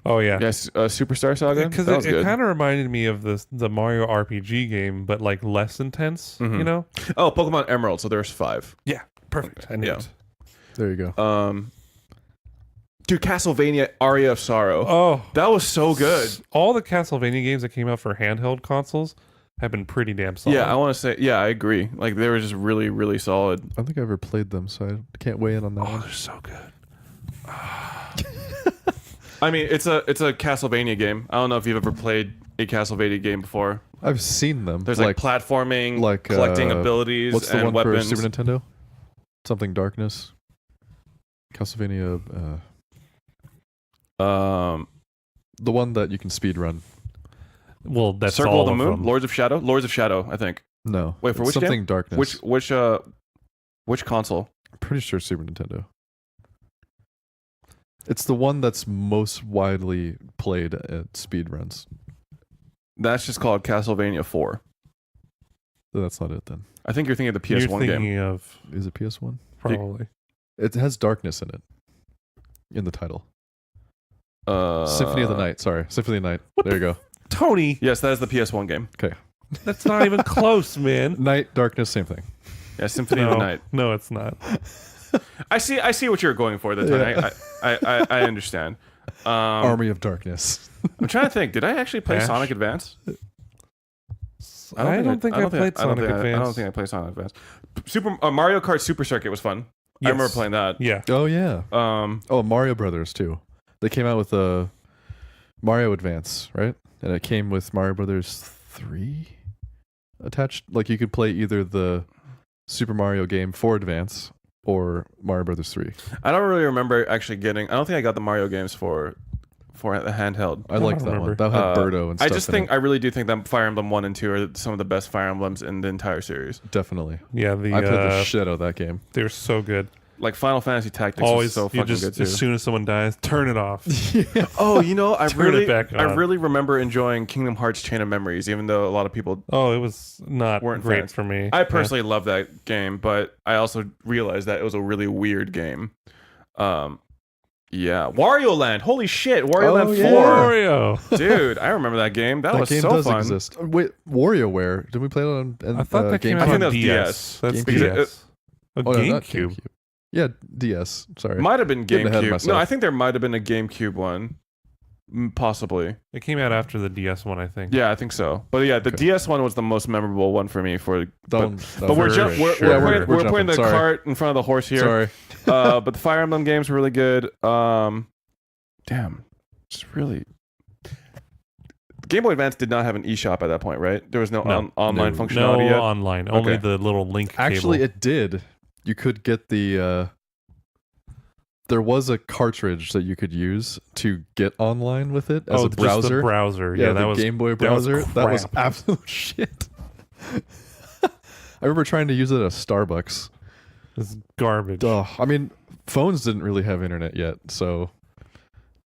Oh yeah, Yes, Superstar Saga. because That was it good. kind of reminded me of the Mario RPG game, but like less intense. Mhm. You know? Oh, Pokemon Emerald. So there's 5. Yeah, perfect. I knew Yeah. it. There you go. Dude, Castlevania Aria of Sorrow. Oh, That was so good. all the Castlevania games that came out for handheld consoles have been pretty damn solid. Yeah, I want to say. Yeah, I agree. Like they were just really, really solid. I don't think I ever played them, so I can't weigh in on that Oh, one. they're so good. I mean, it's a Castlevania game. I don't know if you've ever played a Castlevania game before. I've seen them. There's like platforming, like, collecting uh, abilities, what's the and one weapons. for Super Nintendo? Something Darkness. Castlevania. The one that you can speed run. Well, that's Circle all of the Moon, them. Lords of Shadow, I think. No. Wait, for it's which something game? Darkness. Which console? I'm pretty sure Super Nintendo. It's the one that's most widely played at speed runs. That's just called Castlevania 4. That's not it then. I think you're thinking of the You're PS1 thinking game. of Is it PS1? probably. It has Darkness in it. In the title. Symphony of the Night. Sorry. Symphony of the Night. There you go. Tony, Yes, that is the PS1 game. that's not even close, man. Night, Darkness, same thing. Yeah, Symphony of the Night. No, it's not. I see what you're going for there, Tony. Yeah. I understand. Army of Darkness. I'm trying to think. Did I actually play Ash? Sonic Advance? I don't think I played Sonic Advance. I don't think I played Sonic Advance. Mario Kart Super Circuit was fun. I remember Yes. playing that. Yeah. Oh, yeah. Um, Oh, Mario Brothers, too. They came out with a Mario Advance, right? And it came with Mario Brothers 3 attached. Like, you could play either the Super Mario game for Advance or Mario Brothers 3. I don't really remember actually getting. I don't think I got the Mario games for the handheld. I liked that remember. one. That had Birdo and stuff. I just think I really do think that Fire Emblem 1 and 2 are some of the best Fire Emblems in the entire series. Definitely. Yeah, I played the shit out of that game. they're so good. Like Final Fantasy Tactics Always was so you fucking just good too. as soon as someone dies, turn it off. Oh, you know, I Turn it back on. really remember enjoying Kingdom Hearts Chain of Memories, even though a lot of people Oh, it was not weren't great fans. for me. I personally love that game, but I also realized that it was a really weird game. Yeah, Wario Land. Holy shit, Wario Land 4. Wario. Dude, I remember that game. That was game so does fun. exist. Wait, WarioWare? Did we play it on? I thought that came GameCube? out I think on that was DS. That's GameCube. DS. Oh, no, not GameCube. Yeah, DS. Sorry. Might have been Getting ahead of GameCube. myself. No, I think there might have been a GameCube one. Possibly. It came out after the DS one, I think. Yeah, I think so. But yeah, the Okay. DS one was the most memorable one for me. That But one- that we're, was we're ju- great. we're, sure. we're, Yeah, putting, we're jumping. putting the Sorry. cart in front of the horse here. Sorry. But the Fire Emblem games were really good. Damn, it's really. Game Boy Advance did not have an eShop at that point, right? There was no, No. online No. functionality No yet. online. Only Okay. the little link Actually, cable. it did. You could get the. There was a cartridge that you could use to get online with it as a just the browser. browser. Yeah, that the was Game Boy that was browser. That was crap. absolute shit. I remember trying to use it at Starbucks. It's garbage. Ugh. I mean, phones didn't really have internet yet, so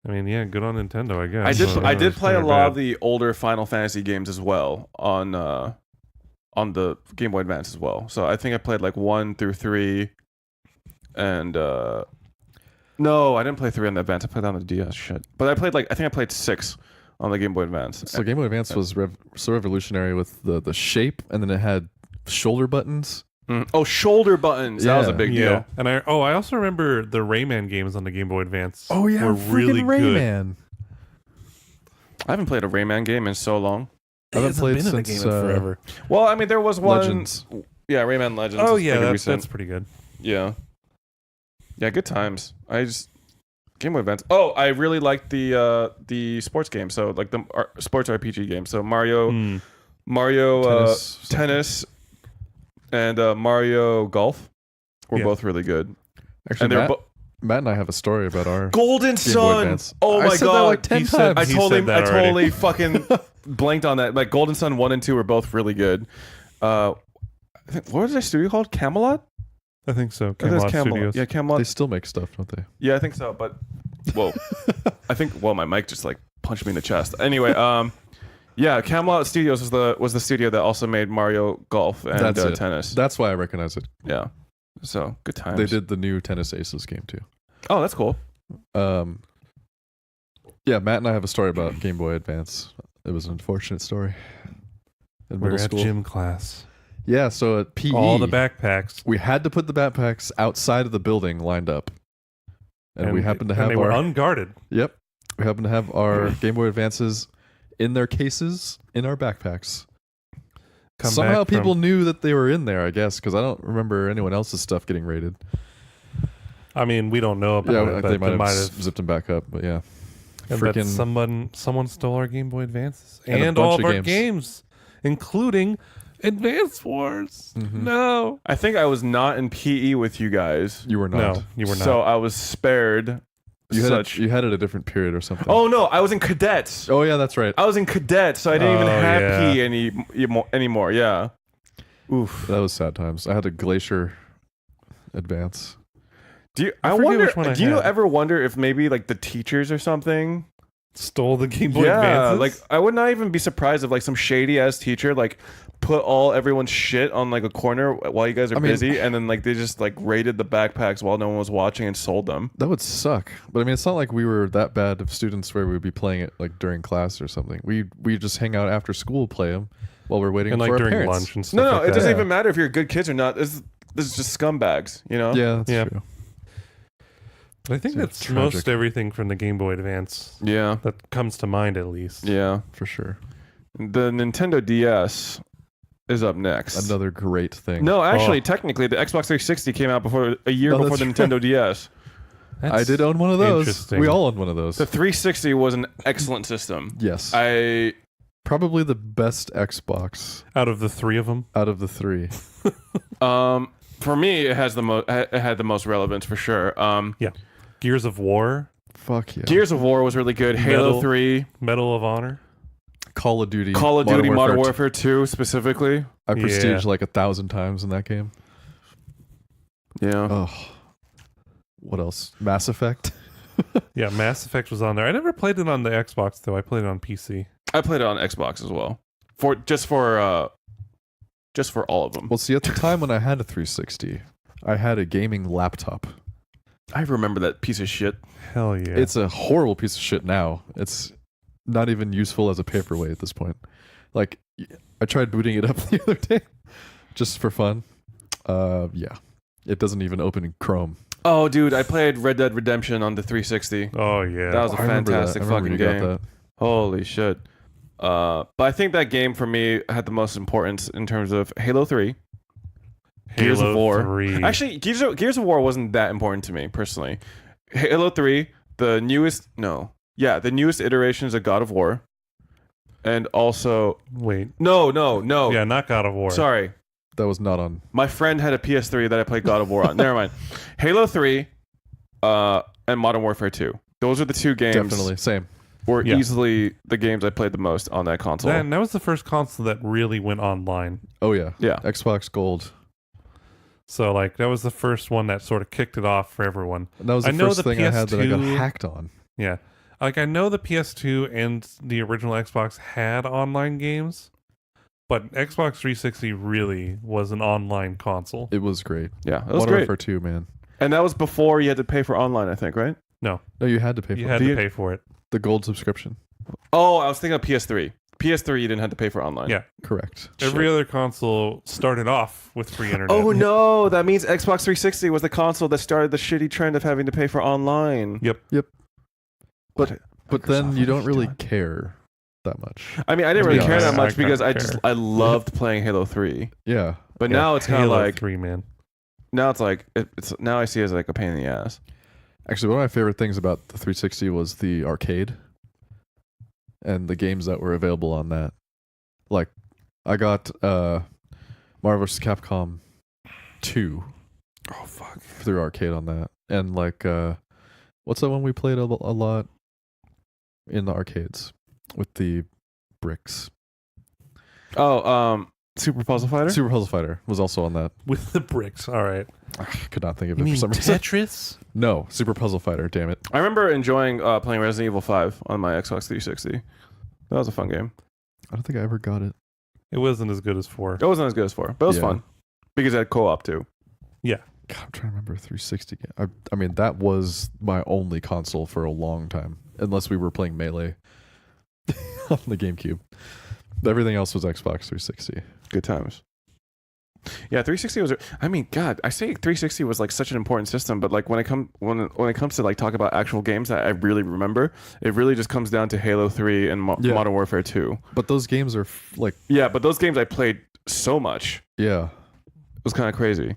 I mean, yeah, good on Nintendo, I guess. I did play a lot of the. the older Final Fantasy games as well on the Game Boy Advance as well. So I think I played like 1 through 3, and no, I didn't play 3 on the Advance. I played that on the DS. Shit, but I think I played 6 on the Game Boy Advance. So Game Boy Advance was so revolutionary with the shape, and then it had shoulder buttons. Oh, shoulder buttons. That was a Yeah. big Yeah, deal. and I also remember the Rayman games on the Game Boy Advance. Oh yeah, were really good. Rayman. I haven't played a Rayman game in so long. I haven't Hasn't played been in the since game in forever. Well, I mean, there was one. Legends. Yeah, Rayman Legends. Oh is yeah, pretty that's recent. pretty good. Yeah. Yeah, good times. Game Boy Advance. Oh, I really liked the sports game. So like the sports RPG game. So Mario Tennis, and Mario Golf were Yeah. both really good. Actually, And they're Matt and I have a story about our Golden Boy Sun. Advance. Oh I my said god! that like 10 He said- times. He said that already. totally fucking blanked on that. Like Golden Sun 1 and 2 were both really good. I think, what was that studio called? Camelot? I think so. I think it was Camelot Studios. Yeah, Camelot. They still make stuff, don't they? Yeah, I think so. But whoa, I think my mic just like punched me in the chest. Anyway, yeah, Camelot Studios was the studio that also made Mario Golf and That's it. Tennis. That's why I recognize it. Yeah, so good times. They did the new Tennis Aces game too. Oh, that's cool. Yeah, Matt and I have a story about Game Boy Advance. It was an unfortunate story. In We're middle at school. gym class. Yeah, so at PE, All the backpacks. we had to put the backpacks outside of the building lined up. And we happened to have they were our unguarded. Yep. We happened to have our Game Boy Advances in their cases in our backpacks. Come Somehow back from- people knew that they were in there, I guess, because I don't remember anyone else's stuff getting raided. I mean, we don't know about Yeah, it, but they might have zipped them back up, but yeah. and that Freaking someone stole our Game Boy Advances And a and all bunch of of our games. games, including Advance Wars. Mhm. No, I think I was not in PE with you guys, You were not. no, you were not. so I was spared. You had, such. you had it a different period or something. Oh no, I was in cadets. Oh, yeah, that's right. I was in cadets, so I didn't even Oh, have yeah. PE anymore. Yeah. Oof. That was sad times. I had a Glacier Advance. Do you? I I forget wonder. which one I Do you had. ever wonder if maybe like the teachers or something? Stole the Game Boy Yeah, Advances. like I would not even be surprised if like some shady ass teacher like put everyone's shit on like a corner while you guys are I mean- busy, and then like they just like raided the backpacks while no one was watching and sold them. That would suck. But I mean, it's not like we were that bad of students where we'd be playing it like during class or something. We just hang out after school, play them while we're waiting and for like our during parents. lunch and stuff. No, like it that. doesn't Yeah. even matter if you're good kids or not. This is just scumbags, you know? Yeah, that's Yeah. true. But I think It's that's tragic. most everything from the Game Boy Advance Yeah. that comes to mind, at least. Yeah. For sure. The Nintendo DS is up next. Another great thing. No, actually, Oh. technically, the Xbox 360 came out a year Oh, before the that's Nintendo DS. I did own one of those. interesting. We all owned one of those. The 360 was an excellent system. Yes. I Probably the best Xbox Out of the three of them, out of the three. for me, it has the most. It had the most relevance for sure. Gears of War, Fuck yeah. Gears of War was really good. Halo Medal. 3, Medal of Honor. Call of Duty. Call of Duty, Modern 2. Warfare 2 specifically. I prestiged Yeah. like 1,000 times in that game. Yeah. Oh. What else? Mass Effect. Yeah, Mass Effect was on there. I never played it on the Xbox though. I played it on PC. I played it on Xbox as well. Just for all of them. Well, see, at the time when I had a 360, I had a gaming laptop. I remember that piece of shit. Hell yeah. It's a horrible piece of shit now. It's not even useful as a paperweight at this point. Like, I tried booting it up the other day just for fun. Yeah. It doesn't even open in Chrome. Oh, dude, I played Red Dead Redemption on the 360. Oh yeah. That was a I remember that. fantastic I remember fucking you got game. that. Holy shit. But I think that game for me had the most importance in terms of Halo 3. Gears of Halo War. 3. Actually, Gears of War wasn't that important to me personally. Halo 3, the newest iterations of God of War. And also Wait. no. Yeah, not God of War. Sorry. That was not on. My friend had a PS3 that I played God of War on. Never mind. Halo 3 and Modern Warfare 2. Those are the two games Definitely. Same. were Yeah. easily the games I played the most on that console. That was the first console that really went online. Oh, yeah. Yeah. Xbox Gold. So like that was the first one that sort of kicked it off for everyone. And that was the I know first the thing I had that I got PS2 hacked on. Yeah. Like I know the PS2 and the original Xbox had online games, but Xbox 360 really was an online console. It was great. Yeah, it was Modern great. Warfare 2, man. And that was before you had to pay for online, I think, right? No, No, you had to pay for you it. had Do to you- pay for it. The gold subscription. Oh, I was thinking of PS3. PS3 you didn't have to pay for online. Yeah. Correct. Every other console started off with free internet. Oh no, that means Xbox 360 was the console that started the shitty trend of having to pay for online. Yep. But then Microsoft, you don't what are really doing? care that much. I mean, I didn't To really be care honest, that much I because kinda care. I loved playing Halo 3. Yeah. But Yeah, now it's kind of Halo like 3, man. now it's like it's now I see it as like a pain in the ass. Actually, one of my favorite things about the 360 was the arcade and the games that were available on that. Like, I got Marvel vs. Capcom 2 Oh fuck. through arcade on that. And like, what's that one we played a lot in the arcades with the bricks? Oh, Super Puzzle Fighter? Super Puzzle Fighter was also on that. With the bricks. All right. I could not think of You it mean for some reason. Tetris? No, Super Puzzle Fighter, damn it. I remember enjoying playing Resident Evil 5 on my Xbox 360. That was a fun game. I don't think I ever got it. It wasn't as good as 4. It wasn't as good as 4, but it was Yeah. fun because it had co-op too. God, I'm trying to remember a 360 game. I mean, that was my only console for a long time, unless we were playing Melee on the GameCube. Everything else was Xbox 360. Good times. Yeah, 360 was. I mean, God, I say 360 was like such an important system, but like when it comes to like talk about actual games that I really remember, it really just comes down to Halo 3 and Yeah. Modern Warfare 2. But those games are like, Yeah, but those games I played so much. yeah, It was kind of crazy.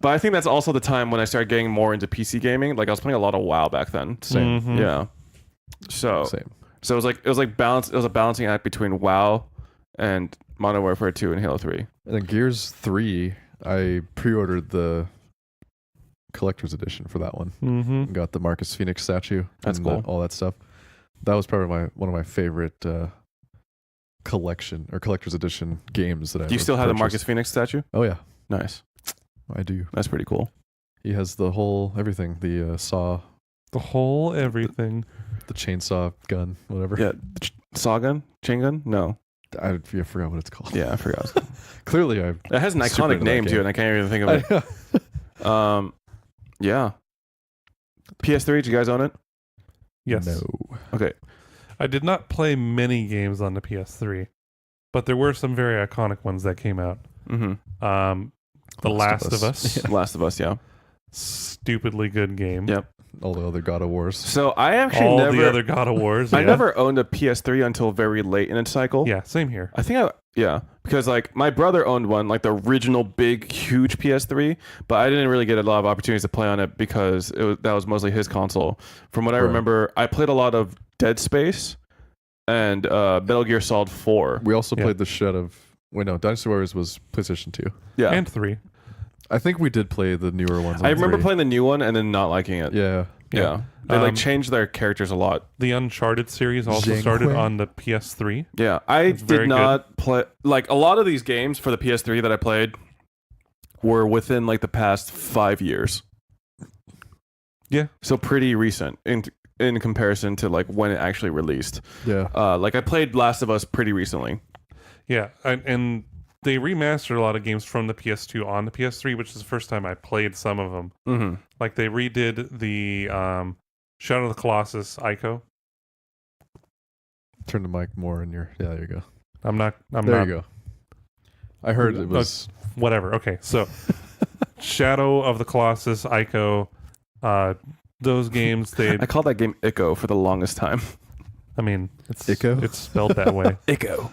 But I think that's also the time when I started getting more into PC gaming. Like I was playing a lot of WoW back then. same, Mhm. Yeah. So same. it was like balance. It was a balancing act between WoW and Modern Warfare 2 and Halo 3. And then Gears 3, I pre-ordered the collector's edition for that one. Mm-hmm. Got the Marcus Phoenix statue. That's and cool. all that stuff. That was probably one of my favorite collection or collector's edition games that I. Do you still have the Marcus purchased. Phoenix statue? Oh yeah, Nice. I do. That's pretty cool. He has the whole everything, the saw, The whole everything. the chainsaw gun, whatever. Yeah. Saw gun? Chain gun? No. I forgot what it's called. Yeah, I forgot. Clearly, It has an Super iconic into that name game. too, and I can't even think of it. Yeah. PS3, did you guys own it? Yes. No. Okay. I did not play many games on the PS3, but there were some very iconic ones that came out. Mm-hmm. The Last of Us. Last of Us, yeah. Stupidly good game. Yep. All the other God of Wars. So I actually All never the other God of Wars. I yeah. never owned a PS3 until very late in its cycle. Yeah, same here. I think because like my brother owned one, like the original big huge PS3, but I didn't really get a lot of opportunities to play on it because that was mostly his console. From what I Right. remember, I played a lot of Dead Space and Metal Gear Solid 4. We also Yeah. played the shit of. Wait, no, Dynasty Warriors was PlayStation 2. Yeah. And 3. I think we did play the newer ones. On I remember 3. playing the new one and then not liking it. Yeah. Yeah. They like changed their characters a lot. The Uncharted series also Zhang started Hui. on the PS3. Yeah. I It's very did not play like a lot of these games for the PS3 that I played were within like the past 5 years. Yeah. So pretty recent in comparison to like when it actually released. Yeah. Like I played Last of Us pretty recently. Yeah, and they remastered a lot of games from the PS2 on the PS3, which is the first time I played some of them. Mm-hmm. Like they redid the Shadow of the Colossus Ico. Turn the mic more in your. Yeah, there you go. I'm There not. you go. I heard it was. Whatever. Okay, so Shadow of the Colossus Ico. Those games, I called that game Ico for the longest time. I mean, it's Ico? It's spelled that way. Ico.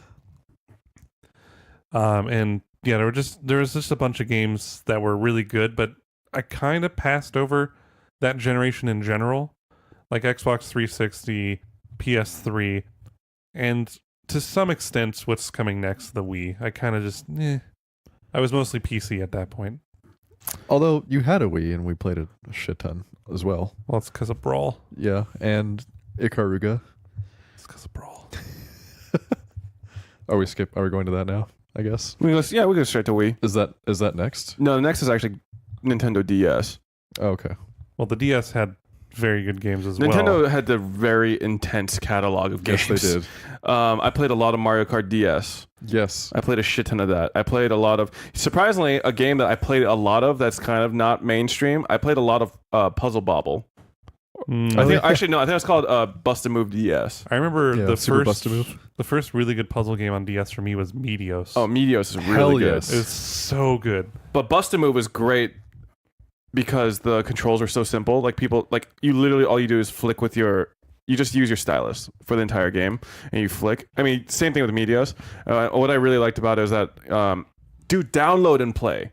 And yeah, there was just a bunch of games that were really good, but I kind of passed over that generation in general, like Xbox 360, PS3, and to some extent, what's coming next, the Wii. I kind of just, I was mostly PC at that point. Although you had a Wii and we played it a shit ton as well. Well, it's because of Brawl. Yeah, and Ikaruga. It's because of Brawl. Are we going to that now? I guess. We go straight to Wii. Is that next? No, the next is actually Nintendo DS. Oh, okay. Well, the DS had very good games as well. Nintendo had a very intense catalog of games. Yes, they did. I played a lot of Mario Kart DS. Yes. I played a shit ton of that. I played a lot of, surprisingly, a game that I played a lot of that's kind of not mainstream. I played a lot of Puzzle Bobble. Mm, I think actually no, I think it's called Bust a Move DS. I remember Yeah, the Super first Bust-A-Move. the first really good puzzle game on DS for me was Meteos. Oh, Meteos is really Hell good. yes. It was so good. But Bust a Move is great because the controls are so simple. Like people, like you literally all you do is flick with you just use your stylus for the entire game and you flick. I mean, same thing with Meteos. What I really liked about it is that, dude, download and play.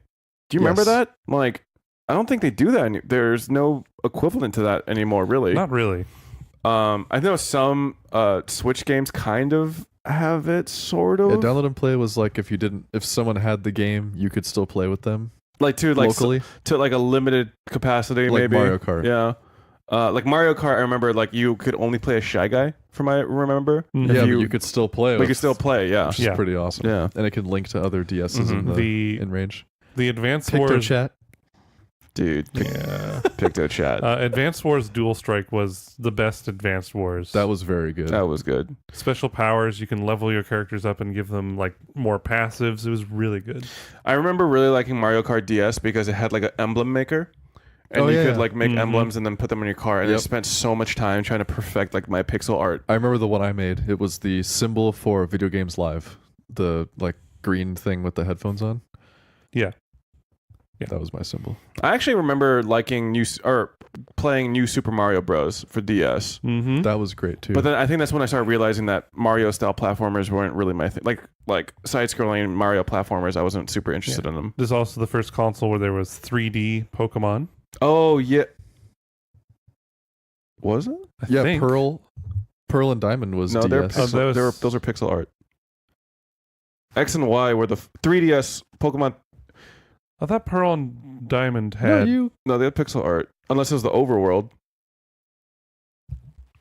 Do you remember Yes. that? Like, I don't think they do that. There's no equivalent to that anymore, really. Not really. I know some Switch games kind of have it, sort of. Yeah, download and play was like if someone had the game, you could still play with them like to like locally, to like a limited capacity, like maybe. Mario Kart. Yeah. Like Mario Kart, I remember like you could only play a Shy Guy from I remember. Mhm. Yeah, If but you you could still play. but you could still play, yeah. which is Yeah. pretty awesome. Yeah. And it can link to other DSs Mhm. in range. The Advance Picto Wars. chat. Dude, Yeah. Picto Chat. Advance Wars Dual Strike was the best Advanced Wars. That was very good. That was good. Special powers, you can level your characters up and give them like more passives. It was really good. I remember really liking Mario Kart DS because it had like an emblem maker. And Oh, you yeah, could yeah. like make Mhm. emblems and then put them in your car. And I Yep. spent so much time trying to perfect like my pixel art. I remember the one I made. It was the symbol for Video Games Live. The like green thing with the headphones on. Yeah. Yeah. That was my symbol. I actually remember liking playing New Super Mario Bros. For DS. Mm-hmm. That was great too. But then I think that's when I started realizing that Mario style platformers weren't really my thing. Like side scrolling Mario platformers, I wasn't super interested in them. This is also the first console where there was 3D Pokemon. Oh yeah. Was it? I yeah, think. Pearl and Diamond was No, they're DS. pixel, those are pixel art. X and Y were the 3DS Pokemon. I thought Pearl and Diamond No, had. No, they had pixel art. Unless it was the overworld.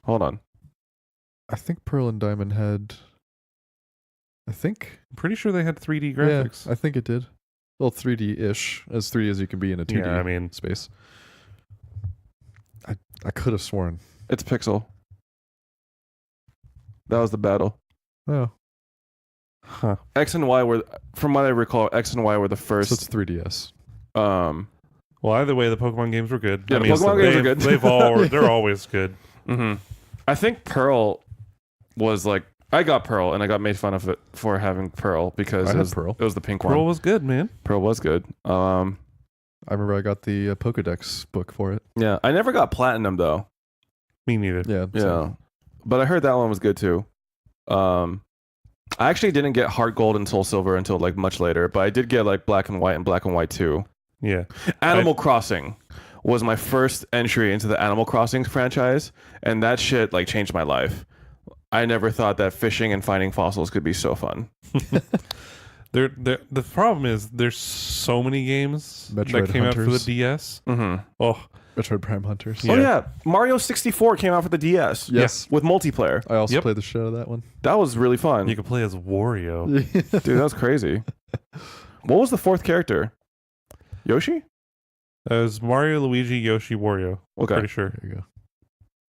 Hold on. I think Pearl and Diamond had. I think. I'm pretty sure they had 3D graphics. Yeah, I think it did. Well, 3D-ish, as 3D as you can be in a 2D Yeah, I mean, space. I could have sworn. It's pixel. That was the battle. Oh, huh. X and Y were, from what I recall, X and Y were the so first. it's 3DS. Well, either way, the Pokemon games were good. Yeah, the Pokemon games are good. They're always good. Mm-hmm. I think Pearl was like, I got Pearl and I got made fun of it for having Pearl because I it had was, Pearl. it was the pink Pearl one. was good, man. Pearl was good. I remember I got the Pokedex book for it. Yeah, I never got Platinum though. Me neither. Yeah. Yeah, but I heard that one was good too. I actually didn't get Heart Gold and Soul Silver until like much later, but I did get like Black and White and Black and White 2. Yeah. Animal Crossing was my first entry into the Animal Crossing franchise, and that shit like changed my life. I never thought that fishing and finding fossils could be so fun. The problem is there's so many games Metroid that came out for the Hunters. DS. Mm-hmm. Oh, Metroid Prime Hunters. Oh yeah, Mario 64 came out for the DS. Yes. with multiplayer. I also Yep. played the shit out of that one. That was really fun. you can play as Wario. Dude, that was crazy. What was the fourth character? Yoshi? As Mario, Luigi, Yoshi, Wario. Okay. Pretty sure. There you go.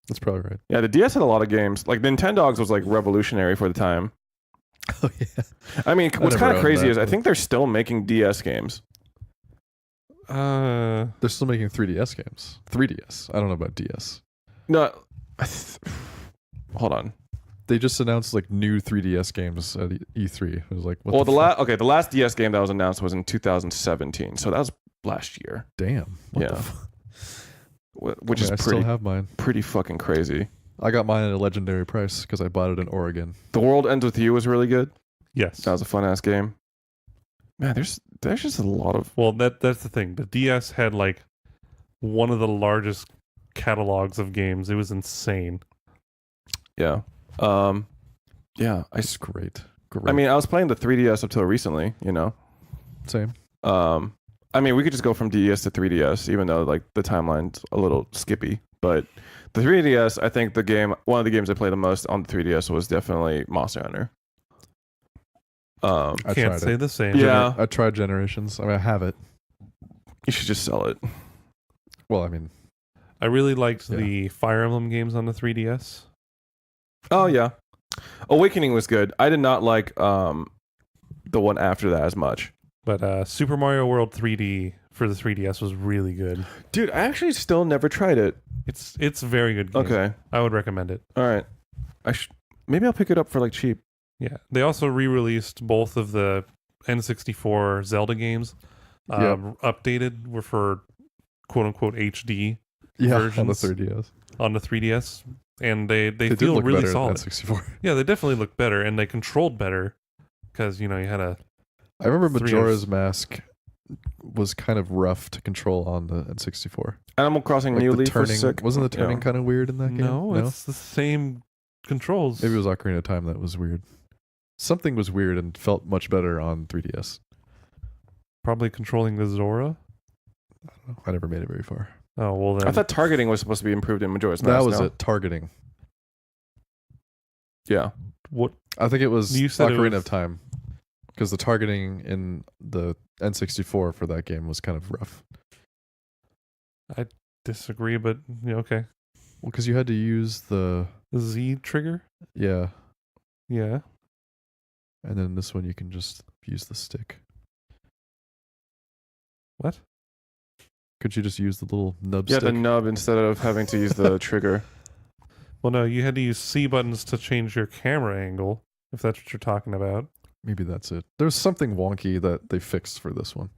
That's probably right. Yeah, the DS had a lot of games. Like Nintendogs was like revolutionary for the time. Oh yeah. I mean, what's never kind of owned crazy that, is I but- think they're still making DS games. They're still making 3DS games. 3DS. I don't know about DS. No, hold on. They just announced like new 3DS games at E3. It was like, what Well, the the last DS game that was announced was in 2017, so that was last year, damn. What Yeah. the which I is still have mine. pretty fucking crazy. I got mine at a legendary price because I bought it in Oregon. The World Ends With You was really good. yes. That was a fun ass game. Man, there's just a lot of Well, that's the thing. The DS had like one of the largest catalogs of games. It was insane. yeah. Yeah, It's great. Great. I mean, I was playing the 3DS up till recently, you know. same. I mean, we could just go from DS to 3DS, even though like the timeline's a little skippy. But the 3DS, I think one of the games I played the most on the 3DS was definitely Monster Hunter. I Can't tried say it. the same. Yeah. I tried Generations. I mean, I have it. You should just sell it. Well, I mean, I really liked Yeah. the Fire Emblem games on the 3DS. Oh yeah, Awakening was good. I did not like the one after that as much. But Super Mario World 3D for the 3DS was really good. Dude, I actually still never tried it. It's a very good game. Okay, I would recommend it. all right. Maybe I'll pick it up for like cheap. Yeah. They also re-released both of the N64 Zelda games. Yep. Updated were for quote unquote HD yeah, on the Versions. 3DS. on the 3DS. And they They feel did look really better solid. than N64. Yeah, they definitely look better and they controlled better because, you had a I remember 3DS. Majora's Mask was kind of rough to control on the N64. Animal Crossing Like New the Leaf was turning, sick. wasn't the turning Yeah. kind of weird in that game? no, it's the same controls. Maybe it was Ocarina of Time that was weird. Something was weird and felt much better on 3DS. Probably controlling the Zora. I don't know. I never made it very far. Oh, well then. I thought targeting was supposed to be improved in Majora's Mask. That was no? it. Targeting. Yeah. What? I think it was You said it Ocarina was- of Time. Because the targeting in the N64 for that game was kind of rough. Disagree, but okay. Well, because you had to use the... The Z trigger? Yeah. Yeah. And then this one you can just use the stick. What? Could you just use the little nub Yeah, stick? the nub instead of having to use the trigger. Well, no, you had to use C buttons to change your camera angle, if that's what you're talking about. Maybe that's it. There's something wonky that they fixed for this one.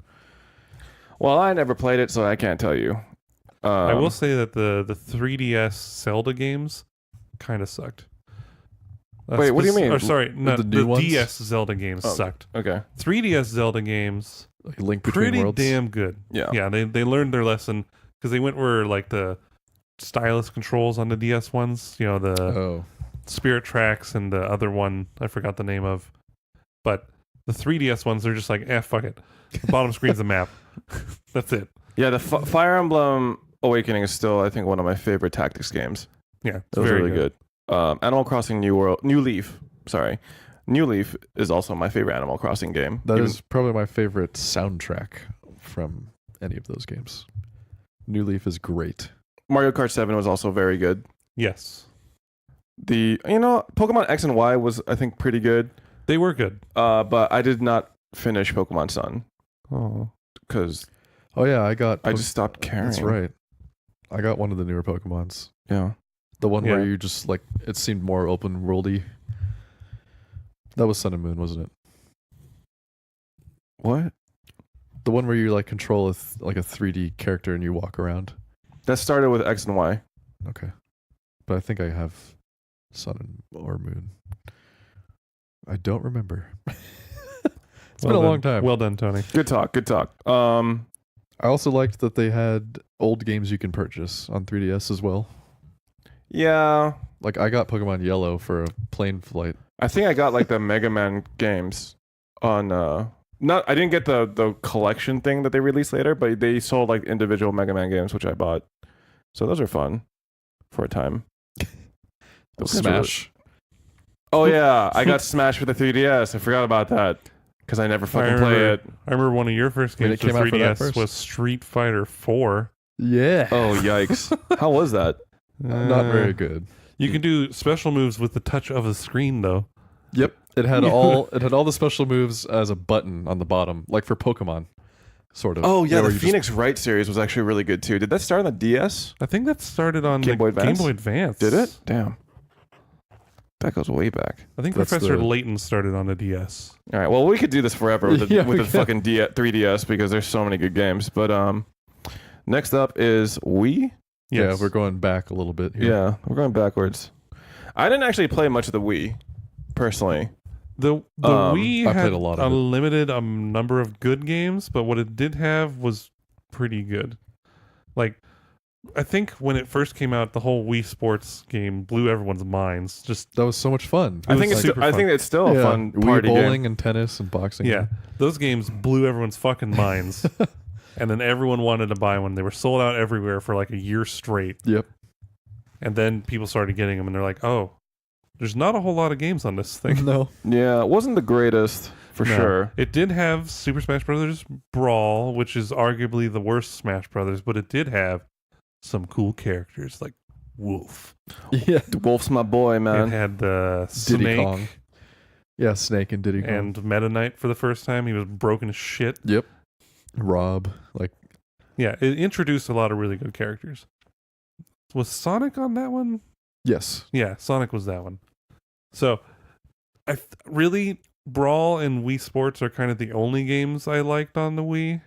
Well, I never played it, so I can't tell you. I will say that the 3DS Zelda games kind of sucked. Wait, what do you mean? Or sorry, no, The the new ones? DS Zelda games Oh. sucked. Okay. 3DS Zelda games, Like Link Between pretty Worlds. damn good. Yeah. Yeah, they learned their lesson because they went where like the stylus controls on the DS ones, the Oh. Spirit Tracks and the other one I forgot the name of, but the 3DS ones they're just like fuck it. The bottom screen's a map. That's it. Yeah, the Fire Emblem Awakening is still, I think, one of my favorite tactics games. Yeah, It was very really good. Animal Crossing New Leaf. Sorry. New Leaf is also my favorite Animal Crossing game. That Even- is probably my favorite soundtrack from any of those games. New Leaf is great. Mario Kart 7 was also very good. Yes, Pokemon X and Y was, I think, pretty good. they were good. But I did not finish Pokemon Sun Oh, because Oh yeah, I got. I just stopped caring. That's right. I got one of the newer Pokemons. Yeah. The one where Yeah. you just like it seemed more open worldy. That was Sun and Moon, wasn't it? What? The one where you like control like a 3D character and you walk around. That started with X and Y. Okay, but I think I have Sun or Moon. I don't remember. It's been a long time. Well done, Tony. Good talk. Good talk. I also liked that they had old games you can purchase on 3DS as well. Yeah. Like I got Pokemon Yellow for a plane flight. I think I got like the Mega Man games on not I didn't get the collection thing that they released later, but they sold like individual Mega Man games, which I bought. So those are fun for a time. Those games are really- Smash. Oh yeah, I got Smash for the 3DS. I forgot about that because I never fucking play it. I remember one of your first When games it with came out for that 3DS first? was Street Fighter 4. Yeah. Oh yikes! How was that? Not very good. You can do special moves with the touch of a screen, though. Yep. It had all the special moves as a button on the bottom, like for Pokemon, sort of. Oh yeah, where the you just- Phoenix Wright series was actually really good too. Did that start on the DS? I think that started on Game the Boy Advance? Game Boy Advance. Did it? Damn. That goes way back. I think That's Professor the- Layton started on the DS. All right. Well, we could do this forever with the, Yeah, with we the can. fucking 3DS because there's so many good games. But next up is Wii. Yeah, Yes. we're going back a little bit here. Yeah, we're going backwards. I didn't actually play much of the Wii, personally. The Wii I had played a lot of it. limited number of good games, but what it did have was pretty good. Like, I think when it first came out, the whole Wii Sports game blew everyone's minds. Just That was so much fun. I was think it's super I fun. think it's still a Yeah, fun Wii party bowling game. and tennis and boxing. yeah, those games blew everyone's fucking minds. And then everyone wanted to buy one. They were sold out everywhere for like a year straight. Yep. And then people started getting them, and they're like, "Oh, there's not a whole lot of games on this thing." No. Yeah, it wasn't the greatest for No. sure. It did have Super Smash Brothers Brawl, which is arguably the worst Smash Brothers, but it did have some cool characters like Wolf. Yeah. Wolf's my boy, It man. had the Diddy Snake Kong. Yeah, Snake and Diddy Kong. and Meta Knight for the first time. He was broken as shit. Yep. Rob. Like, Yeah, it introduced a lot of really good characters. Was Sonic on that one? yes. Yeah, Sonic was that one. So, really, Brawl and Wii Sports are kind of the only games I liked on the Wii.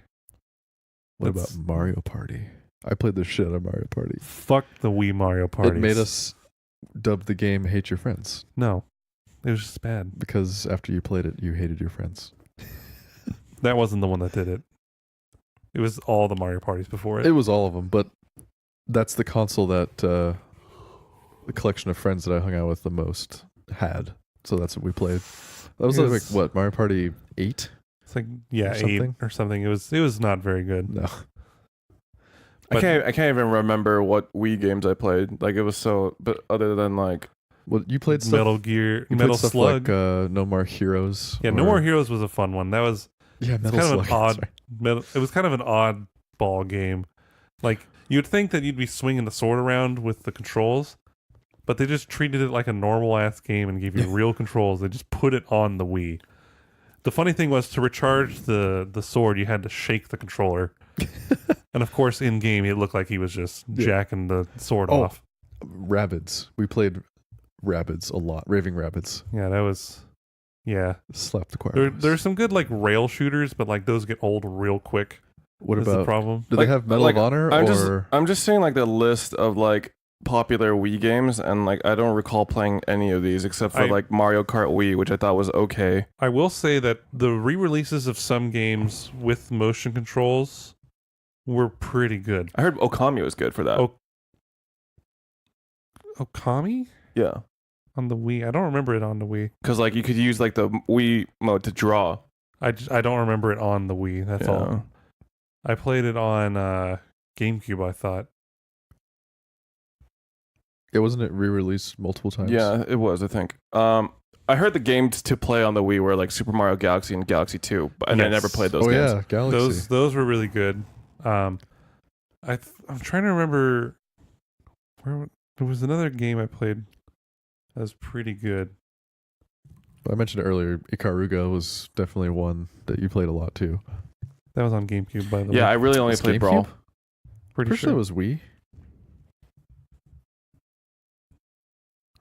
What That's- about Mario Party? I played the shit out of Mario Party. Fuck the Wii Mario Party. It made us dub the game Hate Your Friends No, it was just bad. because after you played it, you hated your friends. That wasn't the one that did it. It was all the Mario parties before it. It was all of them, but that's the console that the collection of friends that I hung out with the most had. So that's what we played. That was like Yes. what, Mario Party 8? It's like, yeah, or 8 something? or something. It was not very good. No. I can't even remember what Wii games I played. Like it was so, but other than like Well, you played stuff, Metal Gear, you Metal played stuff Slug. like No More Heroes. Yeah, No or- More Heroes was a fun one. That was Yeah, it's Metal kind Slug. of an odd. Sorry. It was kind of an odd ball game. Like you'd think that you'd be swinging the sword around with the controls, but they just treated it like a normal ass game and gave you real controls. They just put it on the Wii. The funny thing was to recharge the sword, you had to shake the controller. And of course, in game, it looked like he was just Yeah. jacking the sword Oh. off. Rabbids. We played Rabbids a lot. Raving Rabbids. Yeah, that was. Yeah, Slap the choir. there's some good like rail shooters, but like those get old real quick. What Is the about? problem? Do Like- they have Medal like, of Honor or? I'm just saying like the list of like popular Wii games, and like I don't recall playing any of these except for I- like Mario Kart Wii, which I thought was okay. I will say that the re-releases of some games with motion controls were pretty good. I heard Okami was good for that. Oh. Okami Yeah, on the Wii. I don't remember it on the Wii. because like you could use like the Wii mode to draw. I don't remember it on the Wii. That's Yeah. all. I played it on GameCube. I thought. Yeah, wasn't it re-released multiple times? Yeah, it was. I think. I heard the games to play on the Wii were like Super Mario Galaxy and Galaxy 2, and I Yes. never played those Oh games. yeah, Galaxy. Those were really good. I'm trying to remember where there was another game I played that was pretty good. I mentioned earlier, Ikaruga was definitely one that you played a lot too. That was on GameCube, by the Yeah, I way. really only It's played GameCube? Brawl. Pretty Pretty sure sure. it was Wii.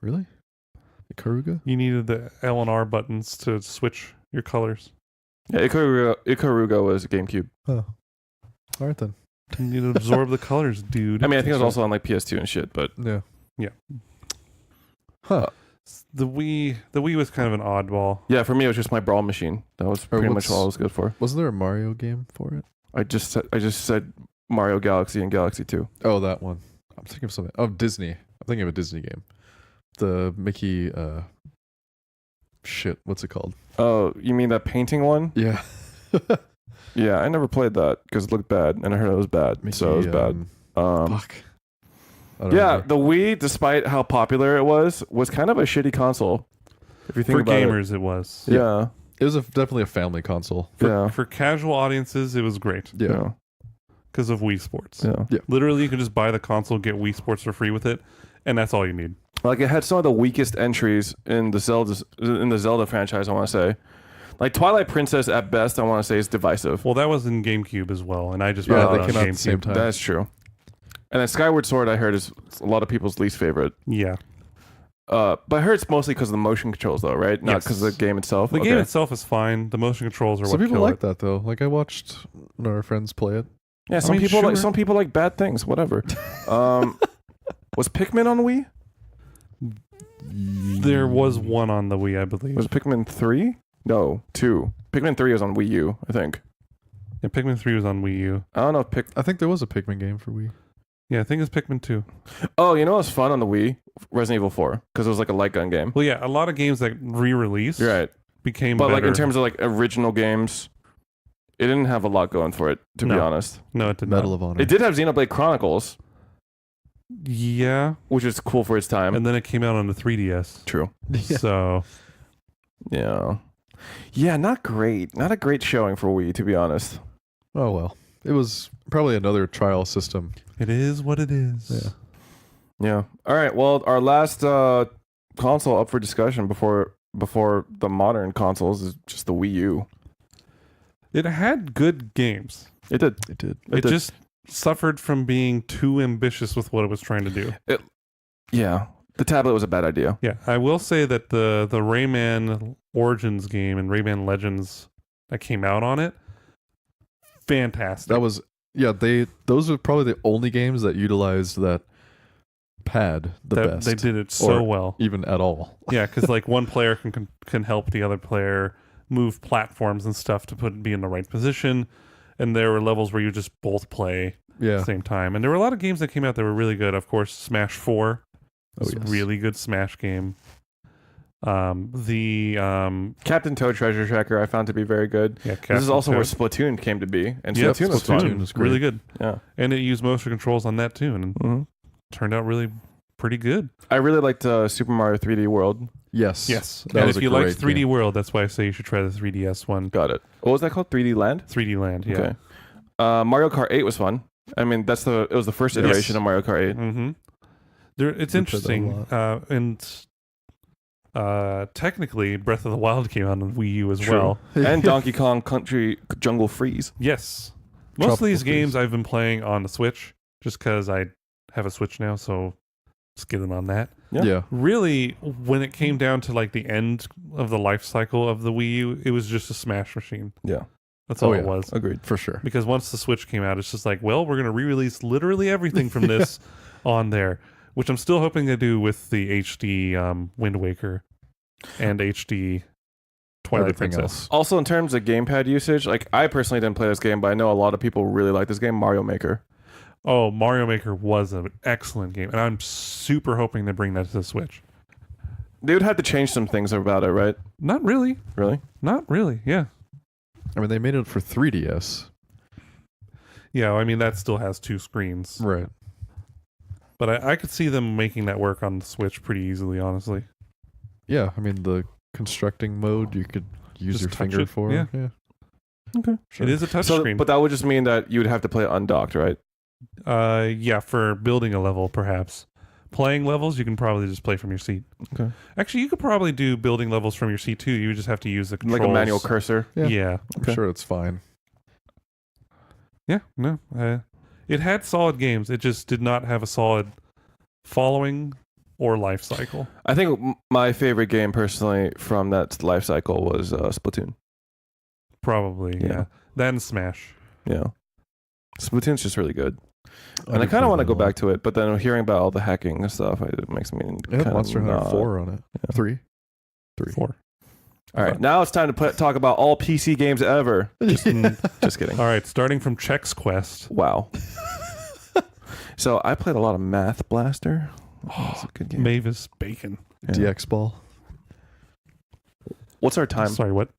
Really? Ikaruga? You needed the L and R buttons to switch your colors. Yeah, Ikaruga was GameCube. Oh. All right then. You need to absorb the colors, dude. I mean, I think it was also on like PS2 and shit, but Yeah. Yeah. Huh. The Wii was kind of an oddball. yeah, for me it was just my Brawl machine. That was pretty much what's- all I was good for. Wasn't there a Mario game for it? I just said Mario Galaxy and Galaxy 2. Oh, that one. I'm thinking of something. Oh, Disney. I'm thinking of a Disney game. The Mickey. Shit. What's it called? Oh, you mean that painting one? Yeah. Yeah, I never played that because it looked bad, and I heard it was bad, so it was bad. Fuck. I don't Yeah, remember. the Wii, despite how popular it was kind of a shitty console. If you think For about gamers, it was. it. Yeah. It was definitely a family console. Yeah. For casual audiences, it was great Yeah. because of Wii Sports. Yeah. Literally, you could just buy the console, get Wii Sports for free with it, and that's all you need. Like it had some of the weakest entries in the Zelda franchise, I want to say. Like Twilight Princess at best, I want to say is divisive. Well, that was in GameCube as well, and I just Yeah, bought it they on came out at the same GameCube. time. That's true. And then Skyward Sword, I heard, is a lot of people's least favorite. Yeah. But I heard it's mostly because of the motion controls, though, right? Not Yes. because of the game itself. The game itself is fine. The motion controls are Some what people kill like it. that though. Like I watched one of our friends play it. Yeah, some mean, people sure. like some people like bad things. Whatever. Was Pikmin on the Wii? There was one on the Wii, I believe. Was it Pikmin 3? No, 2. Pikmin 3 was on Wii U, I think. Yeah, Pikmin 3 was on Wii U. I don't know if I think there was a Pikmin game for Wii. Yeah, I think it's Pikmin 2. Oh, you know what was fun on the Wii? Resident Evil 4, because it was like a light gun game. Well, yeah, a lot of games that re-released You're right. became But better. like in terms of like original games, it didn't have a lot going for it, to be No. honest. No, it did Medal not. of Honor. It did have Xenoblade Chronicles, Yeah, which is cool for its time. and then it came out on the 3DS. True. Yeah. So, Yeah. Yeah, not great. Not a great showing for Wii, to be honest. Oh well. It was probably another trial system. it is what it is. Yeah. Yeah. All right. Well, our last console up for discussion before the modern consoles is just the Wii U. It had good games. It did. It did. It did. just suffered from being too ambitious with what it was trying to do. Yeah. The tablet was a bad idea. Yeah, I will say that the Rayman Origins game and Rayman Legends that came out on it, fantastic. That was those are probably the only games that utilized that pad the best. They did it so Or- well. even at all. Yeah, because like one player can help the other player move platforms and stuff to be in the right position, and there were levels where you just both play at Yeah. the same time. And there were a lot of games that came out that were really good. Of course, Smash 4 was yes. a really good Smash game. Captain Toad Treasure Tracker I found to be very good. Yeah, This is also where Toad. Splatoon came to be, and Yeah, Splatoon was fun. Splatoon was really good. Yeah. And it used motion controls on that too, and Mhm. turned out really pretty good. I really liked Super Mario 3D World. Yes. Yes, That and was if a you liked great 3D game. World, that's why I say you should try the 3DS one. Got it. What was that called? 3D Land? 3D Land, yeah. Okay. Mario Kart 8 was fun. I mean, it was the first Yes. iteration of Mario Kart 8. Mm-hmm. It's We played that a interesting, and technically, Breath of the Wild came out on Wii U as True. well. And Donkey Kong Country Jungle Freeze. Yes, most of Tropical these games Freeze. I've been playing on the Switch, just because I have a Switch now, so just get it on that. Yeah. Yeah. Really, when it came down to like the end of the life cycle of the Wii U, it was just a Smash machine. Yeah. That's all Oh, it yeah. was. Agreed. For sure. Because once the Switch came out, it's just like, well, we're going to re-release literally everything from this on there, which I'm still hoping to do with the HD Wind Waker and HD Twilight Everything Princess. else. Also, in terms of gamepad usage, like I personally didn't play this game, but I know a lot of people really like this game, Mario Maker. Oh, Mario Maker was an excellent game, and I'm super hoping to bring that to the Switch. They would have to change some things about it, right? Not really. Really? Not really. Yeah. I mean, they made it for 3DS. Yeah, I mean, that still has two screens. Right. But I could see them making that work on the Switch pretty easily, honestly. Yeah. I mean, the constructing mode you could use Just your touch finger it, for. yeah. Okay. Sure. It is a touch So, screen. but that would just mean that you would have to play it undocked, right? Yeah, for building a level, perhaps. Playing levels, you can probably just play from your seat. Okay. Actually, you could probably do building levels from your seat too. You would just have to use the controls. Like a manual cursor. Yeah. Yeah. I'm Okay. sure it's fine. Yeah. No. It had solid games. It just did not have a solid following or life cycle. I think my favorite game personally from that life cycle was Splatoon. Probably. Yeah. Yeah. That and Smash. Yeah. Splatoon's just really good. And I did kind play of want to that go a lot. back to it, but then hearing about all the hacking and stuff, it makes me It had kind Monster of Hunter not. 4 on it. Yeah. 3. 4. All right, now it's time to talk about all PC games ever. Just kidding. All right. Starting from Chex Quest. Wow. So I played a lot of Math Blaster. Oh, that's a good game. Mavis Bacon. Yeah. DX Ball. What's our time? Sorry, what?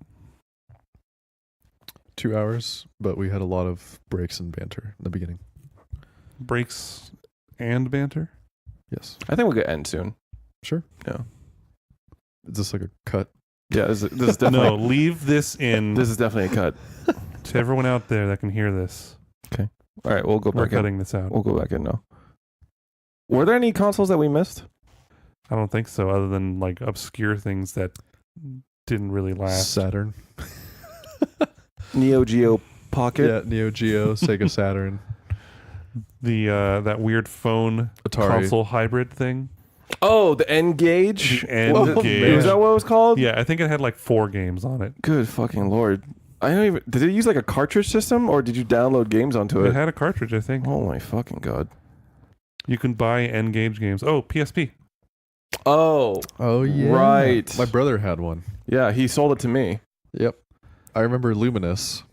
2 hours, but we had a lot of breaks and banter in the beginning. Breaks and banter? Yes. I think we'll get end soon. Sure. Yeah. Is this like a cut? Yeah, this is definitely No, leave this in this is definitely a cut. to everyone out there that can hear this. All right, we'll go We're back in. cutting this out. We'll go back in now. Were there any consoles that we missed? I don't think so, other than like obscure things that didn't really last. Saturn. Neo Geo Pocket. Yeah, Neo Geo, Sega Saturn, The that weird phone Atari. console hybrid thing. Oh, the N-Gage. The N-Gage. Is that what it was called? Yeah, I think it had like 4 games on it. Good fucking lord. I don't even. Did it use like a cartridge system, or did you download games onto It it? had a cartridge, I think. Oh my fucking god. You can buy N-Gage games. Oh, PSP. Oh, Oh yeah. Right. My brother had one. yeah, he sold it to me. Yep. I remember Luminous.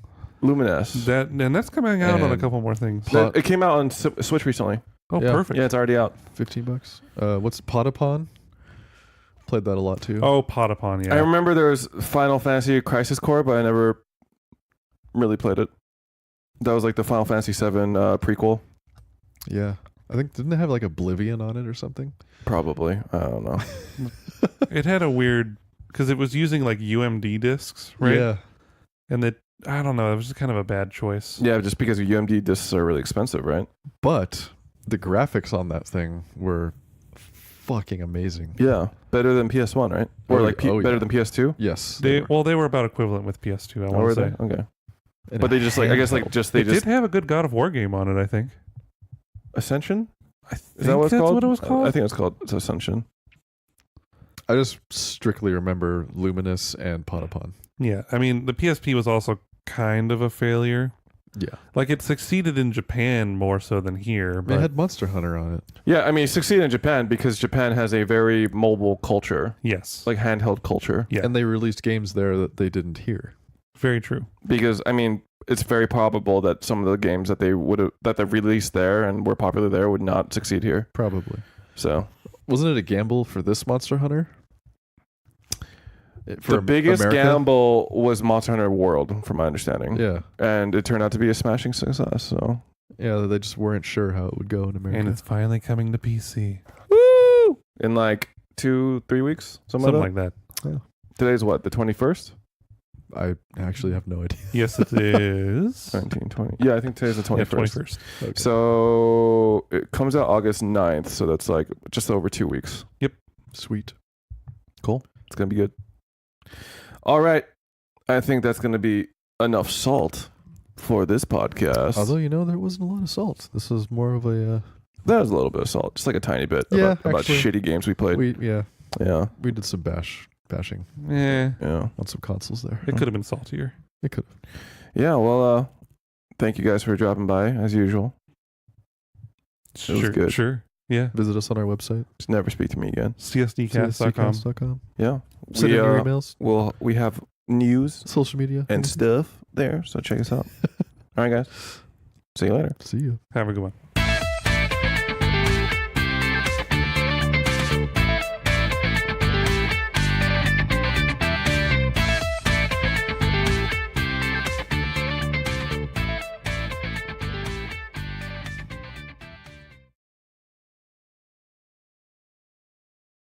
Luminous. That's coming out on a And couple more things. It came out on Switch recently. Oh, yeah. perfect. Yeah, it's already out. $15. What's Potapon? Played that a lot too. Oh, Potapon, yeah. I remember there was Final Fantasy Crisis Core, but I never really played it. That was like the Final Fantasy VII prequel. Yeah. I think didn't it have like Oblivion on it or something? Probably. I don't know. It had a weird, because it was using like UMD discs, right? Yeah. And that, I don't know, it was just kind of a bad choice. Yeah, just because UMD discs are really expensive, right? But the graphics on that thing were fucking amazing. Yeah, better than PS1, right? Or Oh, like oh, better yeah. than PS2. Yes. They were. they were about equivalent with PS2, I Oh, want were to they? say. Okay, And but they just like I guess like handheld. just they It just did have a good God of War game on it, I think. Ascension. I think Is that what it's that's called? what it was called. I think it's called Ascension. I just strictly remember Luminous and Potapon. Yeah, I mean, the PSP was also kind of a failure. Yeah. Like, it succeeded in Japan more so than here. But It had Monster Hunter on it. Yeah, I mean, it succeeded in Japan because Japan has a very mobile culture, yes. like handheld culture. Yeah. And they released games there that they didn't here. Very true. Because I mean, it's very probable that some of the games that they released there and were popular there would not succeed here. Probably. So Wasn't it a gamble for this Monster Hunter? For the biggest America? gamble was Monster Hunter World, from my understanding. Yeah. And it turned out to be a smashing success. So Yeah, they just weren't sure how it would go in America. And it's finally coming to PC. woo! In like 2-3 weeks, something Something like like that. that. Today's what, the 21st? I actually have no idea. Yes, it is. 19, 20. Yeah, I think today's the 21st. Yeah, 21st. Okay. So it comes out August 9th. So that's like just over 2 weeks. Sweet. Cool. It's going to be good. All right. I think that's going to be enough salt for this podcast. Although, there wasn't a lot of salt. This is more of a... That was a little bit of salt, just like a tiny bit Yeah, about actually. shitty games we played. yeah, Yeah. we did some bashing Yeah. Yeah. on some consoles there. It could have been saltier. It could have. Yeah. Well, thank you guys for dropping by as usual. It was Sure. good. Sure. Yeah. Visit us on our website. Just never speak to me again. CSDcast.com. CSCcast.com. Yeah. Send We, in your emails, we have news social media, and stuff there, so check us out. All right, guys. See you later. See you. Have a good one.